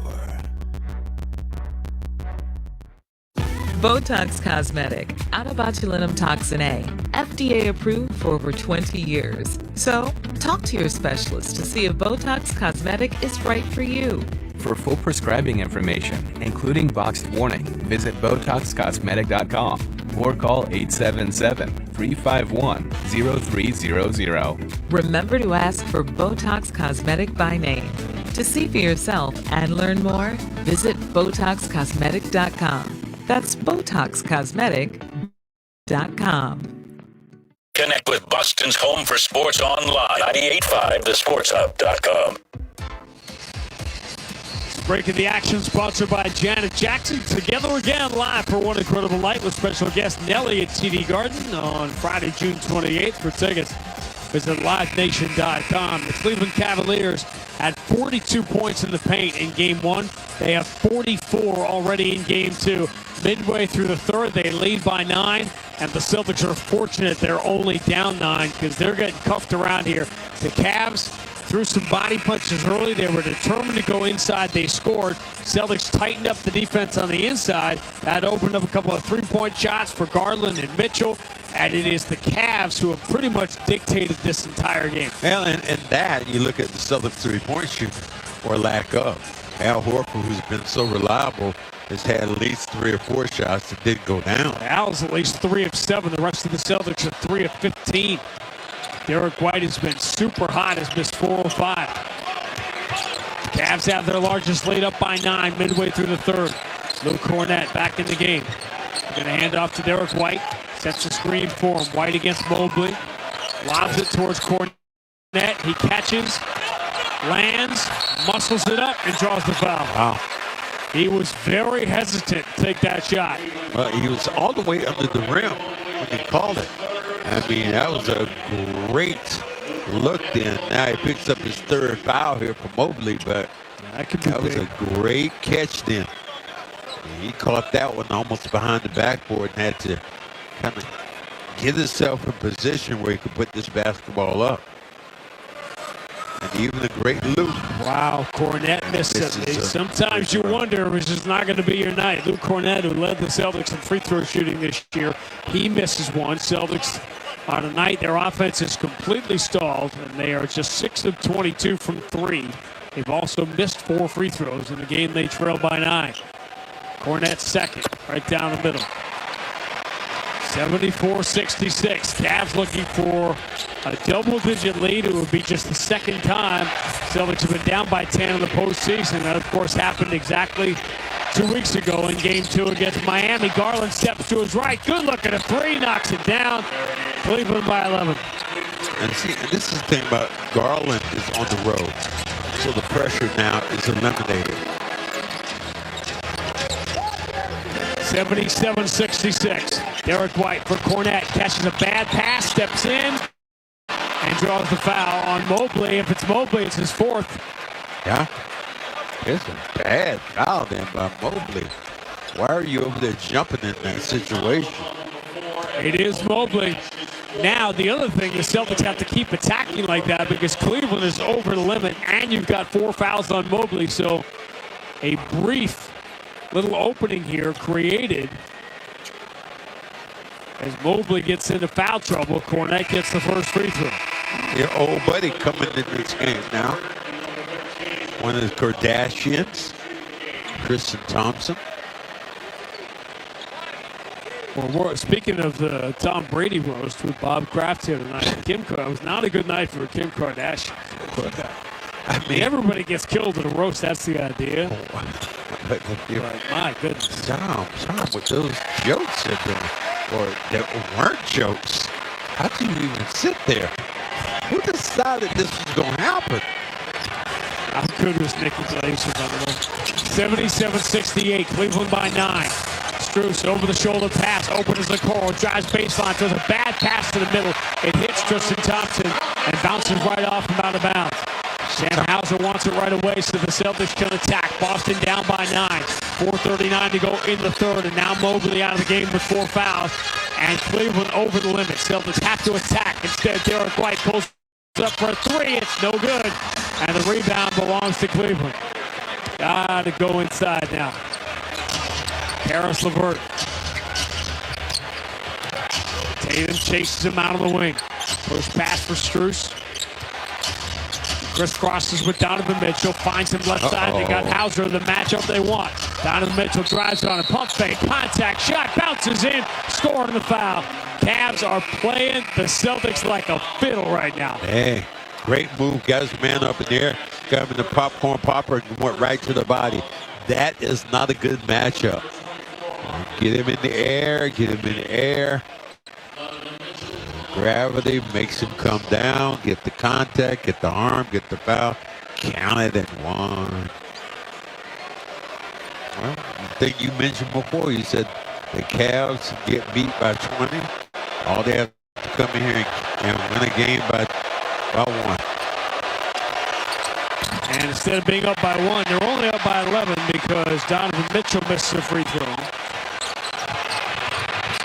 Botox Cosmetic, out of botulinum toxin A, FDA approved for over 20 years. So, talk to your specialist to see if Botox Cosmetic is right for you. For full prescribing information, including boxed warning, visit BotoxCosmetic.com or call 877-351-0300. Remember to ask for Botox Cosmetic by name. To see for yourself and learn more, visit BotoxCosmetic.com. That's BotoxCosmetic.com. Connect with Boston's home for sports online. 98.5 thesportshub.com. Breaking the action, sponsored by Janet Jackson. Together again, live for one incredible night with special guest Nelly at TD Garden on Friday, June 28th. For tickets, visit livenation.com. The Cleveland Cavaliers had 42 points in the paint in Game 1. They have 44 already in Game 2. Midway through the third, they lead by 9, and the Celtics are fortunate they're only down 9 because they're getting cuffed around here. The Cavs threw some body punches early. They were determined to go inside. They scored. Celtics tightened up the defense on the inside. That opened up a couple of three-point shots for Garland and Mitchell, and it is the Cavs who have pretty much dictated this entire game. Well, and that, you look at the Celtics three-point shooting, or lack of. Al Horford, who's been so reliable has had at least 3 or 4 shots that didn't go down. Al's at least 3 of 7. The rest of the Celtics are 3 of 15. Derek White has been super hot, has missed 4 of 5. Cavs have their largest lead up by 9 midway through the third. Luke Cornett back in the game. Going to hand off to Derek White. Sets the screen for him. White against Mobley. Lobs it towards Cornett. He catches, lands, muscles it up, and draws the foul. Wow. He was very hesitant to take that shot. Well, he was all the way under the rim when he called it. I mean, that was a great look then. Now he picks up his 3rd foul here for Mobley, but that was a great catch then. He caught that one almost behind the backboard and had to kind of get himself in position where he could put this basketball up. And even a great Luke. Wow, Cornett missed it. Sometimes you wonder if it's just not going to be your night. Luke Cornett, who led the Celtics in free throw shooting this year, he misses one. Celtics on a night their offense is completely stalled, and they are just 6 of 22 from 3. They've also missed 4 free throws in the game they trail by 9. Cornett second, right down the middle. 74-66. Cavs looking for a double-digit lead. It would be just the second time Celtics have been down by 10 in the postseason. That, of course, happened exactly 2 weeks ago in Game 2 against Miami. Garland steps to his right. Good look at a 3. Knocks it down. Cleveland by 11. And see, this is the thing about Garland is on the road. So the pressure now is eliminated. 77-66. Derek White for Cornett. Catches a bad pass, steps in, and draws the foul on Mobley. If it's Mobley, it's his 4th. Yeah. It's a bad foul then by Mobley. Why are you over there jumping in that situation? It is Mobley. Now, the other thing, the Celtics have to keep attacking like that because Cleveland is over the limit, and you've got 4 fouls on Mobley. So a brief little opening here created as Mobley gets into foul trouble. Cornett gets the first free throw. Your old buddy coming in this game now. One of the Kardashians, Tristan Thompson. Well, speaking of the Tom Brady roast with Bob Kraft here tonight, it was not a good night for Kim Kardashian. I mean, everybody gets killed in a roast. That's the idea. But my goodness. Tom, with those jokes that weren't jokes. How do you even sit there? Who decided this was going to happen? How good was Nikki Glazer, by the way? 77-68, Cleveland by 9. Strus over the shoulder pass, open as the Coral, drives baseline, throws a bad pass to the middle. It hits Tristan Thompson and bounces right off and out of bounds. Sam Hauser wants it right away, so the Celtics can attack. Boston down by 9. 4:39 to go in the third, and now Mobley out of the game with 4 fouls. And Cleveland over the limit. Celtics have to attack. Instead, Derek White pulls up for a 3. It's no good. And the rebound belongs to Cleveland. Got to go inside now. Harris LeVert. Tatum chases him out of the wing. Push pass for Strus. Crisscrosses with Donovan Mitchell. Finds him left side. They got Hauser in the matchup they want. Donovan Mitchell drives on a pump fake. Contact shot. Bounces in. Scoring the foul. Cavs are playing the Celtics like a fiddle right now. Hey, great move. Got his man up in there. Got him in the popcorn popper and went right to the body. That is not a good matchup. Get him in the air. Get him in the air. Gravity makes him come down, get the contact, get the arm, get the foul, count it at 1. Well, the thing you mentioned before, you said the Cavs get beat by 20. All they have to come in here and win a game by 1. And instead of being up by 1, they're only up by 11 because Donovan Mitchell missed a free throw.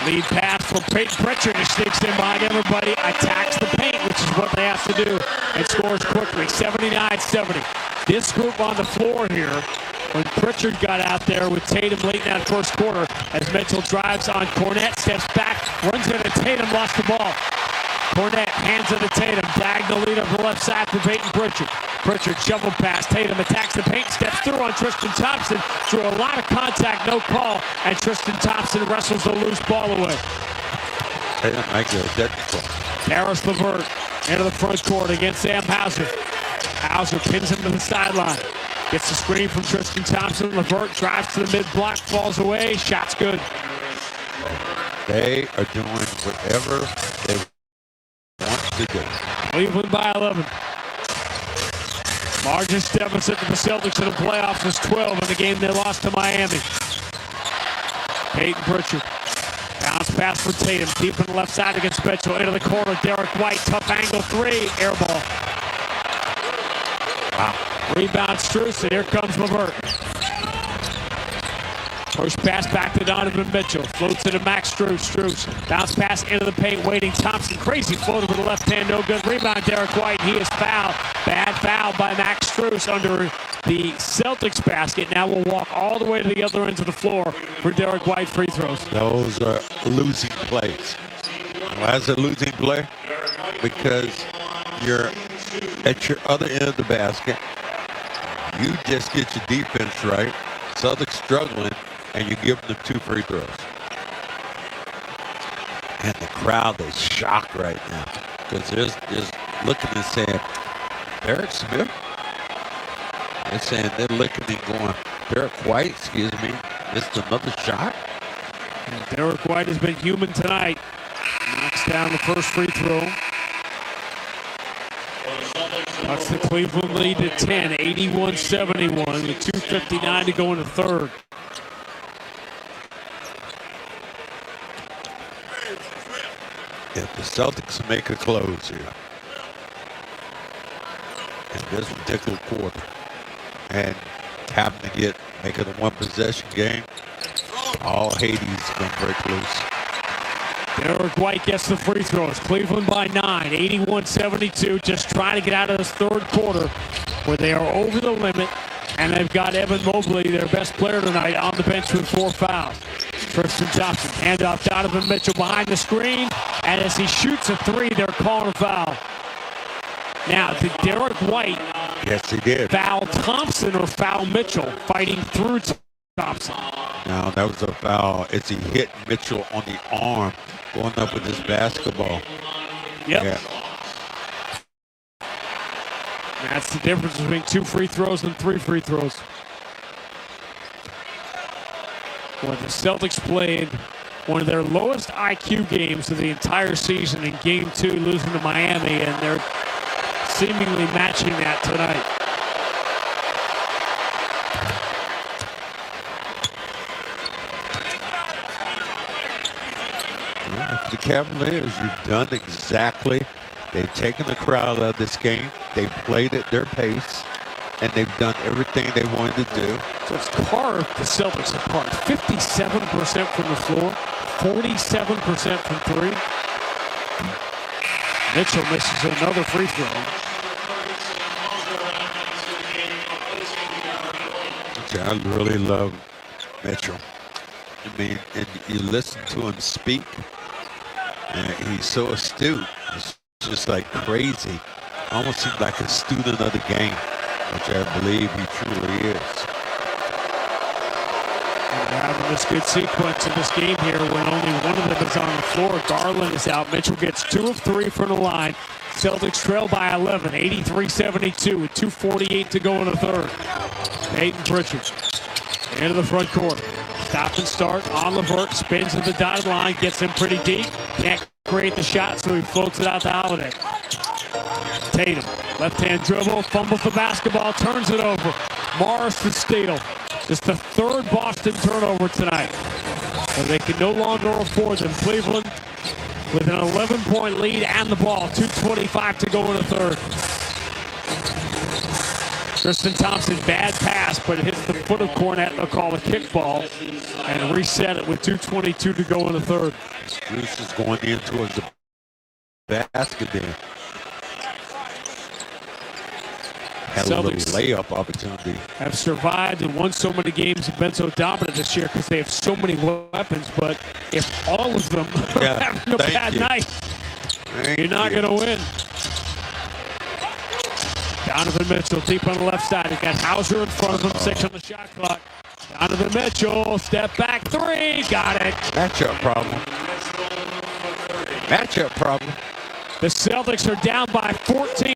Lead pass for Peyton Pritchard, who sneaks in behind everybody, attacks the paint, which is what they have to do, and scores quickly, 79-70. This group on the floor here, when Pritchard got out there with Tatum late in that first quarter, as Mitchell drives on Cornett, steps back, runs into Tatum, lost the ball. Cornette hands it to Tatum. Diagonal lead up the left side for Peyton Pritchard. Pritchard shovel pass. Tatum attacks the paint, steps through on Tristan Thompson. Drew a lot of contact, no call, and Tristan Thompson wrestles the loose ball away. Tatum might get a technical. Karis LeVert into the front court against Sam Hauser. Hauser pins him to the sideline. Gets the screen from Tristan Thompson. LeVert drives to the mid-block, falls away. Shot's good. They are doing whatever they want to do. Cleveland by 11. Largest deficit for the Celtics in the playoffs was 12 in the game they lost to Miami. Peyton Pritchard. Bounce pass for Tatum. Deep on the left side against Mitchell. Into the corner. Derek White. Tough angle three. Air ball. Wow. Rebound Strus, and here comes LeVert. Push pass back to Donovan Mitchell. Floats into Max Strus. Bounce pass into the paint. Waiting Thompson. Crazy floater with the left hand. No good. Rebound Derek White. He is fouled. Bad foul by Max Strus under the Celtics basket. Now we'll walk all the way to the other end of the floor for Derek White free throws. Those are losing plays. Why is it a losing play? Because you're at your other end of the basket. You just get your defense right. Celtics struggling, and you give them 2 free throws. And the crowd is shocked right now because they're just looking and saying, Derek Smith? They're saying they're looking and going, Derek White, excuse me, missed another shot? And Derek White has been human tonight. Knocks down the first free throw. That's the Cleveland lead to 10, 81-71, with 2:59 to go in the third. If the Celtics make a close here in this particular quarter and happen to make it a one-possession game, all Hades is going to break loose. Derek White gets the free throws. Cleveland by 9, 81-72. Just trying to get out of this third quarter where they are over the limit, and they've got Evan Mobley, their best player tonight, on the bench with 4 fouls. Tristan Thompson, handoff Donovan Mitchell behind the screen, and as he shoots a 3, they're calling a foul. Now, did Derek White foul Thompson or foul Mitchell fighting through Thompson? No, that was a foul as he hit Mitchell on the arm going up with his basketball. Yep. Yeah. That's the difference between 2 free throws and 3 free throws. Well, the Celtics played one of their lowest IQ games of the entire season in Game 2, losing to Miami, and they're seemingly matching that tonight. The Cavaliers, you've done exactly. They've taken the crowd out of this game. They've played at their pace, and they've done everything they wanted to do. So it's carved the Celtics apart. 57% from the floor, 47% from 3. Mitchell misses another free throw. I really love Mitchell. I mean, and you listen to him speak, and he's so astute. It's just like crazy. Almost seems like a student of the game, which I believe he truly is. And we're having this good sequence in this game here when only one of them is on the floor. Garland is out. Mitchell gets 2 of 3 from the line. Celtics trail by 11, 83-72 with 2:48 to go in the third. Peyton Pritchard into the front court. Stop and start on LeVert. Spins to the dotted line. Gets him pretty deep. Can't create the shot, so he floats it out to Holiday. Tatum, left-hand dribble, fumbles the basketball, turns it over. Morris to steal. Just the 3rd Boston turnover tonight. And they can no longer afford them. Cleveland with an 11-point lead and the ball. 2:25 to go in the third. Tristan Thompson, bad pass, but it hits the foot of Cornette. They'll call a kickball and reset it with 2:22 to go in the third. Bruce is going in towards the basket there. Had a little layup opportunity. Have survived and won so many games and been so dominant this year because they have so many weapons, but if all of them are having a bad night. you're not going to win. Donovan Mitchell deep on the left side. He's got Hauser in front of him, 6 on the shot clock. Donovan Mitchell, step back 3, got it. Matchup problem. Matchup problem. The Celtics are down by 14.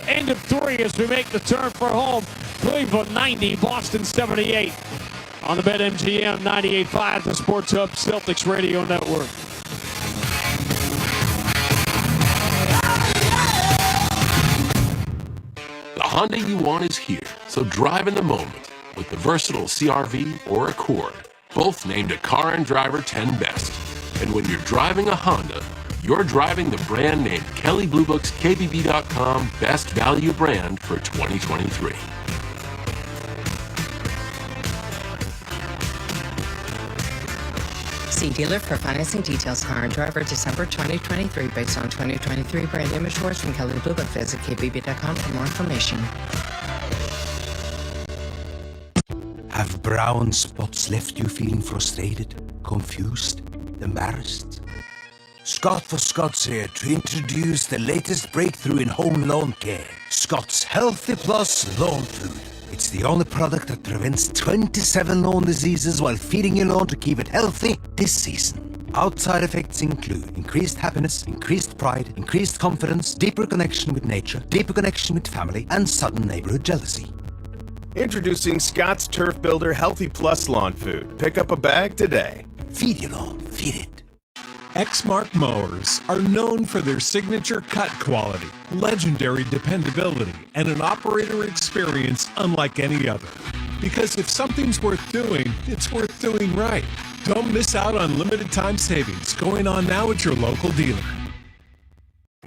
End of 3 as we make the turn for home. Cleveland 90, Boston 78. On the BetMGM 98.5, the Sports Hub Celtics Radio Network. The Honda you want is here, so drive in the moment with the versatile CR-V or Accord, both named a Car and Driver 10 Best. And when you're driving a Honda, you're driving the brand named Kelley Blue Book's KBB.com Best Value Brand for 2023. See dealer for financing details. Car and Driver December 2023 based on 2023 brand image words from Kelley Blue Book. Visit KBB.com for more information. Have brown spots left you feeling frustrated, confused, embarrassed? Scott for Scott's here to introduce the latest breakthrough in home lawn care. Scott's Healthy Plus Lawn Food. It's the only product that prevents 27 lawn diseases while feeding your lawn to keep it healthy this season. Outside effects include increased happiness, increased pride, increased confidence, deeper connection with nature, deeper connection with family, and sudden neighborhood jealousy. Introducing Scott's Turf Builder Healthy Plus Lawn Food. Pick up a bag today. Feed your lawn, feed it. Exmark mowers are known for their signature cut quality, legendary dependability, and an operator experience unlike any other. Because if something's worth doing, it's worth doing right. Don't miss out on limited time savings going on now at your local dealer.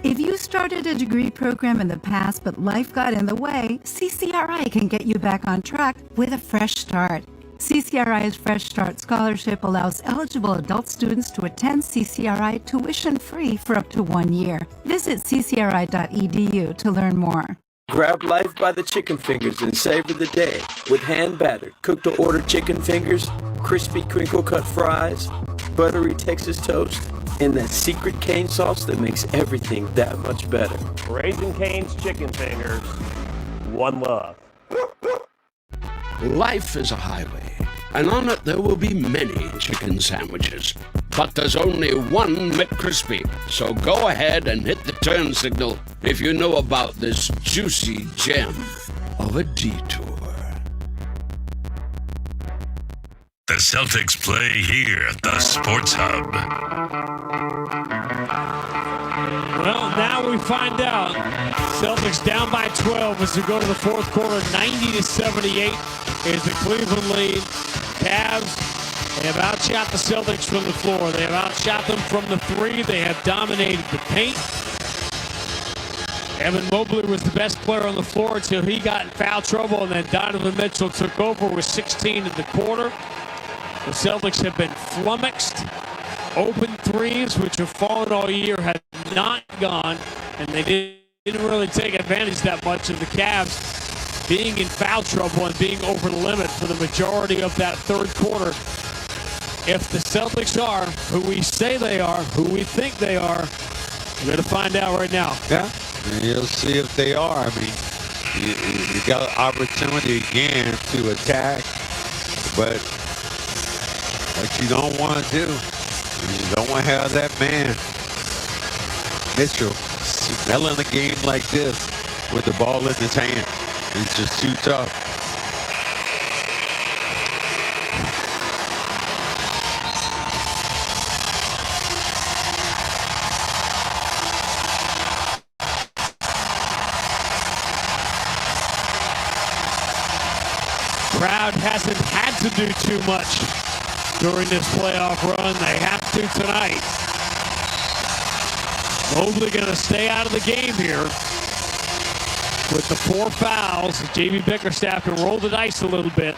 If you started a degree program in the past but life got in the way, CCRI can get you back on track with a fresh start. CCRI's Fresh Start Scholarship allows eligible adult students to attend CCRI tuition-free for up to 1 year. Visit ccri.edu to learn more. Grab life by the chicken fingers and savor the day with hand-battered, cook-to-order chicken fingers, crispy crinkle-cut fries, buttery Texas toast, and that secret cane sauce that makes everything that much better. Raising Cane's chicken fingers. One love. Life is a highway, and on it there will be many chicken sandwiches. But there's only one McCrispy, so go ahead and hit the turn signal if you know about this juicy gem of a detour. The Celtics play here at the Sports Hub. Well, now we find out. Celtics down by 12 as we go to the fourth quarter. 90-78 is the Cleveland lead. Cavs, they have outshot the Celtics from the floor. They have outshot them from the three. They have dominated the paint. Evan Mobley was the best player on the floor until he got in foul trouble, and then Donovan Mitchell took over with 16 in the quarter. The Celtics have been flummoxed. Open threes, which have fallen all year, have not gone, and they didn't really take advantage that much of the Cavs being in foul trouble and being over the limit for the majority of that third quarter. If the Celtics are who we say they are, who we think they are, we're going to find out right now. Yeah, and you'll see if they are. I mean, you got an opportunity again to attack, but what you don't want to do, you don't want to have that man, Mitchell, smelling a game like this with the ball in his hand. It's just too tough. Crowd hasn't had to do too much during this playoff run. They have to tonight. Mobley going to stay out of the game here with the 4 fouls. J.B. Bickerstaff can roll the dice a little bit.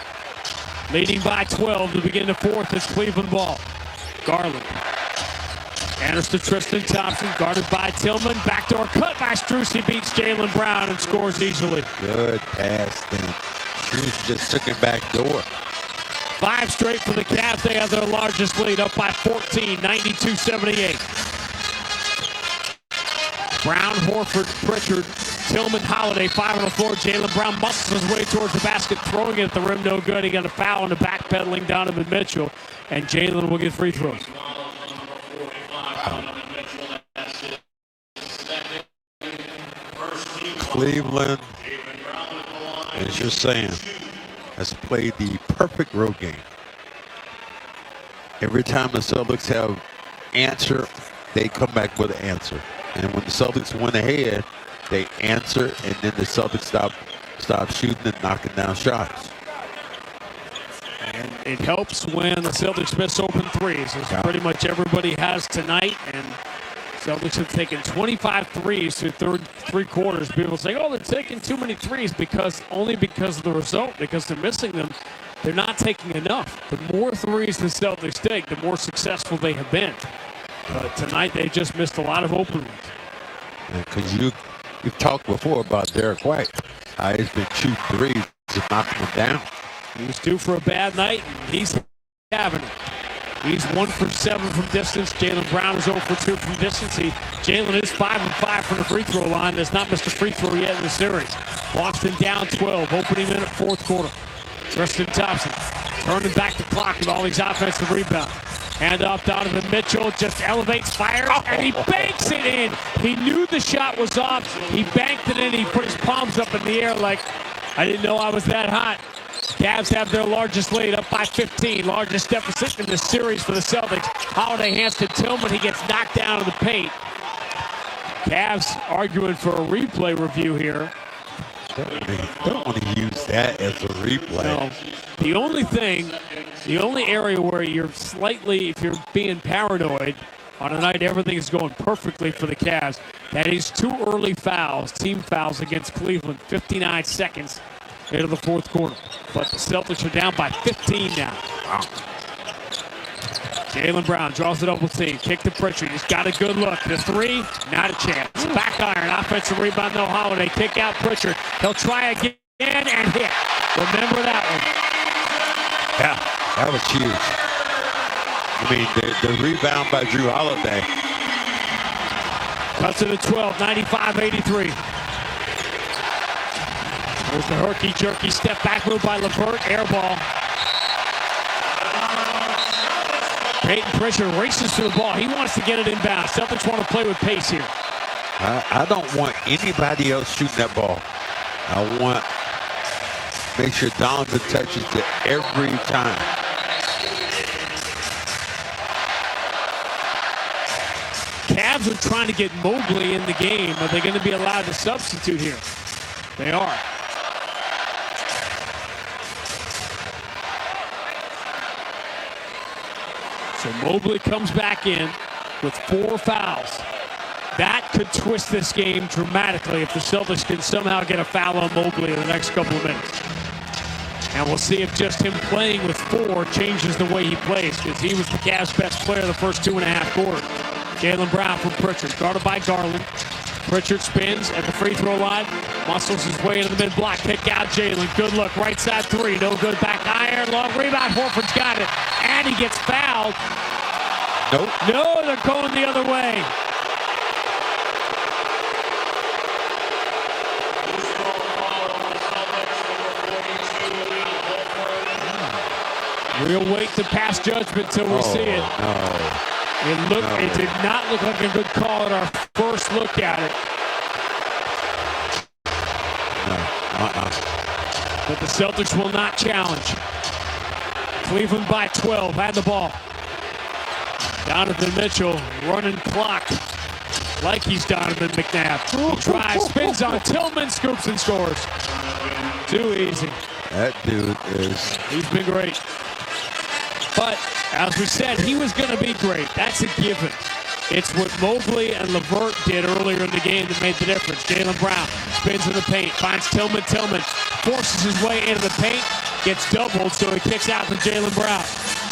Leading by 12 to begin the fourth is Cleveland ball. Garland. Anderson, Tristan Thompson, guarded by Tillman. Backdoor cut by Strus. He beats Jaylen Brown and scores easily. Good pass then. Cruz just took him back door. 5 straight for the Cavs. They have their largest lead, up by 14, 92-78. Brown, Horford, Pritchard, Tillman, Holiday, 5 on the floor. Jaylen Brown muscles his way towards the basket, throwing it at the rim, no good. He got a foul on the backpedaling Donovan Mitchell, and Jaylen will get free throws. Cleveland, as you're saying, has played the perfect road game. Every time the Celtics have answer, they come back with an answer. And when the Celtics went ahead, they answer, and then the Celtics stop shooting and knocking down shots. And it helps when the Celtics miss open threes, as pretty much everybody has tonight. And Celtics have taken 25 threes through three quarters. People say, oh, they're taking too many threes only because of the result, because they're missing them. They're not taking enough. The more threes the Celtics take, the more successful they have been. But tonight they just missed a lot of open ones. Because you've talked before about Derek White. He's been shooting threes and knocking them down. He was due for a bad night, and he's having it. He's 1 for 7 from distance. Jaylen Brown is 0 for 2 from distance. Jaylen is 5 of 5 from the free throw line. Has not missed a free throw yet in the series. Boston down 12, opening minute, fourth quarter. Tristan Thompson turning back the clock with all these offensive rebounds. Hand off Donovan Mitchell, just elevates, fires, and he banks it in. He knew the shot was off. He banked it in. He put his palms up in the air like, I didn't know I was that hot. Cavs have their largest lead, up by 15. Largest deficit in the series for the Celtics. Holiday hands to Tillman. He gets knocked down in the paint. Cavs arguing for a replay review here. Don't want to use that as a replay. No. The only area where you're slightly, if you're being paranoid, on a night everything is going perfectly for the Cavs, that is 2 early fouls, team fouls against Cleveland, 59 seconds into the fourth quarter. But the Celtics are down by 15 now. Wow. Jaylen Brown draws the double team. Kick to Pritchard. He's got a good look. The 3, not a chance. Back iron. Offensive rebound, no Holiday. Kick out Pritchard. He'll try again and hit. Remember that one. Yeah, that was huge. I mean, the rebound by Drew Holiday. Cuts to the 12, 95-83. There's the herky-jerky step back move by LeVert. Air ball. Peyton Pritchard races to the ball. He wants to get it inbound. Celtics want to play with pace here. I don't want anybody else shooting that ball. I want to make sure Donovan touches it every time. Cavs are trying to get Mobley in the game. Are they going to be allowed to substitute here? They are. So Mobley comes back in with 4 fouls. That could twist this game dramatically if the Celtics can somehow get a foul on Mobley in the next couple of minutes. And we'll see if just him playing with 4 changes the way he plays, because he was the Cavs' best player the first 2.5 quarters. Jaylen Brown from Pritchard, guarded by Garland. Pritchard spins at the free throw line, muscles his way into the mid-block, kick out Jaylen. Good look, right side 3, no good, back iron, long rebound, Horford's got it, and he gets fouled. Nope. No, they're going the other way. We'll wait to pass judgment till we see it. No. It did not look like a good call at our first look at it. But the Celtics will not challenge. Cleveland by 12, had the ball. Donovan Mitchell running clock like he's Donovan McNabb. He tries, spins on Tillman, scoops and scores. Too easy. That dude is... He's been great. But, as we said, he was going to be great. That's a given. It's what Mobley and LeVert did earlier in the game that made the difference. Jaylen Brown spins in the paint, finds Tillman. Tillman forces his way into the paint, gets doubled, so he kicks out to Jaylen Brown.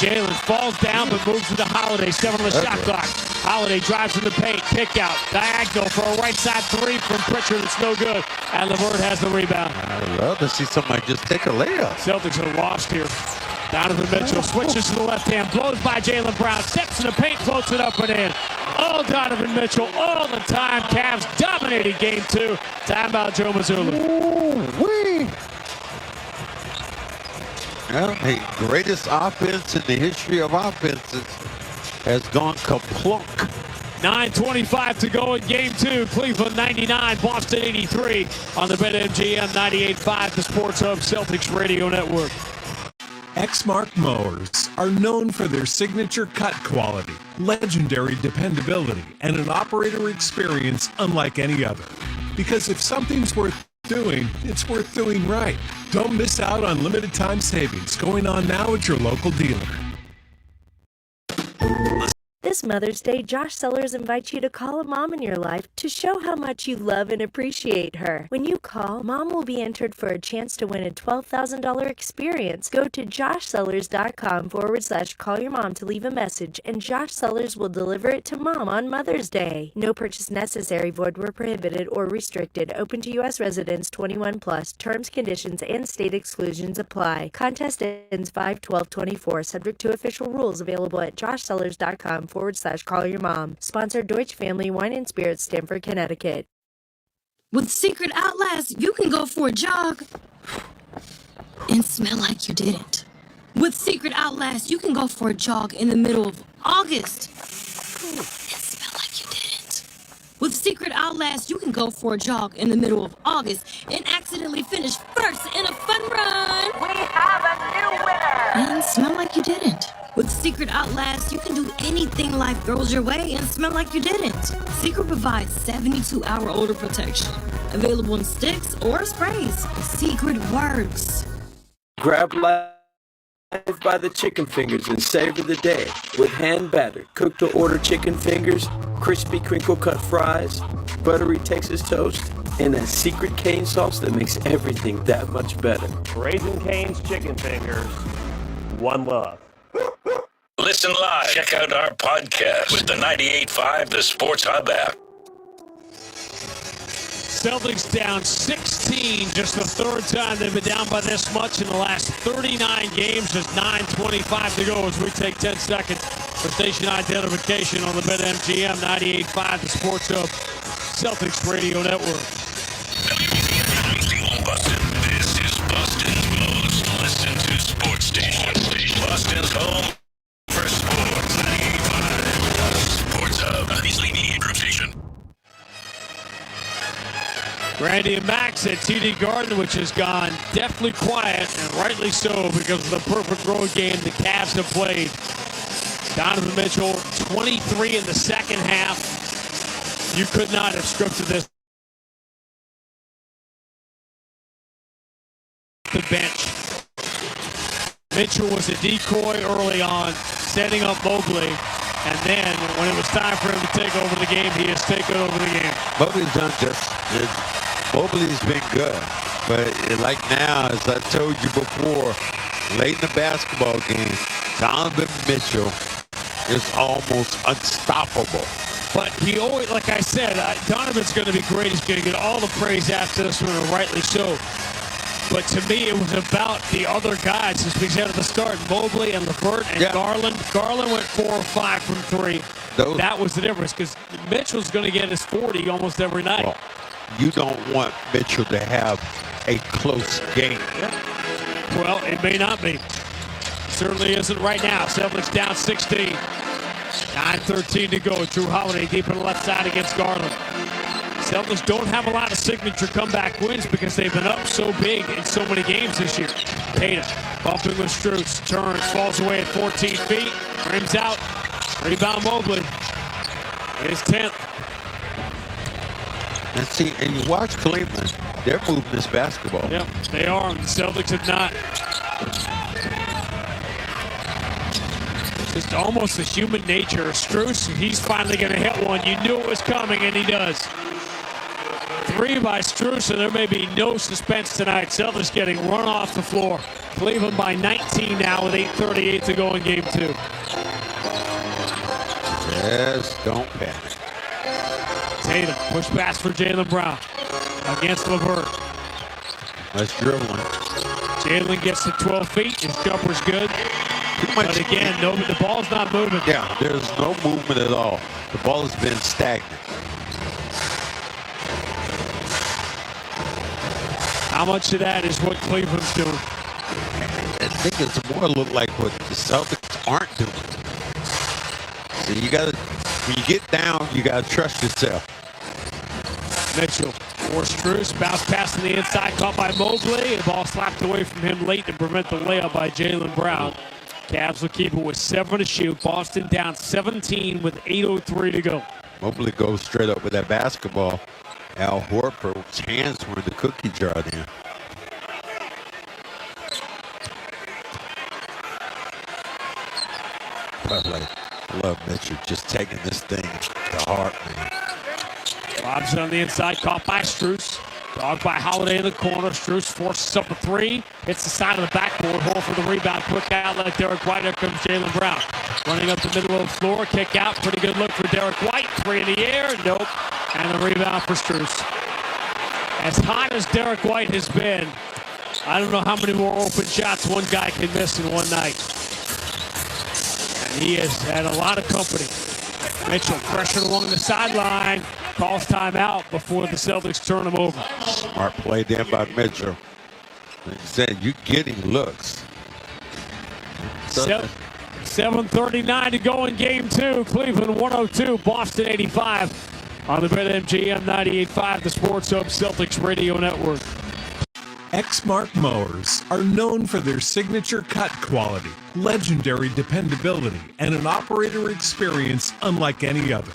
Jalen falls down but moves to the Holiday. 7 on the shot clock. Holiday drives in the paint. Kick out. Diagonal for a right side three from Pritchard. It's no good. And LeVert has the rebound. I'd love to see somebody just take a layup. Celtics are lost here. Donovan Mitchell switches to the left hand. Blows by Jaylen Brown. Steps in the paint. Floats it up and in. All Donovan Mitchell all the time. Cavs dominating game 2. Timeout, Joe Mazzulla. Ooh-wee. Well, the greatest offense in the history of offenses has gone kaplunk. 9:25 to go in game 2. Cleveland 99, Boston 83 on the BetMGM 98.5, the Sports Hub Celtics Radio Network. Exmark mowers are known for their signature cut quality, legendary dependability, and an operator experience unlike any other. Because if something's worth doing, it's worth doing right. Don't miss out on limited time savings going on now at your local dealer. This Mother's Day, Josh Sellers invites you to call a mom in your life to show how much you love and appreciate her. When you call, Mom will be entered for a chance to win a $12,000 experience. Go to joshsellers.com/call-your-mom to leave a message, and Josh Sellers will deliver it to Mom on Mother's Day. No purchase necessary, void where prohibited or restricted. Open to U.S. residents 21+. Terms, conditions, and state exclusions apply. Contest ends 5/12/24. Subject to official rules. Available at joshsellers.com/call-your-mom. Sponsored Deutsche Family Wine and Spirits, Stamford, Connecticut. With Secret Outlast, you can go for a jog and smell like you didn't. With Secret Outlast, you can go for a jog in the middle of August and smell like you didn't. With Secret Outlast, you can go for a jog in the middle of August and accidentally finish first in a fun run. We have a new winner! And smell like you didn't. With Secret Outlast, you can do anything life throws your way and smell like you didn't. Secret provides 72-hour odor protection. Available in sticks or sprays. Secret works. Grab life by the chicken fingers and savor the day with hand-battered, cooked-to-order chicken fingers, crispy crinkle-cut fries, buttery Texas toast, and that secret cane sauce that makes everything that much better. Raising Cane's Chicken Fingers. One love. Listen live. Check out our podcast with the 98.5 The Sports Hub app. Celtics down 16, just the third time they've been down by this much in the last 39 games. Just 9:25 to go as we take 10 seconds for station identification on the BetMGM 98.5 The Sports Hub Celtics Radio Network. Boston. This is Boston's most listened to sports station. Boston's home for sports. 98.5 Sports Hub. Easily media group station. Randy and Max at TD Garden, which has gone definitely quiet, and rightly so, because of the perfect road game the Cavs have played. Donovan Mitchell, 23 in the second half. You could not have scripted this. The bench. Mitchell was a decoy early on, setting up Mobley, and then when it was time for him to take over the game, he has taken over the game. Mobley's done Mobley's been good, but like now, as I told you before, late in the basketball game, Donovan Mitchell is almost unstoppable. But he always, like I said, Donovan's going to be great. He's going to get all the praise after this one, and rightly so. But to me, it was about the other guys, as we said at the start, Mobley and LeVert and Garland. Garland went 4 or 5 from 3. That was the difference, because Mitchell's going to get his 40 almost every night. Well, you don't want Mitchell to have a close game. Well, it may not be. Certainly isn't right now. Celtics down 16. 9:13 to go. Drew Holiday deep on the left side against Garland. Celtics don't have a lot of signature comeback wins because they've been up so big in so many games this year. Tatum bumping with Strus, turns, falls away at 14 feet, rims out, rebound Mobley. His 10th. And see, and you watch Cleveland, they're moving this basketball. Yep, they are. The Celtics have not. Just almost the human nature of Strus. He's finally going to hit one. You knew it was coming, and he does. three by Strus, and there may be no suspense tonight. Celtics getting run off the floor. Cleveland by 19 now with 8:38 to go in game 2. Just don't panic. Tatum, push pass for Jaylen Brown against LeVert. Nice dribbling. Jaylen gets to 12 feet. His jumper's good. But again, the ball's not moving. Yeah, there's no movement at all. The ball has been stagnant. How much of that is what Cleveland's doing? I think it's more look like what the Celtics aren't doing. So you gotta, when you get down, you gotta trust yourself. Mitchell for Strus, bounce pass on the inside, caught by Mobley. The ball slapped away from him late to prevent the layup by Jaylen Brown. Cavs will keep it with 7 to shoot. Boston down 17 with 8:03 to go. Mobley goes straight up with that basketball. Al Horford's hands were in the cookie jar there. I love Mitchell just taking this thing to heart, man. Lobs on the inside, caught by Strus. Dogged by Holiday in the corner. Strus forces up a three. Hits the side of the backboard. Hole for the rebound. Quick outlet. Derek White. There comes Jaylen Brown. Running up the middle of the floor. Kick out. Pretty good look for Derek White. Three in the air. Nope. And the rebound for Strus. As hot as Derek White has been, I don't know how many more open shots one guy can miss in one night. And he has had a lot of company. Mitchell pressured along the sideline. Calls timeout before the Celtics turn him over. Smart play there by Mitchell. Like I said, you're getting looks. 7:39 to go in game 2. Cleveland 102, Boston 85 on the BetMGM 98.5, the Sports Hub Celtics Radio Network. Exmark mowers are known for their signature cut quality, legendary dependability, and an operator experience unlike any other.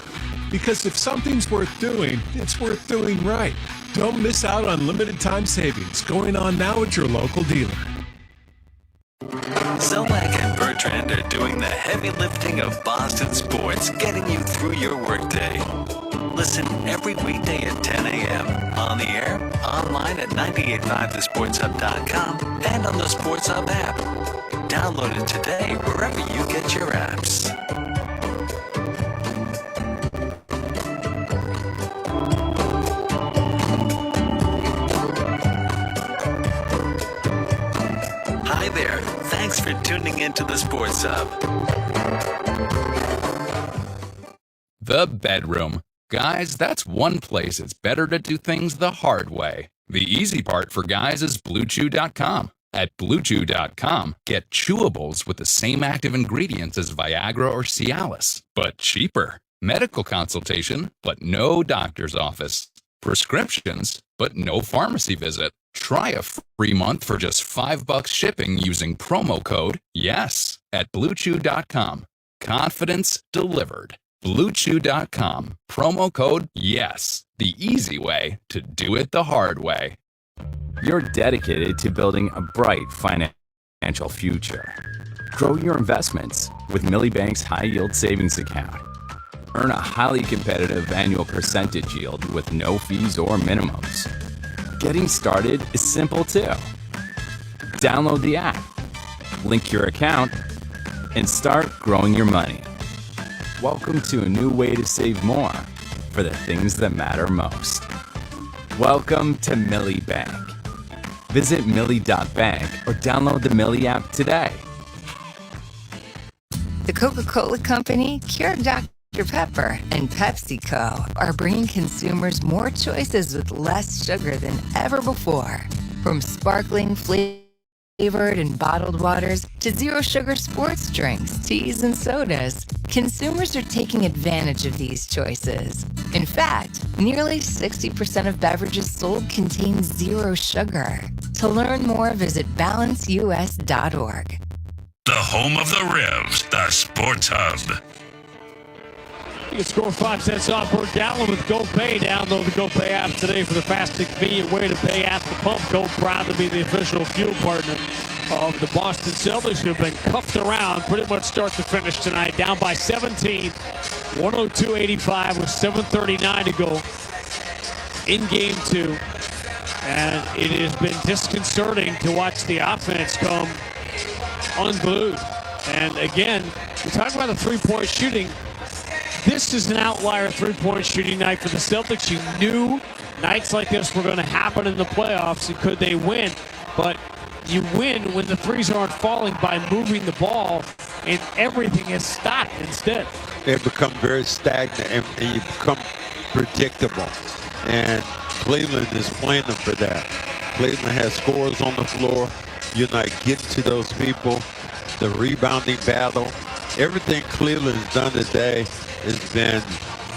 Because if something's worth doing, it's worth doing right. Don't miss out on limited time savings going on now at your local dealer. Zolak and Bertrand are doing the heavy lifting of Boston sports, getting you through your workday. Listen every weekday at 10 a.m. on the air, online at 985thesportshub.com, and on the Sports Hub app. Download it today wherever you get your apps. Hi there. Thanks for tuning in to the Sports Hub. The bedroom. Guys, that's one place it's better to do things the hard way. The easy part for guys is BlueChew.com. At BlueChew.com, get chewables with the same active ingredients as Viagra or Cialis, but cheaper. Medical consultation, but no doctor's office. Prescriptions, but no pharmacy visit. Try a free month for just $5 shipping using promo code YES at BlueChew.com. Confidence delivered. BlueChew.com. Promo code YES. The easy way to do it the hard way. You're dedicated to building a bright financial future. Grow your investments with Millie Bank's high yield savings account. Earn a highly competitive annual percentage yield with no fees or minimums. Getting started is simple too. Download the app, link your account, and start growing your money. Welcome to a new way to save more for the things that matter most. Welcome to Millie Bank. Visit Millie.bank or download the Millie app today. The Coca-Cola Company, Keurig Dr. Pepper, and PepsiCo are bringing consumers more choices with less sugar than ever before. From sparkling flavored and bottled waters to zero sugar sports drinks, teas, and sodas, consumers are taking advantage of these choices. In fact, nearly 60% of beverages sold contain zero sugar. To learn more, visit balanceus.org. The home of the Revs, the Sports Hub. You can score 5 cents off per gallon with GoPay. Download the GoPay app today for the fast and convenient way to pay at the pump. Go proud to be the official fuel partner of the Boston Celtics, who have been cuffed around pretty much start to finish tonight. Down by 17, 102-85 with 7:39 to go in Game 2. And it has been disconcerting to watch the offense come unglued. And again, we talk about the three-point shooting. This is an outlier three-point shooting night for the Celtics. You knew nights like this were going to happen in the playoffs, and could they win? But you win when the threes aren't falling by moving the ball, and everything is stopped instead. They become very stagnant, and you become predictable. And Cleveland is playing them for that. Cleveland has scorers on the floor. You're not getting to those people. The rebounding battle. Everything Cleveland has done today has been,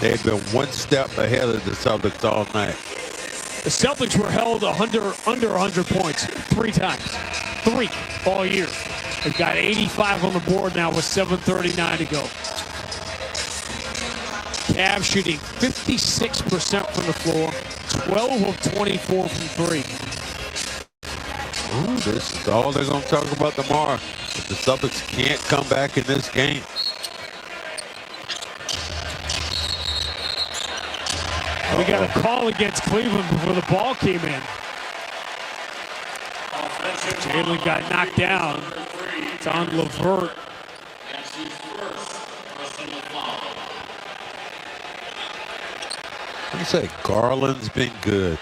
they've been one step ahead of the Celtics all night. The Celtics were held under 100 points 3 times. 3 all year. They've got 85 on the board now with 7:39 to go. Cavs shooting 56% from the floor, 12 of 24 from 3. Ooh, this is all they're going to talk about tomorrow. If the Celtics can't come back in this game. We got a call against Cleveland before the ball came in. Jalen got knocked down. It's on LeVert. I say Garland's been good.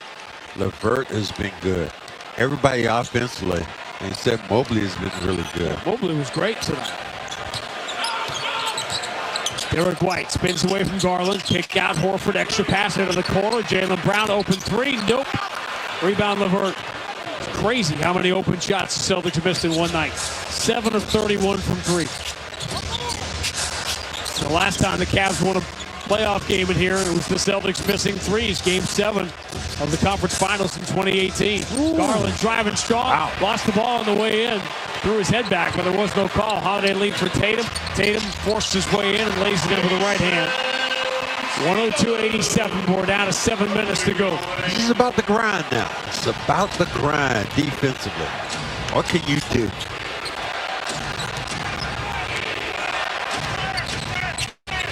LeVert has been good. Everybody offensively, except Mobley, has been really good. Mobley was great tonight. Derek White spins away from Garland. Kick out Horford. Extra pass into the corner. Jaylen Brown open 3. Nope. Rebound LeVert. It's crazy how many open shots the Celtics missed in one night. 7 of 31 from 3. The last time the Cavs won a playoff game in here, it was the Celtics missing threes. Game 7 of the conference finals in 2018. Ooh. Garland driving strong. Wow. Lost the ball on the way in. Threw his head back, but there was no call. Holiday lead for Tatum. Tatum forced his way in and lays it in with the right hand. 102-87. We're down to 7 minutes to go. This is about the grind now. It's about the grind defensively. What can you do?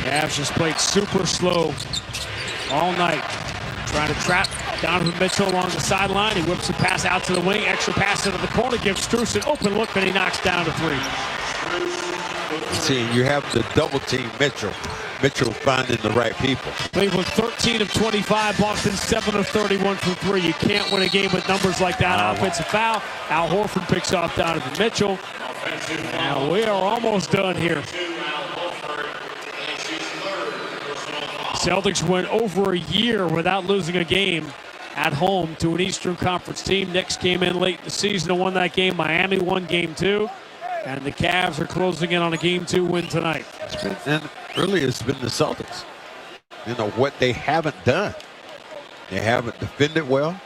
Cavs just played super slow all night. Trying to trap Donovan Mitchell along the sideline. He whips a pass out to the wing. Extra pass into the corner. Gives Strus an open look, and he knocks down to 3. See, you have the double team Mitchell. Mitchell finding the right people. Cleveland 13 of 25. Boston 7 of 31 from 3. You can't win a game with numbers like that. Offensive foul. Al Horford picks off Donovan Mitchell. Now we are almost done here. Celtics went over a year without losing a game at home to an Eastern Conference team. Knicks came in late in the season and won that game. Miami won Game 2. And the Cavs are closing in on a Game 2 win tonight. And really, it's been the Celtics. You know, what they haven't done. They haven't defended well.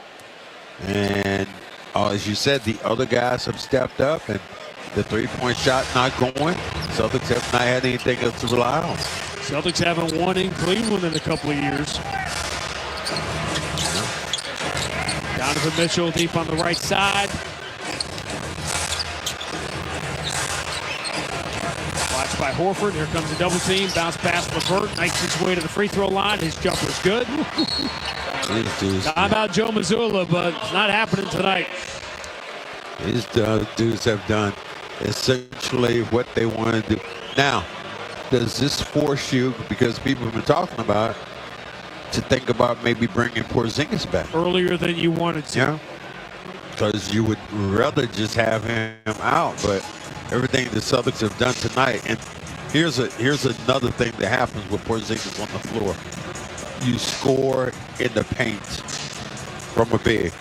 And as you said, the other guys have stepped up. And the three-point shot not going. Celtics have not had anything else to rely on. Celtics haven't won in Cleveland in a couple of years. Donovan Mitchell deep on the right side. Watched by Horford. Here comes a double team. Bounce pass LeVert. Knifes his way to the free throw line. His jumper's good. Timeout Joe Mazzulla, but it's not happening tonight. These dudes have done essentially what they want to do. Now, does this force you, because people have been talking about, to think about maybe bringing Porzingis back? Earlier than you wanted to. Yeah. Because you would rather just have him out, but everything the Celtics have done tonight, and here's another thing that happens with Porzingis on the floor. You score in the paint from a big.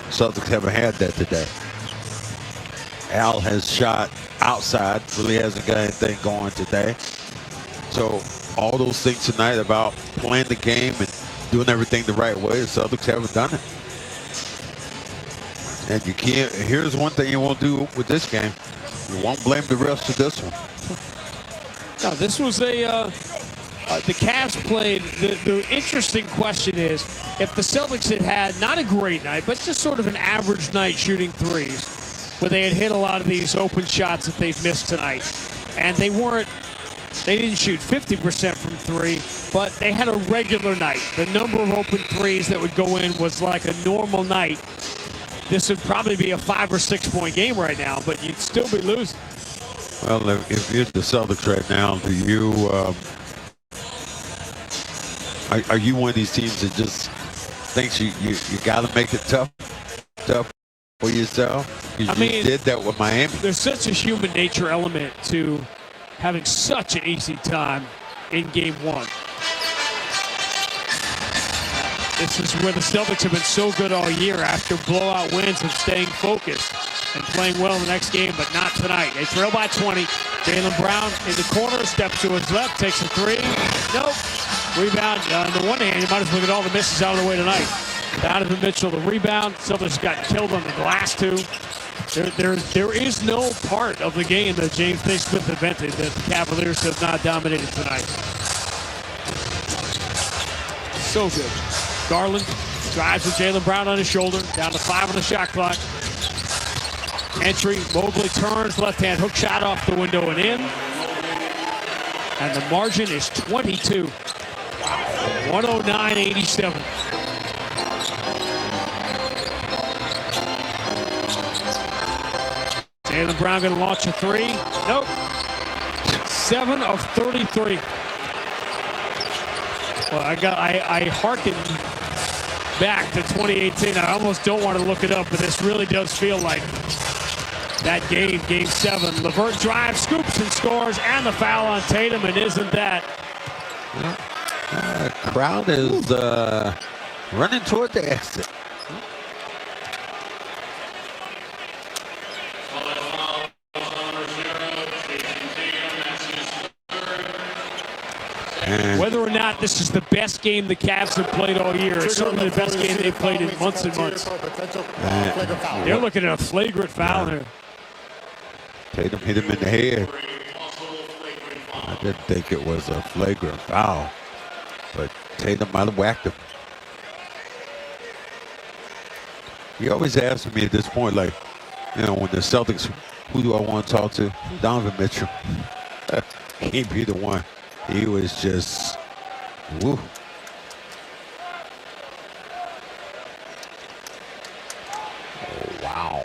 Celtics haven't had that today. Al has shot outside, really hasn't got anything going today. So all those things tonight about playing the game and doing everything the right way, the Celtics haven't done it. And you can't, here's one thing you won't do with this game. You won't blame the rest of this one. No, this was the Cavs played. The interesting question is, if the Celtics had not a great night, but just sort of an average night shooting threes, where they had hit a lot of these open shots that they've missed tonight, and they didn't shoot 50% from 3, but they had a regular night. The number of open threes that would go in was like a normal night. This would probably be a 5 or 6 point game right now, but you'd still be losing. Well, if you're the Celtics right now, do you are you one of these teams that just thinks you got to make it tough for yourself? You did that with Miami. There's such a human nature element to having such an easy time in Game 1. This is where the Celtics have been so good all year after blowout wins of staying focused and playing well in the next game, but not tonight. They trail by 20. Jaylen Brown in the corner, steps to his left, takes a three. Nope. Rebound. On the one hand, you might as well get all the misses out of the way tonight. Donovan Mitchell, the rebound. Celtics got killed on the last two. There is no part of the game that James Naismith invented that the Cavaliers have not dominated tonight. So good. Garland drives with Jaylen Brown on his shoulder, down to 5 on the shot clock. Entry, Mobley turns, left-hand hook shot off the window and in. And the margin is 22. 109-87. Jaylen Brown going to launch a three. Nope. 7 of 33. Well, I hearken back to 2018. I almost don't want to look it up, but this really does feel like that game, Game 7. LeVert drives, scoops, and scores, and the foul on Tatum, and isn't that? Crowd is running toward the exit. Whether or not this is the best game the Cavs have played all year, it's certainly the best game they've played in months and months. They're looking at a flagrant foul here. Tatum hit him in the head. I didn't think it was a flagrant foul, but Tatum might have whacked him. You always ask me at this point, like, you know, when the Celtics, who do I want to talk to? Donovan Mitchell. He'd be the one. He was just, woo. Oh, wow.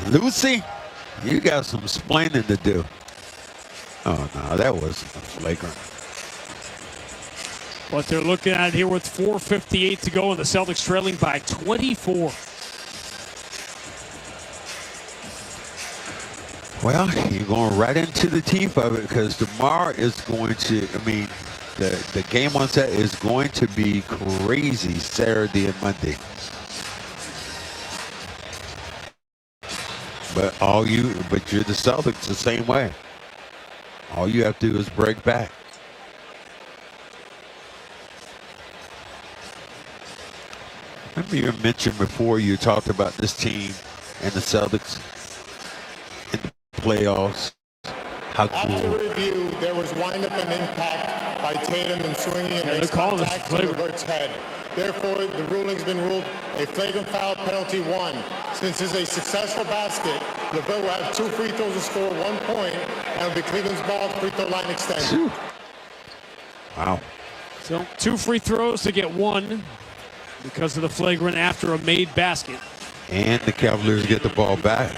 Lucy, you got some splaining to do. Oh, no, that wasn't flagrant. But they're looking at it here with 4:58 to go, and the Celtics trailing by 24. Well, you're going right into the teeth of it because tomorrow is going to, I mean, the game on set is going to be crazy Saturday and Monday. But you're the Celtics the same way. All you have to do is break back. Remember you mentioned before you talked about this team and the Celtics in the playoffs. How cool. After review, there was windup and impact by Tatum and swinging and makes contact to LeVert's head. Therefore, the ruling's been ruled a flagrant foul, penalty 1. Since it's a successful basket, LeVert will have 2 free throws to score 1 point, and it'll be Cleveland's ball, free throw line extended. Wow. So 2 free throws to get 1 because of the flagrant after a made basket. And the Cavaliers get the ball back.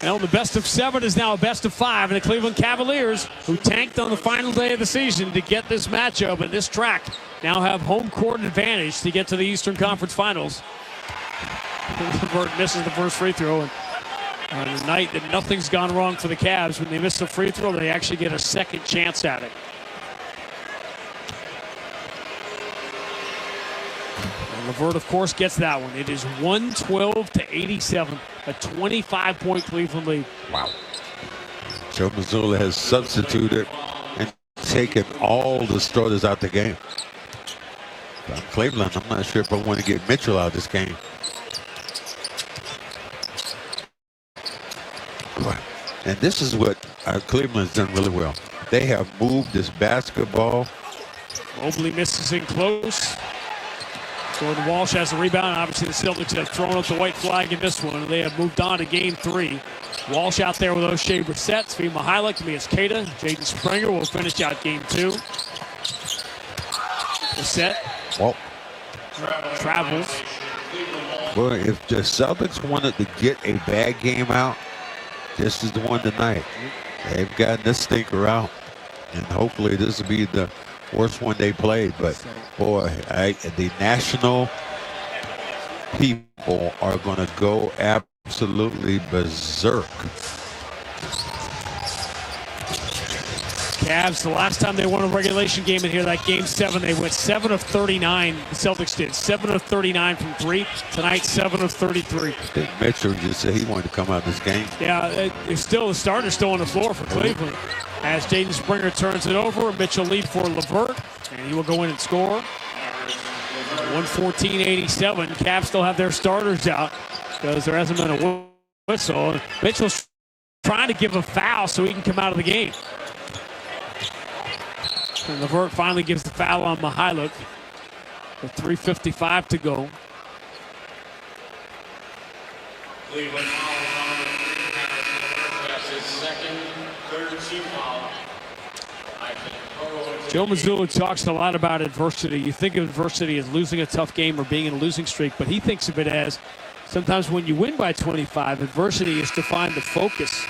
Well, the best of 7 is now a best of 5, and the Cleveland Cavaliers, who tanked on the final day of the season to get this matchup and this track, now have home court advantage to get to the Eastern Conference Finals. LeVert misses the first free throw, and on a night that nothing's gone wrong for the Cavs, when they miss the free throw, they actually get a second chance at it. And LeVert, of course, gets that one. It is 112-87. A 25-point Cleveland lead. Wow. Joe Mazzulla has substituted and taken all the starters out the game. But Cleveland, I'm not sure if I want to get Mitchell out of this game. And this is what Cleveland's done really well. They have moved this basketball. Mobley misses in close. Gordon Walsh has the rebound. Obviously, the Celtics have thrown up the white flag in this one. They have moved on to Game 3. Walsh out there with O'Shea Brissett. Svi Mihalik, Tobias Keita. Jaden Springer will finish out game 2. Brissett. Well, travels. Well, if the Celtics wanted to get a bad game out, this is the one tonight. They've gotten this stinker out, and hopefully this will be the worst one they played. But boy, the national people are going to go absolutely berserk. Cavs, the last time they won a regulation game in here, that game 7, they went 7 of 39. The Celtics did 7 of 39 from 3. Tonight, 7 of 33. I think Mitchell just said he wanted to come out of this game. Yeah, it's still the starter still on the floor for Cleveland. As Jaden Springer turns it over, Mitchell lead for LeVert, and he will go in and score. 114-87. Cavs still have their starters out because there hasn't been a whistle. Mitchell's trying to give a foul so he can come out of the game. And LeVert finally gives the foul on Mihalik with 3:55 to go. Cleveland Joe Mazzulla talks a lot about adversity. You think of adversity as losing a tough game or being in a losing streak, but he thinks of it as sometimes when you win by 25, adversity is to find the focus,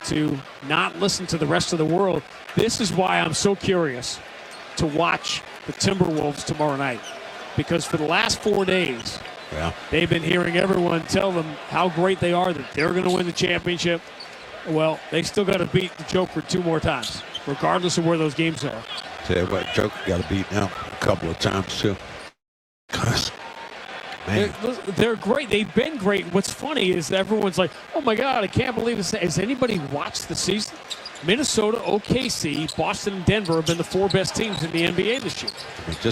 to not listen to the rest of the world. This is why I'm so curious to watch the Timberwolves tomorrow night, because for the last 4 days, they've been hearing everyone tell them how great they are, that they're going to win the championship. Well, they still got to beat the Joker 2 more times, regardless of where those games are. Tell you what, Joker got to beat them a couple of times too. Man. They're great. They've been great. What's funny is everyone's like, oh my God, I can't believe this. Has anybody watched the season? Minnesota, OKC, Boston, and Denver have been the 4 best teams in the NBA this year.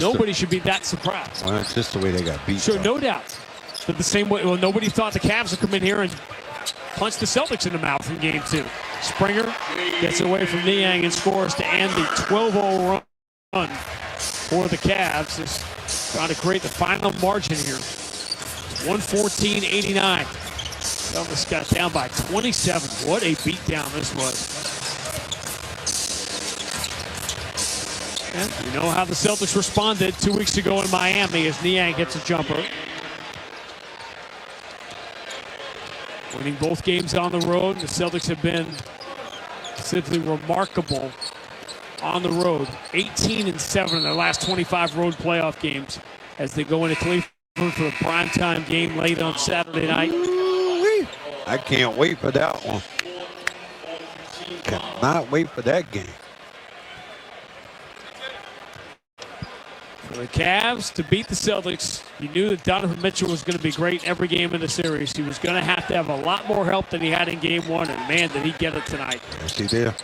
Nobody should be that surprised. Well, it's just the way they got beat. Sure, no doubt. But the same way, well, nobody thought the Cavs would come in here and punch the Celtics in the mouth in game 2. Springer gets away from Niang and scores to end the 12-0 run for the Cavs. Just trying to create the final margin here. 114-89. Celtics got down by 27. What a beatdown this was. And you know how the Celtics responded 2 weeks ago in Miami as Niang hits a jumper. Winning both games on the road. The Celtics have been simply remarkable on the road. 18-7 in their last 25 road playoff games as they go into Cleveland for a primetime game late on Saturday night. I can't wait for that one. Cannot wait for that game. For the Cavs to beat the Celtics, you knew that Donovan Mitchell was going to be great every game in the series. He was going to have a lot more help than he had in game 1, and man, did he get it tonight. Yes, he did.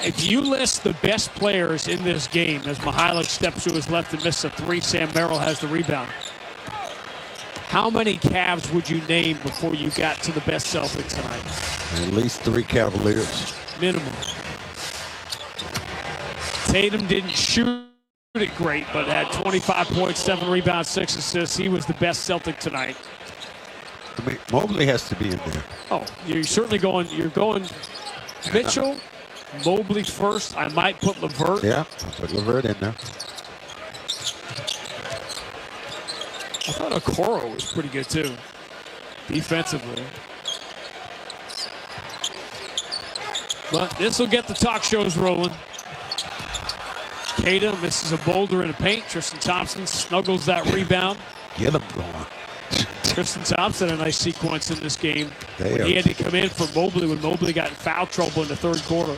If you list the best players in this game, as Mihalik steps to his left and misses a 3, Sam Merrill has the rebound. How many Cavs would you name before you got to the best Celtics tonight? At least 3 Cavaliers. Minimum. Tatum didn't shoot it great, but had 25 points, 7 rebounds, 6 assists. He was the best Celtic tonight. I mean, Mobley has to be in there. Oh, you're certainly going. You're going Mitchell, Mobley first. I might put LeVert. Yeah, I'll put LeVert in there. I thought Okoro was pretty good too, defensively. But this will get the talk shows rolling. Keita misses a boulder in the paint. Tristan Thompson snuggles that rebound. Get him going. Tristan Thompson, a nice sequence in this game. When he had to come in for Mobley when Mobley got in foul trouble in the 3rd quarter.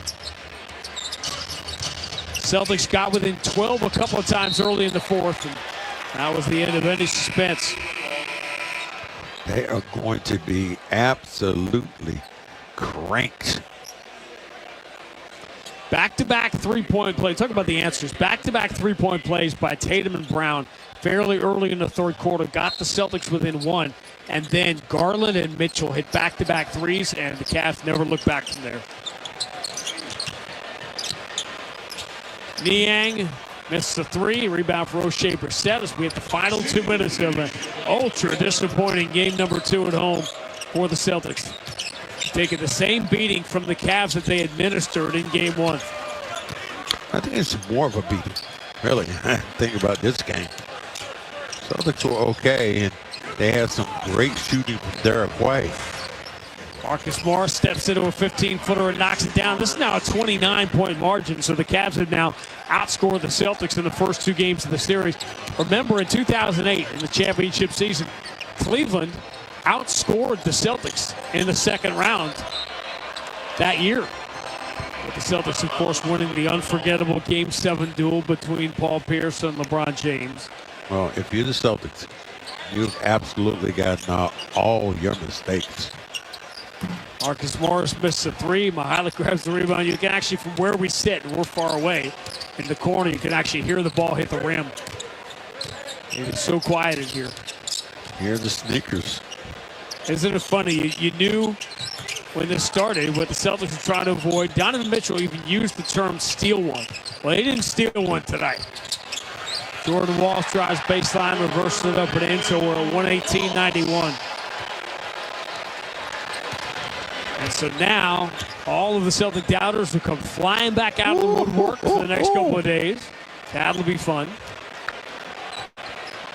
Celtics got within 12 a couple of times early in the 4th, and that was the end of any suspense. They are going to be absolutely cranked. Back-to-back three-point plays. Talk about the answers. Back-to-back three-point plays by Tatum and Brown fairly early in the 3rd quarter. Got the Celtics within 1. And then Garland and Mitchell hit back-to-back threes, and the Cavs never looked back from there. Niang Misses a three. Rebound for O'Shea Brissett as we hit the final 2 minutes of an ultra disappointing game number 2 at home for the Celtics. Taking the same beating from the Cavs that they administered in game 1. I think it's more of a beating, really. Think about this game. Celtics were okay, and they had some great shooting from Derek White. Marcus Morris steps into a 15-footer and knocks it down. This is now a 29-point margin, so the Cavs have now outscored the Celtics in the first 2 games of the series. Remember, in 2008, in the championship season, Cleveland outscored the Celtics in the second round that year. With the Celtics, of course, winning the unforgettable Game 7 duel between Paul Pierce and LeBron James. Well, if you're the Celtics, you've absolutely gotten all your mistakes. Marcus Morris misses a three. Mihaly grabs the rebound. You can actually, from where we sit, and we're far away in the corner, you can actually hear the ball hit the rim. It is so quiet in here. Hear the sneakers. Isn't it funny? You knew when this started what the Celtics were trying to avoid. Donovan Mitchell even used the term steal one. Well, they didn't steal one tonight. Jordan Walsh drives baseline, reverses it up and in, so we're at 118-91. And so now, all of the Celtic doubters will come flying back out of the woodwork for the next couple of days. That'll be fun.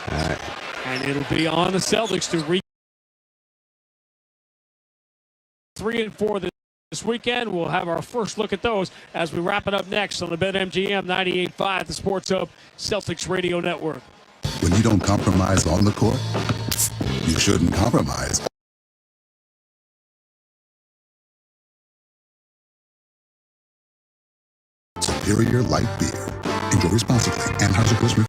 And it'll be on the Celtics to reach 3 and 4 this weekend. We'll have our first look at those as we wrap it up next on the BetMGM 98.5, the Sports Hub Celtics Radio Network. When you don't compromise on the court, you shouldn't compromise. Superior Light Beer. Enjoy responsibly. Anheuser-Busch